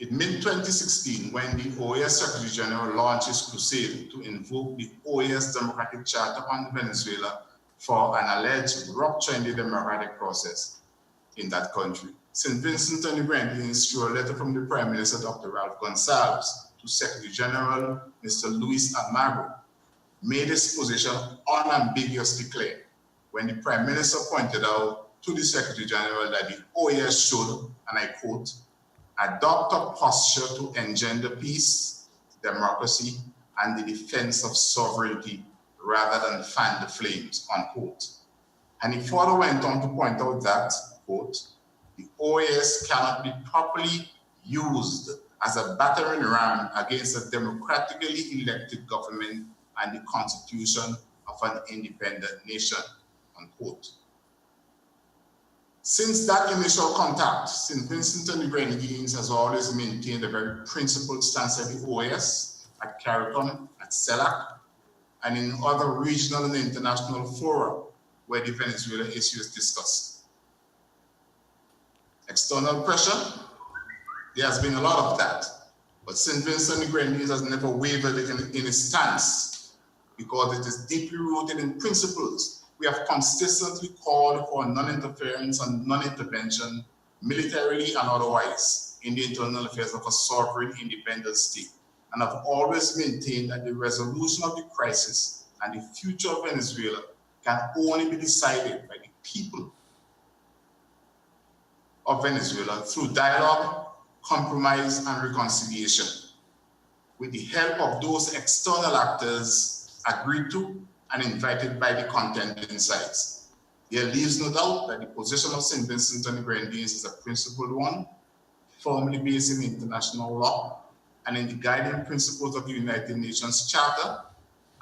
In mid-2016, when the OAS Secretary General launched his crusade to invoke the OAS Democratic Charter on Venezuela for an alleged rupture in the democratic process in that country, St. Vincent and the Grenadines, through a letter from the Prime Minister, Dr. Ralph Gonzalez, to Secretary General Mr. Luis Almagro, made his position unambiguously clear when the Prime Minister pointed out to the Secretary General that the OAS should, and I quote, adopt a posture to engender peace, democracy, and the defense of sovereignty rather than fan the flames, unquote. And he further went on to point out that, quote, the OAS cannot be properly used as a battering ram against a democratically elected government and the constitution of an independent nation, unquote. Since that initial contact, St. Vincent and the Grenadines has always maintained a very principled stance at the OAS, at CARICOM, at CELAC, and in other regional and international fora where the Venezuela issue is discussed. External pressure, there has been a lot of that, but St. Vincent and the Grenadines has never wavered in its stance because it is deeply rooted in principles. We have consistently called for non-interference and non-intervention, militarily and otherwise, in the internal affairs of a sovereign, independent state, and have always maintained that the resolution of the crisis and the future of Venezuela can only be decided by the people of Venezuela through dialogue, compromise, and reconciliation, with the help of those external actors agreed to and invited by the contending sides. There leaves no doubt that the position of St. Vincent and the Grenadines is a principled one, firmly based in international law and in the guiding principles of the United Nations Charter,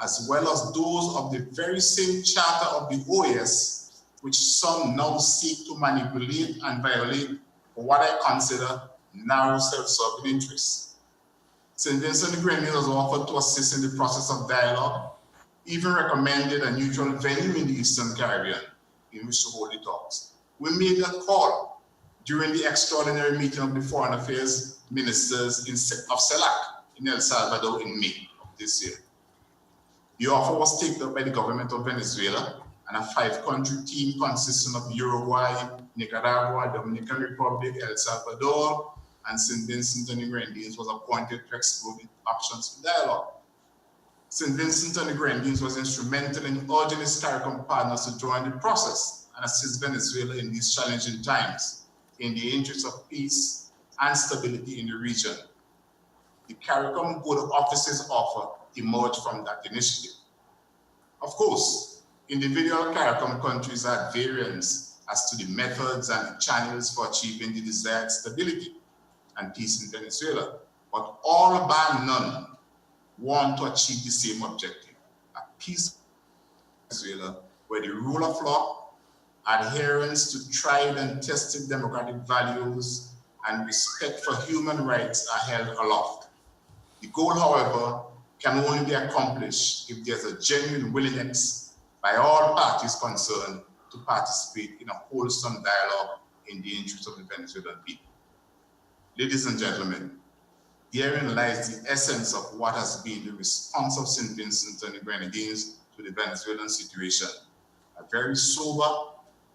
as well as those of the very same charter of the OAS, which some now seek to manipulate and violate for what I consider narrow self-serving interests. St. Vincent and the Grenadines has offered to assist in the process of dialogue, even recommended a neutral venue in the Eastern Caribbean in which to hold the talks. We made that call during the extraordinary meeting of the Foreign Affairs Ministers of CELAC in El Salvador in May of this year. The offer was taken up by the government of Venezuela, and a 5-country team consisting of Uruguay, Nicaragua, Dominican Republic, El Salvador, and St. Vincent and the Grenadines was appointed to explore the options for dialogue. St. Vincent and the Grenadines was instrumental in urging its CARICOM partners to join the process and assist Venezuela in these challenging times in the interest of peace and stability in the region. The CARICOM Good Offices offer emerged from that initiative. Of course, individual CARICOM countries are at variance as to the methods and the channels for achieving the desired stability and peace in Venezuela, but all bar none want to achieve the same objective, a peace in Venezuela where the rule of law, adherence to tried and tested democratic values, and respect for human rights are held aloft. The goal, however, can only be accomplished if there's a genuine willingness by all parties concerned to participate in a wholesome dialogue in the interest of the Venezuelan people. Ladies and gentlemen, herein lies the essence of what has been the response of St. Vincent and the Grenadines to the Venezuelan situation. A very sober,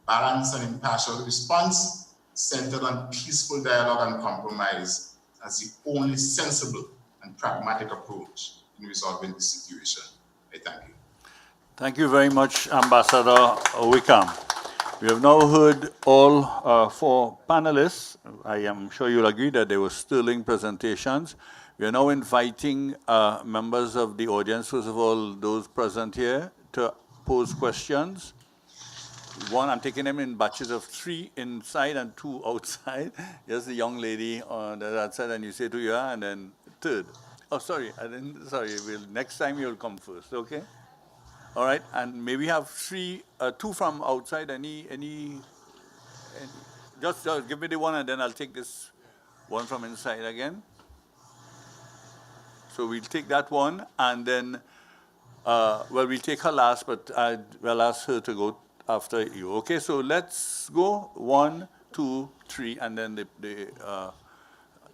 balanced, and impartial response centered on peaceful dialogue and compromise as the only sensible and pragmatic approach in resolving this situation. I thank you. Thank you very much, Ambassador Wickham. We have now heard all 4 panelists. I am sure you'll agree that they were sterling presentations. We are now inviting members of the audience, first of all, those present here, to pose questions. One, I'm taking them in batches of 3 inside and 2 outside. Here's the young lady on that side, and you say to her, and then third. Oh, sorry, next time you'll come first, okay? All right, and maybe have 2 from outside. Just give me the one, and then I'll take this one from inside again. So we'll take that one, and then, we'll take her last, but we'll ask her to go after you. Okay, so let's go 1, 2, 3, and then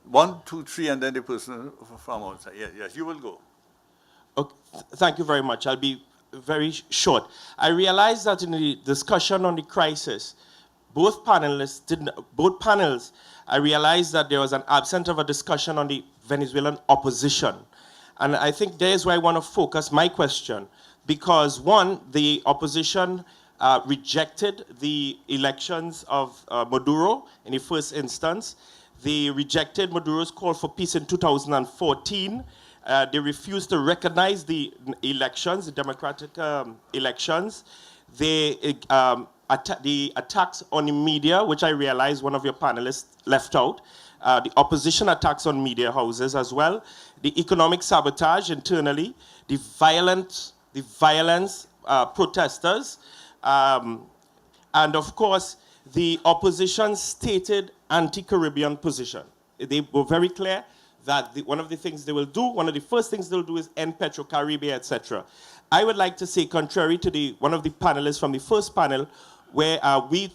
1, 2, 3, and then the person from outside. Yes, yes, you will go. Okay, thank you very much. I'll be very short. I realized that in the discussion on the crisis, both panels, I realized that there was an absence of a discussion on the Venezuelan opposition. And I think there's where I want to focus my question. Because one, the opposition rejected the elections of Maduro in the first instance. They rejected Maduro's call for peace in 2014. They refused to recognize the elections, the democratic elections. The attacks on the media, which I realize one of your panelists left out, the opposition attacks on media houses as well, the economic sabotage internally, the violence protesters, and of course, the opposition's stated anti-Caribbean position. They were very clear that one of the things they will do, one of the first things they'll do is end Petro-Caribbean, etc. I would like to say, contrary to one of the panelists from the first panel, where we,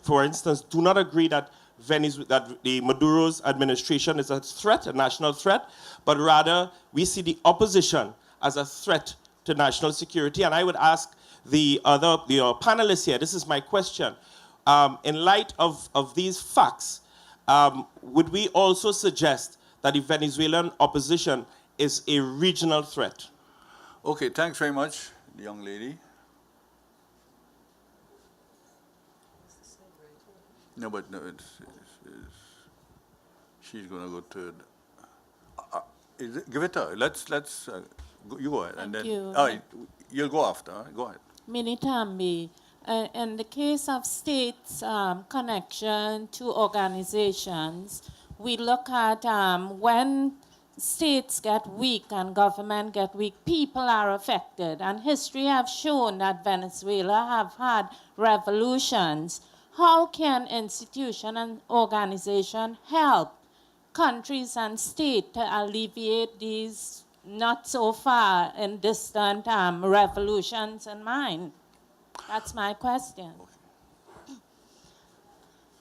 for instance, do not agree that the Maduro's administration is a threat, a national threat, but rather we see the opposition as a threat to national security. And I would ask the panelists here, this is my question, in light of these facts, would we also suggest that the Venezuelan opposition is a regional threat? Okay, thanks very much, young lady. No, but no, she's going to go third. Give it to her. You go ahead. Thank and then, you. You'll go after. Go ahead. Minitambi, in the case of states' connection to organizations, we look at when states get weak and government get weak, people are affected. And history have shown that Venezuela have had revolutions. How can institution and organization help countries and states to alleviate these not so far and distant revolutions in mind? That's my question.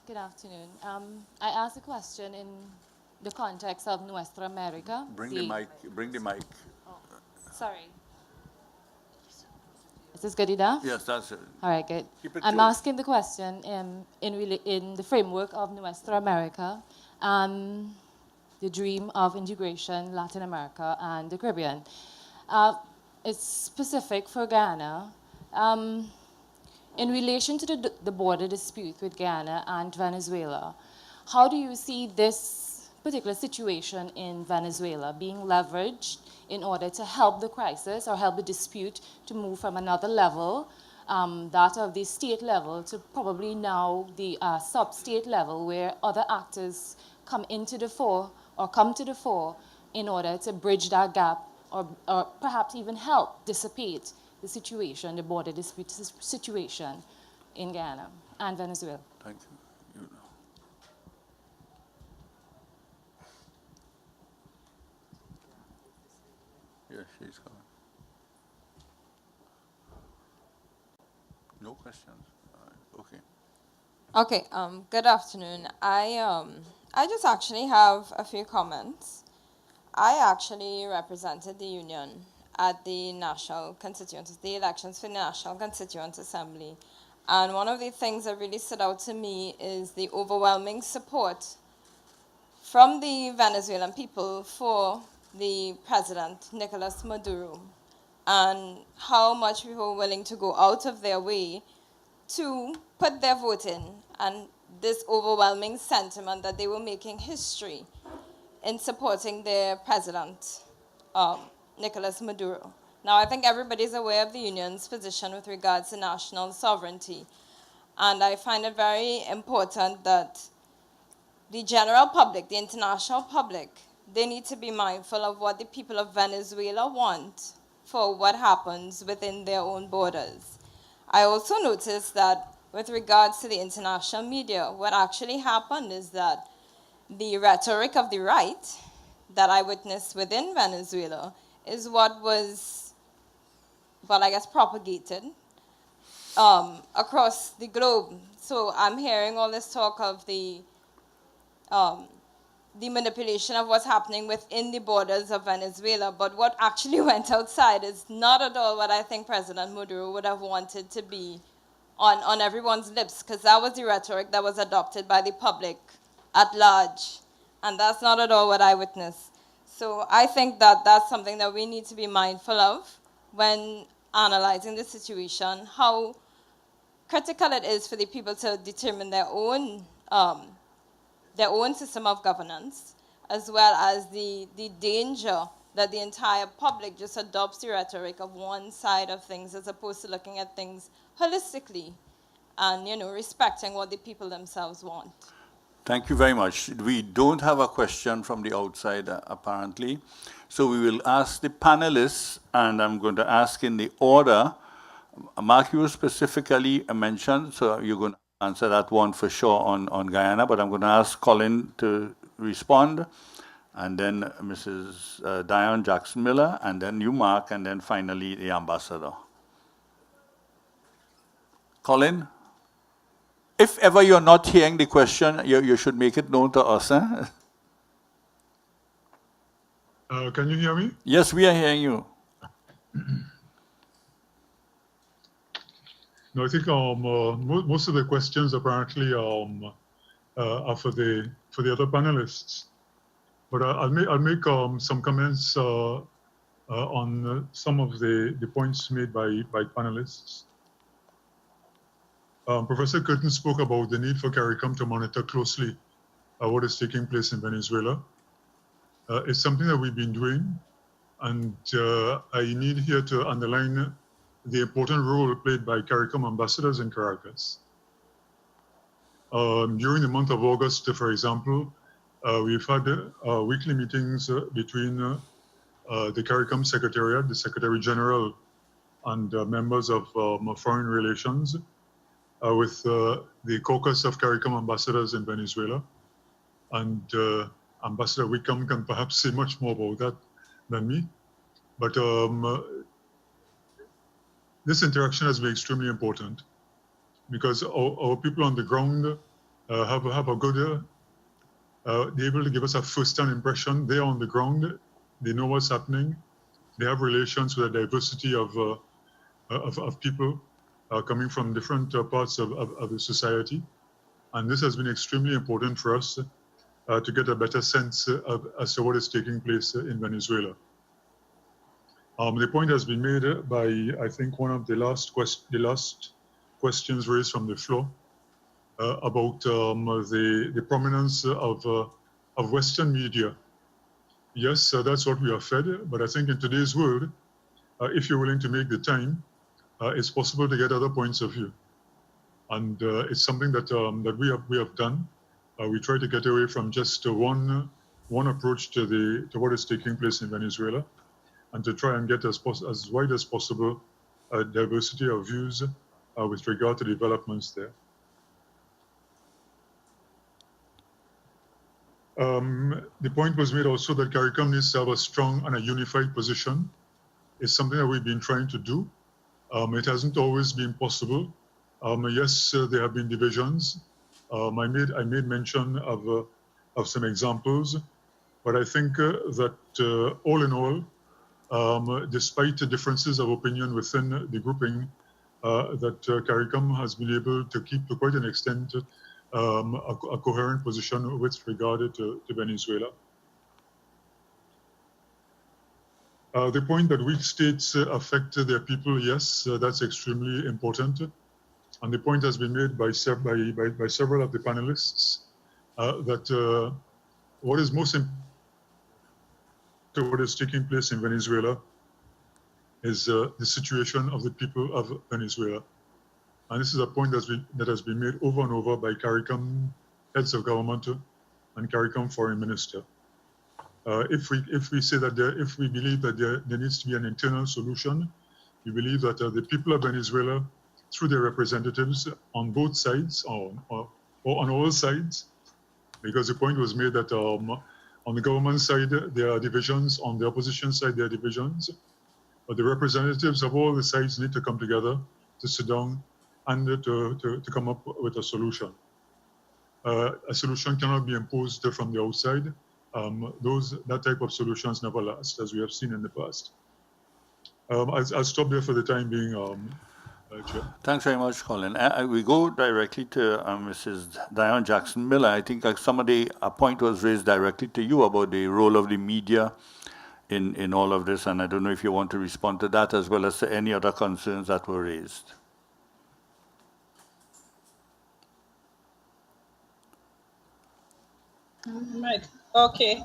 Good afternoon. I asked a question in the context of Nuestra America. Bring the mic. Oh, sorry. Is this good enough? Yes, that's it. All right, good. I'm close. asking the question in the framework of Nuestra America, the dream of integration, Latin America and the Caribbean. It's specific for Ghana. In relation to the border dispute with Ghana and Venezuela, how do you see this particular situation in Venezuela being leveraged in order to help the crisis or help the dispute to move from another level, that of the state level, to probably now the sub-state level, where other actors come into the fore or come to the fore in order to bridge that gap or perhaps even help dissipate the situation, the border dispute situation in Ghana and Venezuela? Thank you. Yes, she's coming. No questions. Okay. Okay. Good afternoon. I just actually have a few comments. I actually represented the union at the National Constituent, the elections for the National Constituent Assembly. And one of the things that really stood out to me is the overwhelming support from the Venezuelan people for the president, Nicolas Maduro, and how much people were willing to go out of their way to put their vote in, and this overwhelming sentiment that they were making history in supporting their president, Nicolas Maduro. Now, I think everybody's aware of the union's position with regards to national sovereignty, and I find it very important that the general public, the international public, they need to be mindful of what the people of Venezuela want for what happens within their own borders. I also noticed that with regards to the international media, what actually happened is that the rhetoric of the right that I witnessed within Venezuela is what was, well, I guess, propagated across the globe. So I'm hearing all this talk of the the manipulation of what's happening within the borders of Venezuela. But what actually went outside is not at all what I think President Maduro would have wanted to be on everyone's lips, because that was the rhetoric that was adopted by the public at large. And that's not at all what I witnessed. So I think that that's something that we need to be mindful of when analyzing the situation, how critical it is for the people to determine their own system of governance, as well as the danger that the entire public just adopts the rhetoric of one side of things as opposed to looking at things holistically and, respecting what the people themselves want. Thank you very much. We don't have a question from the outside, apparently. So we will ask the panelists, and I'm going to ask in the order. Mark, you specifically mentioned, so you're going to answer that one for sure on Guyana, but I'm going to ask Colin to respond, and then Mrs. Diane Jackson-Miller, and then you, Mark, and then finally the ambassador. Colin? If ever you're not hearing the question, you should make it known to us. Eh? Can you hear me? Yes, we are hearing you. No, I think most of the questions apparently are for the other panelists. But I'll make some comments on some of the points made by panelists. Professor Curtin spoke about the need for CARICOM to monitor closely what is taking place in Venezuela. It's something that we've been doing, and I need here to underline the important role played by CARICOM ambassadors in Caracas. During the month of August, for example, we've had weekly meetings between the CARICOM Secretariat, the Secretary General, and members of Foreign Relations, with the caucus of CARICOM ambassadors in Venezuela. And Ambassador Wickham can perhaps say much more about that than me. But this interaction has been extremely important because our people on the ground have a good, they're able to give us a first-hand impression. They're on the ground, they know what's happening, they have relations with a diversity of people coming from different parts of the society. And this has been extremely important for us to get a better sense as to what is taking place in Venezuela. The point has been made by, I think, one of the last questions raised from the floor about the prominence of Western media. Yes, that's what we are fed, but I think in today's world, if you're willing to make the time, it's possible to get other points of view. And it's something that we have done. We try to get away from just one approach to what is taking place in Venezuela, and to try and get as wide as possible a diversity of views with regard to developments there. The point was made also that CARICOM needs to have a strong and a unified position. It's something that we've been trying to do. It hasn't always been possible. Yes, there have been divisions. I made mention of some examples, but I think that all in all, despite the differences of opinion within the grouping, that CARICOM has been able to keep to quite an extent a coherent position with regard to Venezuela. The point that weak states affect their people, yes, that's extremely important. And the point has been made by several of the panelists that what is most important to what is taking place in Venezuela is the situation of the people of Venezuela. And this is a point that has been made over and over by CARICOM heads of government and CARICOM foreign minister. If we say that if we believe that there needs to be an internal solution, we believe that the people of Venezuela, through their representatives on both sides or on all sides, because the point was made that on the government side there are divisions, on the opposition side there are divisions, but the representatives of all the sides need to come together to sit down and to come up with a solution. a solution cannot be imposed from the outside. That type of solutions never last, as we have seen in the past. I'll stop there for the time being, Chair. Thanks very much, Colin. We go directly to Mrs. Diane Jackson-Miller. I think a point was raised directly to you about the role of the media in all of this, and I don't know if you want to respond to that as well as to any other concerns that were raised. Right. Okay.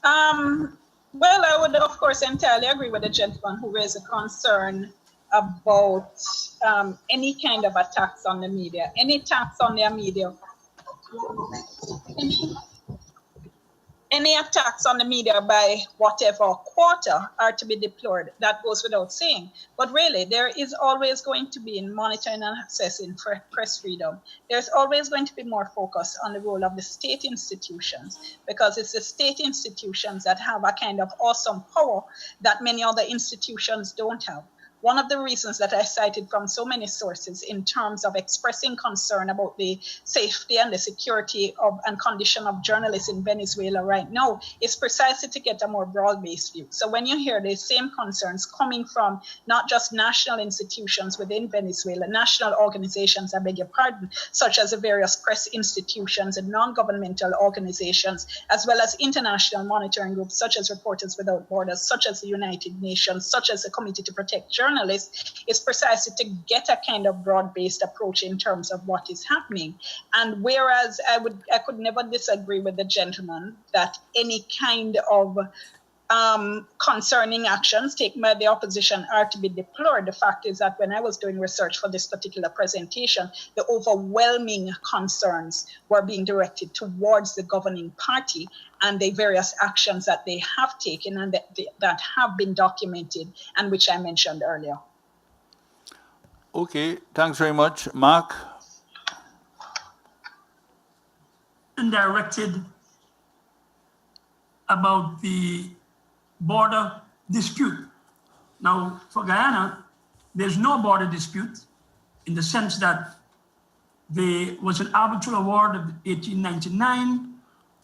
Well, I would, of course, entirely agree with the gentleman who raised a concern about any kind of attacks on the media. Any attacks on their media. Any attacks on the media by whatever quarter are to be deplored. That goes without saying. But really, there is always going to be in monitoring and accessing press freedom. There's always going to be more focus on the role of the state institutions, because it's the state institutions that have a kind of awesome power that many other institutions don't have. One of the reasons that I cited from so many sources in terms of expressing concern about the safety and the security of and condition of journalists in Venezuela right now is precisely to get a more broad-based view. So when you hear the same concerns coming from not just national institutions within Venezuela, national organizations, I beg your pardon, such as the various press institutions and non-governmental organizations, as well as international monitoring groups such as Reporters Without Borders, such as the United Nations, such as the Committee to Protect Journalists, is precisely to get a kind of broad-based approach in terms of what is happening. And whereas I could never disagree with the gentleman that any kind of concerning actions taken by the opposition are to be deplored, the fact is that when I was doing research for this particular presentation, the overwhelming concerns were being directed towards the governing party and the various actions that they have taken and that have been documented and which I mentioned earlier. Okay, thanks very much. Mark? And directed about the border dispute. Now, for Guyana, there's no border dispute in the sense that there was an arbitral award of 1899,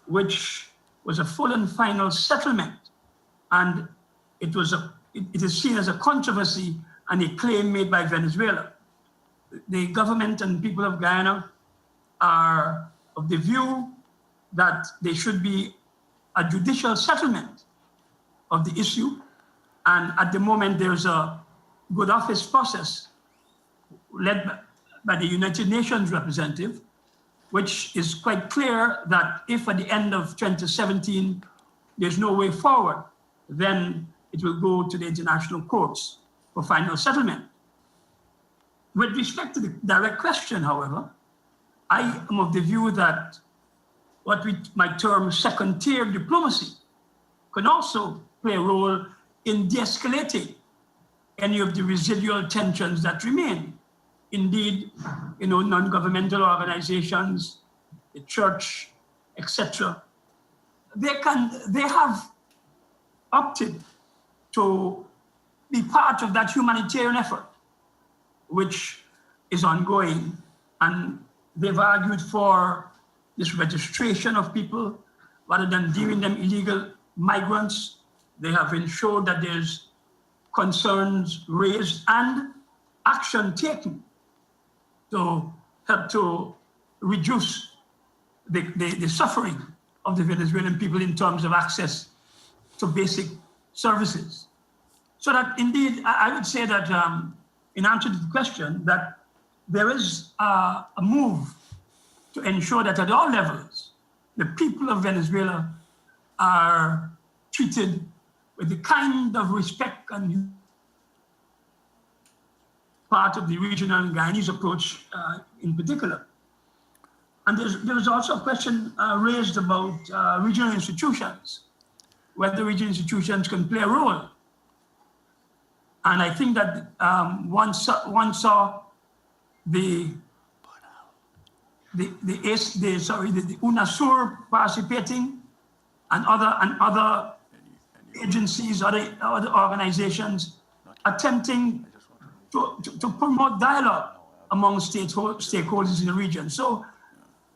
which was a full and final settlement. And it is seen as a controversy and a claim made by Venezuela. The government and people of Guyana are of the view that there should be a judicial settlement of the issue. And at the moment, there's a good office process led by the United Nations representative, which is quite clear that if at the end of 2017, there's no way forward, then it will go to the international courts for final settlement. With respect to the direct question, however, I am of the view that what we might term second-tier diplomacy can also play a role in de-escalating any of the residual tensions that remain. Indeed, non-governmental organizations, the church, etc., they have opted to be part of that humanitarian effort, which is ongoing. And they've argued for this registration of people rather than deeming them illegal migrants. They have ensured that there's concerns raised and action taken to help to reduce the suffering of the Venezuelan people in terms of access to basic services. So that indeed, I would say that in answer to the question, that there is a move to ensure that at all levels, the people of Venezuela are treated with the kind of respect and part of the regional and Guyanese approach in particular. And there was also a question raised about regional institutions, whether regional institutions can play a role. And I think that one saw the UNASUR participating and other agencies, other organizations attempting to promote dialogue among stakeholders in the region. So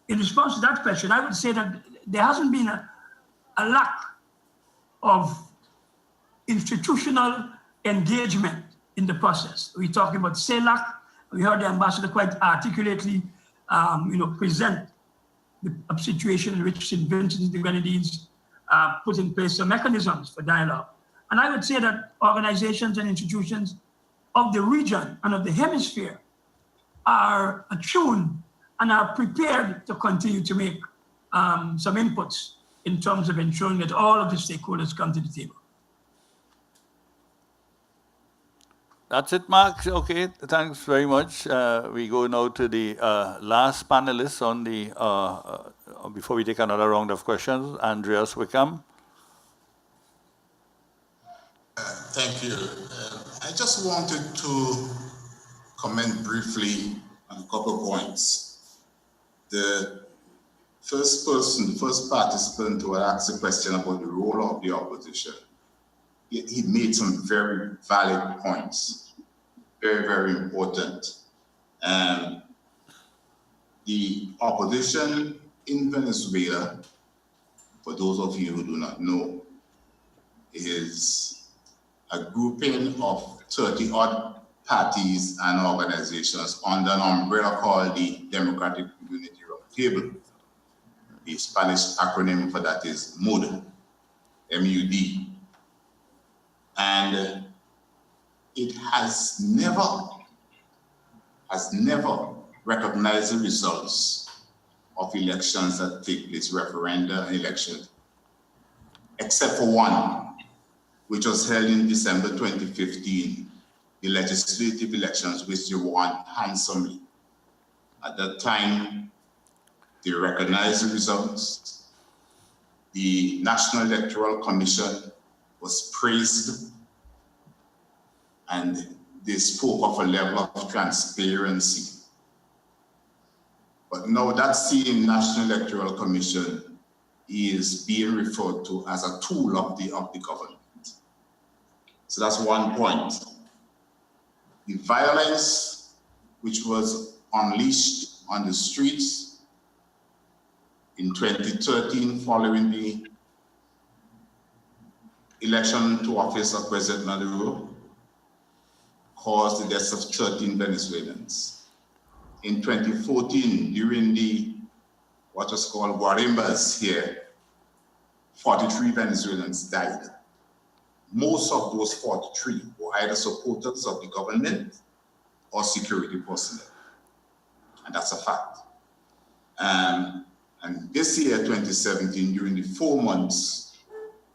in response to that question, I would say that there hasn't been a lack of institutional engagement in the process. We're talking about CELAC. We heard the ambassador quite articulately present the situation in which St. Vincent and the Grenadines put in place some mechanisms for dialogue. And I would say that organizations and institutions of the region and of the hemisphere are attuned and are prepared to continue to make some inputs in terms of ensuring that all of the stakeholders come to the table. That's it, Mark. Okay, thanks very much. We go now to the last panelist on the, before we take another round of questions, Andreas Wickham. Thank you. I just wanted to comment briefly on a couple of points. The first participant who asked a question about the role of the opposition, he made some very valid points, very, very important. The opposition in Venezuela, for those of you who do not know, is a grouping of 30-odd parties and organizations under an umbrella called the Democratic Unity Roundtable. The Spanish acronym for that is MUD, M-U-D. And it has never recognized the results of elections that take place, referenda elections, except for one, which was held in December 2015, the legislative elections, which they won handsomely. At that time, they recognized the results. The National Electoral Commission was praised, and they spoke of a level of transparency. But now that same National Electoral Commission is being referred to as a tool of the government. So that's one point. The violence which was unleashed on the streets in 2013 following the election to office of President Maduro caused the deaths of 13 Venezuelans. In 2014, during the what was called guarimbas here, 43 Venezuelans died. Most of those 43 were either supporters of the government or security personnel. And that's a fact. And this year, 2017, during the 4 months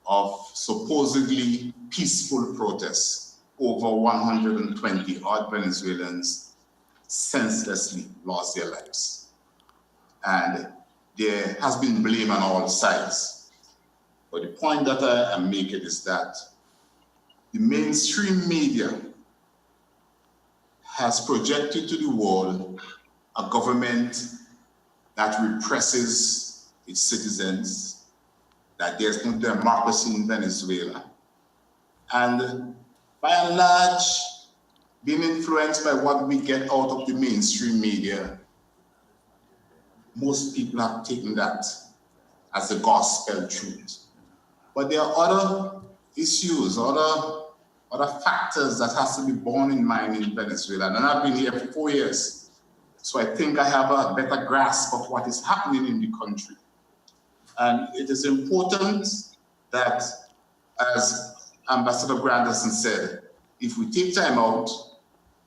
of supposedly peaceful protests, over 120 odd Venezuelans senselessly lost their lives. And there has been blame on all sides. But the point that I am making is that the mainstream media has projected to the world a government that represses its citizens, that there's no democracy in Venezuela. And by and large, being influenced by what we get out of the mainstream media, most people have taken that as the gospel truth. But there are other issues, other factors that has to be borne in mind in Venezuela. And I've been here for 4 years, so I think I have a better grasp of what is happening in the country. And it is important that, as Ambassador Granderson said, if we take time out,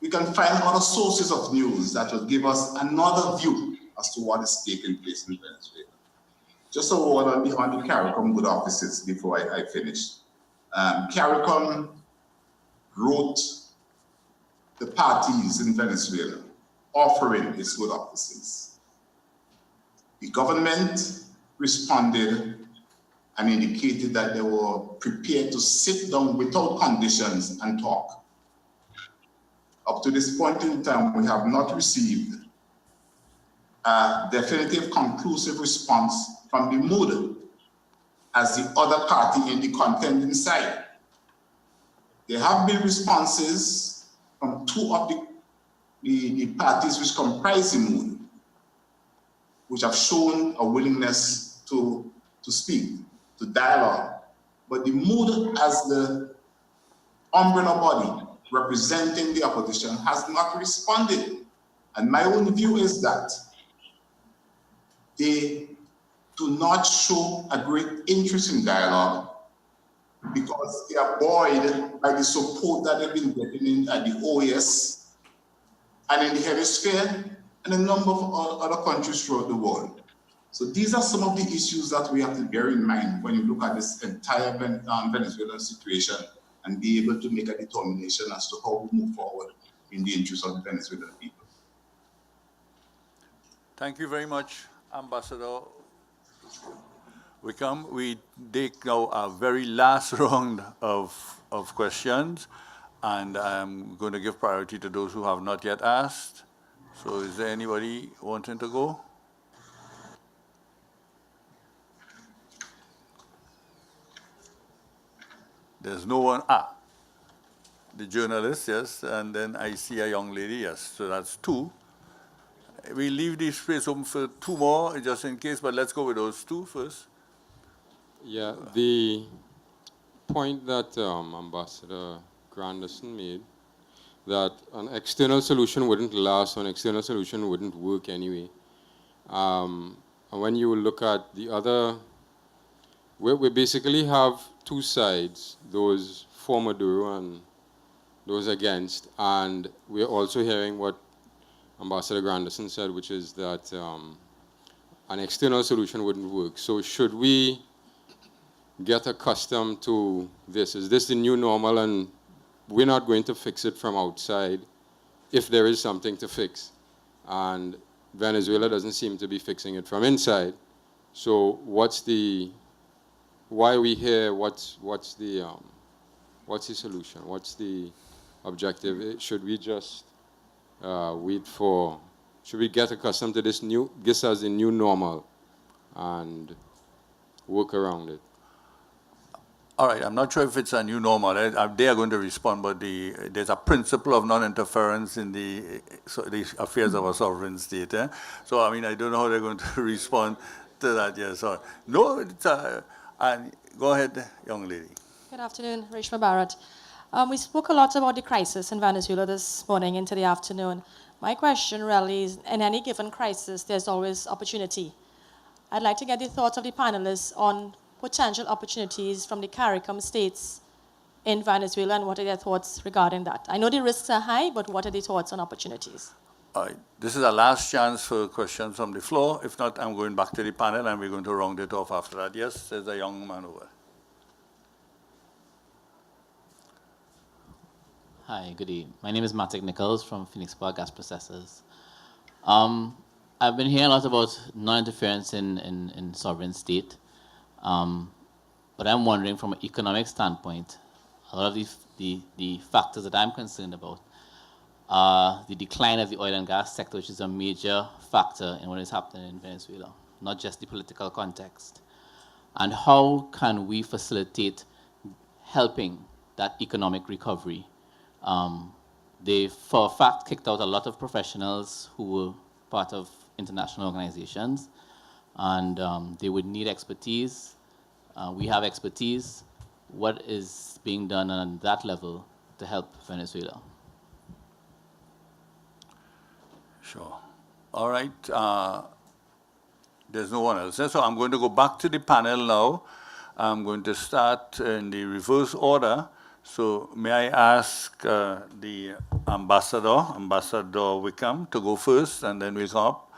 we can find other sources of news that will give us another view as to what is taking place in Venezuela. Just a word on the CARICOM good offices before I finish. CARICOM wrote the parties in Venezuela offering its good offices. The government responded and indicated that they were prepared to sit down without conditions and talk. Up to this point in time, we have not received a definitive, conclusive response from the MUD as the other party in the contending side. There have been responses from 2 of the parties which comprise the MUD. which have shown a willingness to speak, to dialogue. But the mood as the umbrella body representing the opposition has not responded. And my own view is that they do not show a great interest in dialogue because they are buoyed by the support that they've been getting in at the OAS and in the hemisphere and a number of other countries throughout the world. So these are some of the issues that we have to bear in mind when you look at this entire Venezuelan situation and be able to make a determination as to how we move forward in the interest of the Venezuelan people. Thank you very much, Ambassador Wickham. We take now a very last round of questions, and I'm going to give priority to those who have not yet asked. So is there anybody wanting to go? There's no one. The journalist, yes, and then I see a young lady, yes, so that's two. We leave this space open for two more, just in case, but let's go with those two first. Yeah, the point that Ambassador Granderson made, that an external solution wouldn't last, an external solution wouldn't work anyway. And when you look at the other, we basically have two sides, those for Maduro and those against, and we're also hearing what Ambassador Granderson said, which is that an external solution wouldn't work. So should we get accustomed to this? Is this the new normal and we're not going to fix it from outside if there is something to fix? And Venezuela doesn't seem to be fixing it from inside. So why are we here? What's the solution? What's the objective? Should we just should we get accustomed to this as the new normal and work around it? All right, I'm not sure if it's a new normal. They are going to respond, but there's a principle of non-interference in the affairs of a sovereign state. So, I mean, I don't know how they're going to respond to that. Yes, or no. And go ahead, young lady. Good afternoon, Reshma Barrett. We spoke a lot about the crisis in Venezuela this morning into the afternoon. My question really is, in any given crisis, there's always opportunity. I'd like to get the thoughts of the panelists on potential opportunities from the CARICOM states in Venezuela, and what are their thoughts regarding that? I know the risks are high, but what are the thoughts on opportunities? All right. This is our last chance for questions from the floor. If not, I'm going back to the panel, and we're going to round it off after that. Yes, there's a young man over. Hi, good evening. My name is Mark Nichols from Phoenix Park Gas Processors. I've been hearing a lot about non-interference in sovereign state. But I'm wondering from an economic standpoint, a lot of the factors that I'm concerned about are the decline of the oil and gas sector, which is a major factor in what is happening in Venezuela, not just the political context. And how can we facilitate helping that economic recovery? They, for a fact, kicked out a lot of professionals who were part of international organizations, and they would need expertise. We have expertise. What is being done on that level to help Venezuela? Sure. All right. There's no one else. So I'm going to go back to the panel now. I'm going to start in the reverse order. So may I ask the Ambassador Wickham, to go first, and then we'll come up.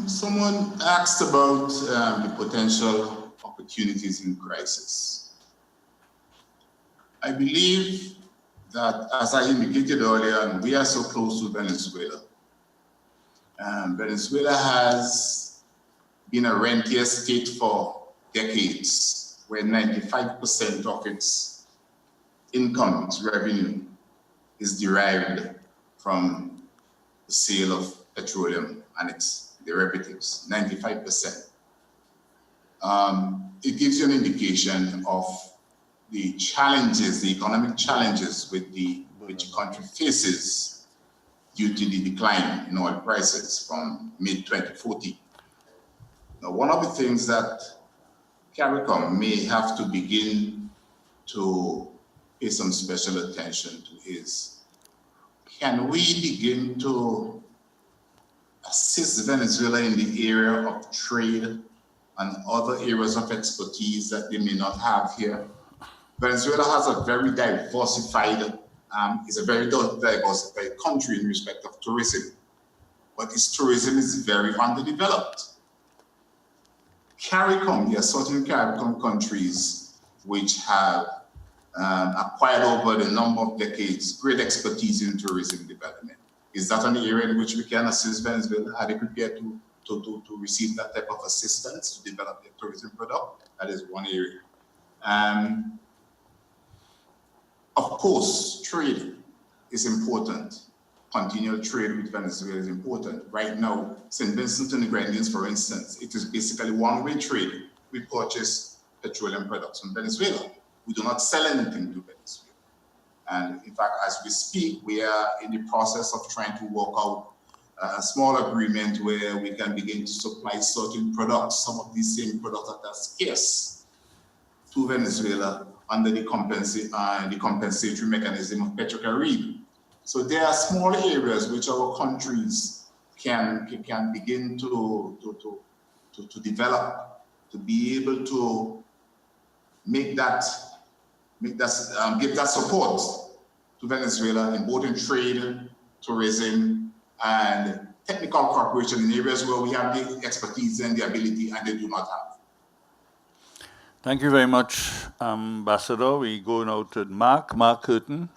Someone asked about the potential opportunities in crisis. I believe that, as I indicated earlier, we are so close to Venezuela. Venezuela has been a rentier state for decades, where 95% of its income, its revenue, is derived from the sale of petroleum and its derivatives, 95%. It gives you an indication of the challenges, the economic challenges which the country faces. due to the decline in oil prices from mid-2014. Now, one of the things that CARICOM may have to begin to pay some special attention to is, can we begin to assist Venezuela in the area of trade and other areas of expertise that they may not have here? Venezuela has a very diversified, is a very diversified country in respect of tourism, but its tourism is very underdeveloped. CARICOM, there are certain CARICOM countries which have acquired over the number of decades great expertise in tourism development. Is that an area in which we can assist Venezuela? Are they prepared to receive that type of assistance to develop their tourism product? That is one area. Of course, trade is important. Continual trade with Venezuela is important. Right now, St. Vincent and the Grenadines, for instance, it is basically one-way trade. We purchase petroleum products from Venezuela. We do not sell anything to Venezuela. And in fact, as we speak, we are in the process of trying to work out a small agreement where we can begin to supply certain products, some of these same products that are scarce, to Venezuela under the compensatory mechanism of Petrocarib. So there are small areas which our countries can begin to develop, to be able to give that support to Venezuela in both in trade, tourism, and technical cooperation in areas where we have the expertise and the ability and they do not have. Thank you very much, Ambassador. We go now to Mark Curtin.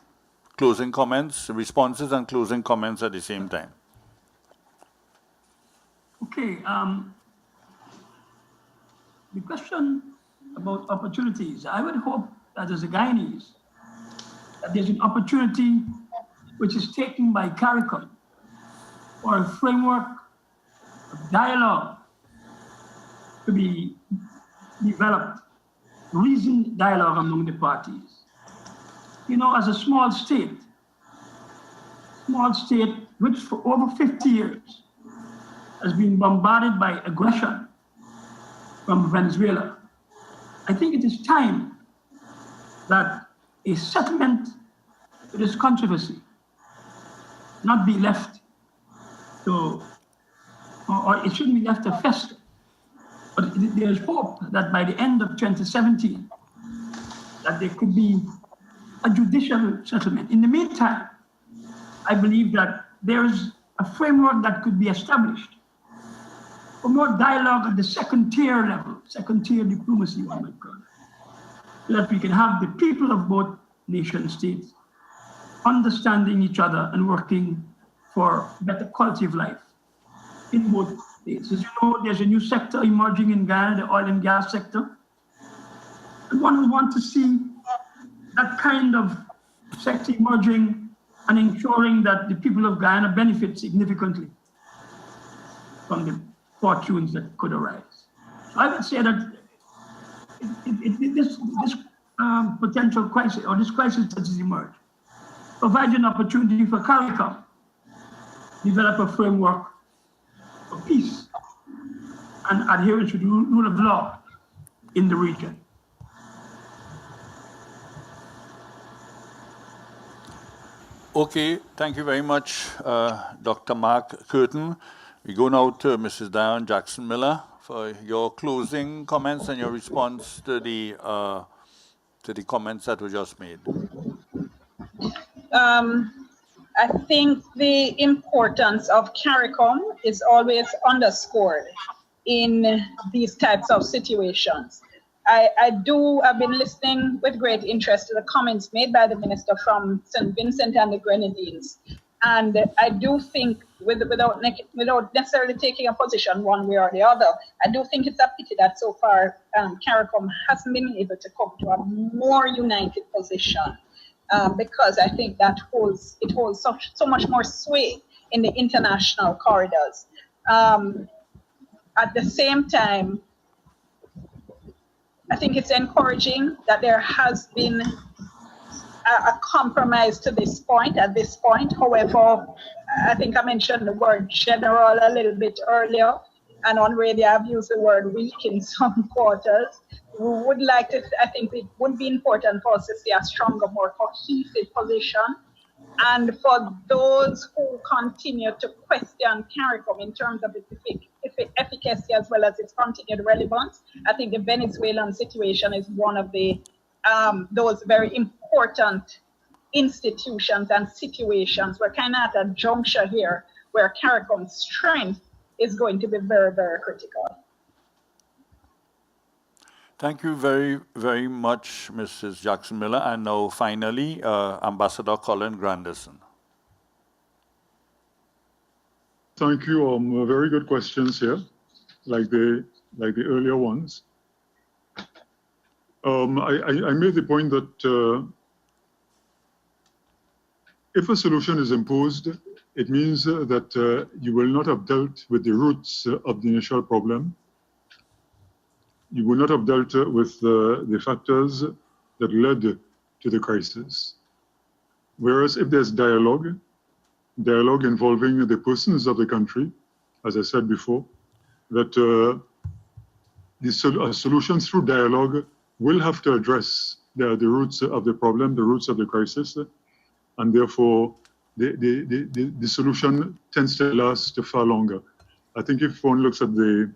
Closing comments, responses and closing comments at the same time. Okay, the question about opportunities, I would hope that as a Guyanese, that there's an opportunity which is taken by CARICOM for a framework of dialogue to be developed, reasoned dialogue among the parties. You know, as a small state which for over 50 years has been bombarded by aggression from Venezuela, I think it is time that a settlement to this controversy not be left to, or it shouldn't be left to fester. But there's hope that by the end of 2017, that there could be a judicial settlement. In the meantime, I believe that there's a framework that could be established for more dialogue at the second tier level, second tier diplomacy, one might call it, so that we can have the people of both nation states understanding each other and working for better quality of life in both states. As you know, there's a new sector emerging in Ghana, the oil and gas sector. And one would want to see that kind of sector emerging and ensuring that the people of Guyana benefit significantly from the fortunes that could arise. So I would say that this potential crisis, or this crisis that has emerged, provides an opportunity for CARICOM to develop a framework for peace and adherence to the rule of law in the region. Okay, thank you very much, Dr. Mark Curtin. We go now to Mrs. Diane Jackson-Miller for your closing comments and your response to the comments that were just made. I think the importance of CARICOM is always underscored in these types of situations. I've been listening with great interest to the comments made by the minister from St. Vincent and the Grenadines. And I do think, without necessarily taking a position one way or the other, I do think it's a pity that so far CARICOM hasn't been able to come to a more united position, because I think that it holds so much more sway in the international corridors. At the same time, I think it's encouraging that there has been a compromise at this point. However, I think I mentioned the word general a little bit earlier, and on radio I've used the word weak in some quarters. We would like to, I think it would be important for us to see a stronger, more cohesive position. And for those who continue to question CARICOM in terms of its efficacy as well as its continued relevance, I think the Venezuelan situation is one of the those very important institutions and situations. We're kind of at a juncture here where CARICOM's strength is going to be very, very critical. Thank you very, very much, Mrs. Jackson-Miller. And now, finally, Ambassador Colin Grandison. Thank you. Very good questions here, like the earlier ones. I made the point that if a solution is imposed, it means that you will not have dealt with the roots of the initial problem. You will not have dealt with the factors that led to the crisis. Whereas if there's dialogue involving the persons of the country, as I said before, that the solutions through dialogue will have to address the roots of the problem, the roots of the crisis, and therefore the solution tends to last far longer. I think if one looks at the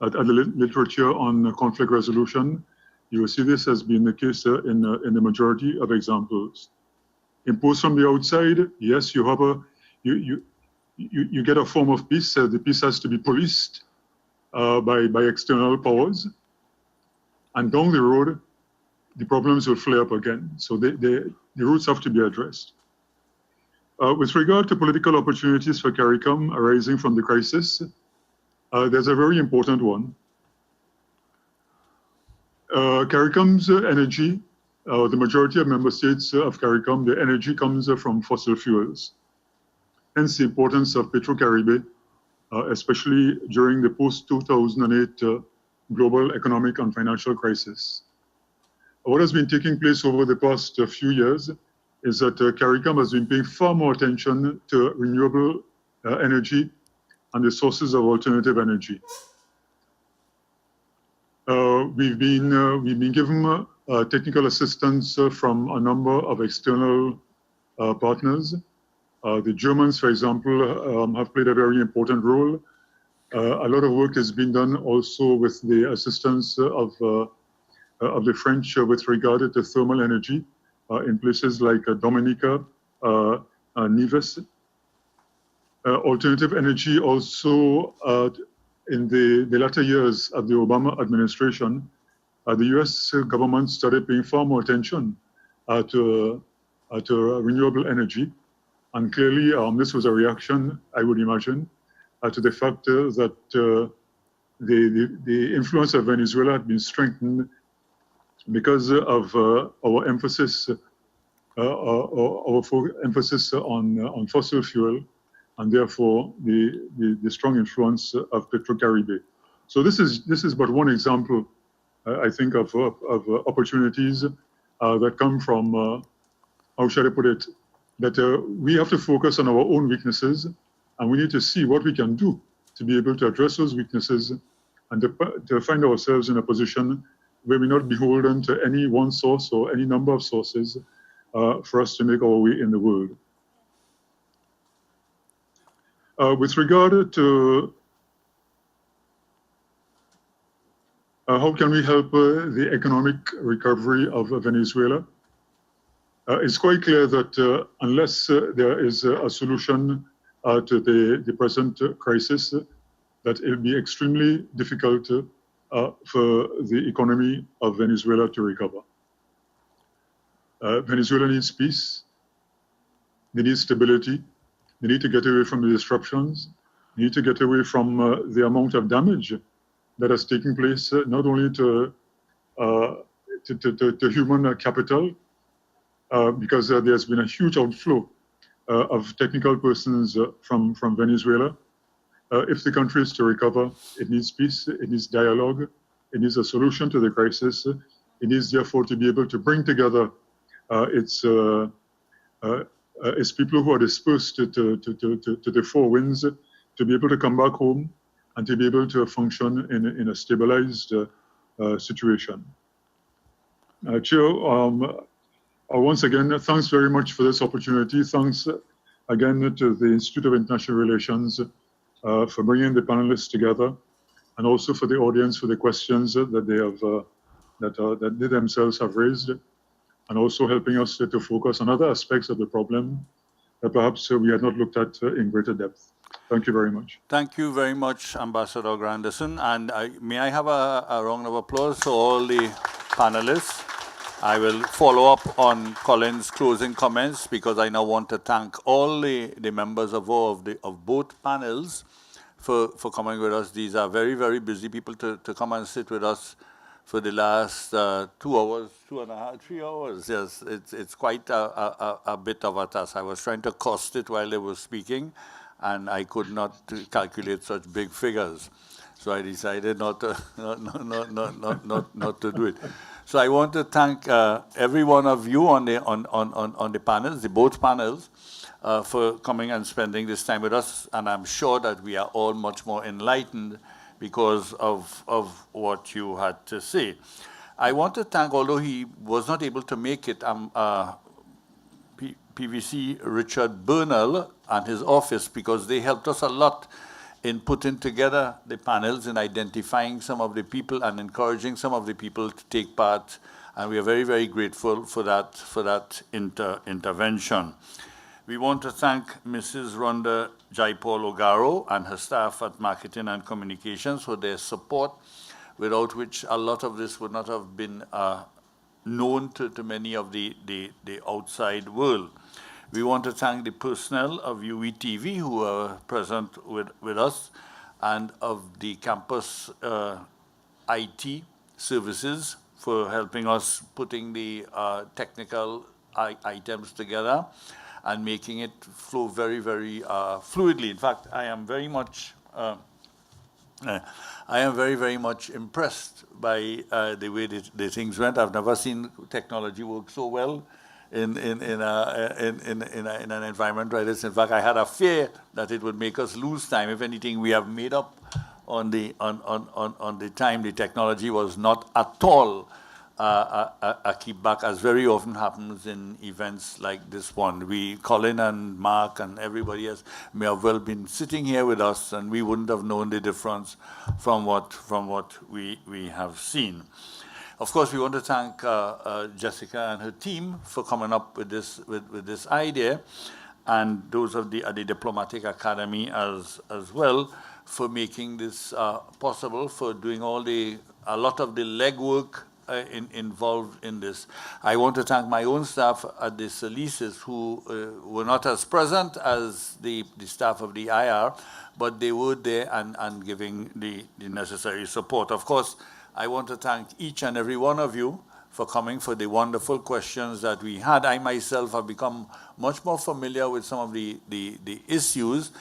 literature on conflict resolution, you will see this has been the case in the majority of examples. Imposed from the outside, yes, you have you get a form of peace. The peace has to be policed by external powers, and down the road, the problems will flare up again. So the roots have to be addressed. With regard to political opportunities for CARICOM arising from the crisis, there's a very important one. CARICOM's energy, the majority of member states of CARICOM, the energy comes from fossil fuels. Hence the importance of Petro-Caribe, especially during the post-2008 global economic and financial crisis. What has been taking place over the past few years is that CARICOM has been paying far more attention to renewable energy and the sources of alternative energy. We've been given technical assistance from a number of external partners. The Germans, for example, have played a very important role. A lot of work has been done also with the assistance of the French with regard to thermal energy in places like Dominica, Nevis. Alternative energy also, in the latter years of the Obama administration, the US government started paying far more attention to renewable energy. And clearly, this was a reaction, I would imagine, to the fact that the influence of Venezuela had been strengthened because of our emphasis, emphasis on fossil fuel, and therefore the strong influence of Petro-Caribe. So this is but one example, I think, of opportunities that come from, how shall I put it, that we have to focus on our own weaknesses, and we need to see what we can do to be able to address those weaknesses and to find ourselves in a position where we're not beholden to any one source or any number of sources for us to make our way in the world. With regard to how can we help the economic recovery of Venezuela, it's quite clear that unless there is a solution to the present crisis, that it will be extremely difficult for the economy of Venezuela to recover. Venezuela needs peace, they need stability, they need to get away from the disruptions, they need to get away from the amount of damage that has taken place, not only to human capital, because there's been a huge outflow of technical persons from Venezuela. If the country is to recover, it needs peace, it needs dialogue, it needs a solution to the crisis. It needs, therefore, to be able to bring together its is people who are dispersed to the four winds to be able to come back home and to be able to function in a stabilized situation. Chair, once again, thanks very much for this opportunity. Thanks again to the Institute of International Relations for bringing the panelists together, and also for the audience for the questions that they have that they themselves have raised, and also helping us to focus on other aspects of the problem that perhaps we had not looked at in greater depth. Thank you very much. Thank you very much, Ambassador Grandison. And may I have a round of applause for all the panelists? I will follow up on Colin's closing comments because I now want to thank all the members of both panels for coming with us. These are very, very busy people to come and sit with us for the last 2 hours, 2.5, 3 hours. Yes, it's quite a bit of a task. I was trying to cost it while they were speaking, and I could not calculate such big figures. So I decided not to do it. So I want to thank every one of you on the panels, both panels, for coming and spending this time with us. And I'm sure that we are all much more enlightened because of what you had to say. I want to thank, although he was not able to make it, PVC Richard Bernal and his office, because they helped us a lot in putting together the panels and identifying some of the people and encouraging some of the people to take part. And we are very, very grateful for that intervention. We want to thank Mrs. Rhonda Jaipal Ogaro and her staff at Marketing and Communications for their support, without which a lot of this would not have been known to many of the outside world. We want to thank the personnel of U.W.I TV who are present with us, and of the campus IT services for helping us putting the technical items together and making it flow very, very fluidly. In fact, I am very much very much impressed by the way the things went. I've never seen technology work so well in an environment like this. In fact, I had a fear that it would make us lose time. If anything, we have made up on the time. The technology was not at all a keep back, as very often happens in events like this one. Colin and Mark and everybody else may have well been sitting here with us, and we wouldn't have known the difference from what we have seen. Of course, we want to thank Jessica and her team for coming up with this idea, and those of the Diplomatic Academy as well for making this possible, for doing a lot of the legwork involved in this. I want to thank my own staff at the Solicitors who were not as present as the staff of the IR, but they were there and giving the necessary support. Of course, I want to thank each and every one of you for coming, for the wonderful questions that we had. I myself have become much more familiar with some of the issues.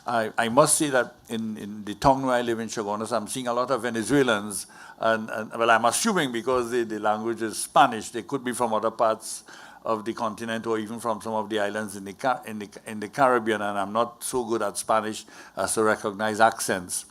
I must say that in the town where I live in Chaguanas, I'm seeing a lot of Venezuelans, and well, I'm assuming because the language is Spanish, they could be from other parts of the continent or even from some of the islands in the Caribbean, and I'm not so good at Spanish as to recognize accents.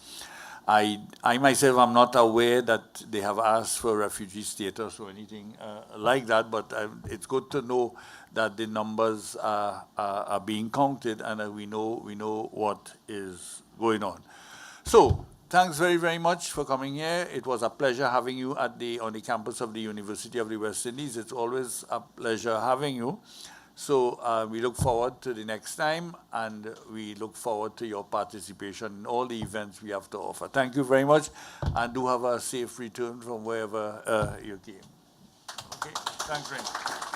I myself am not aware that they have asked for refugee status or anything like that, but it's good to know that the numbers are being counted and we know what is going on. So, thanks very, very much for coming here. It was a pleasure having you on the campus of the University of the West Indies. It's always a pleasure having you. So we look forward to the next time, and we look forward to your participation in all the events we have to offer. Thank you very much, and do have a safe return from wherever you came. Okay, thanks very much.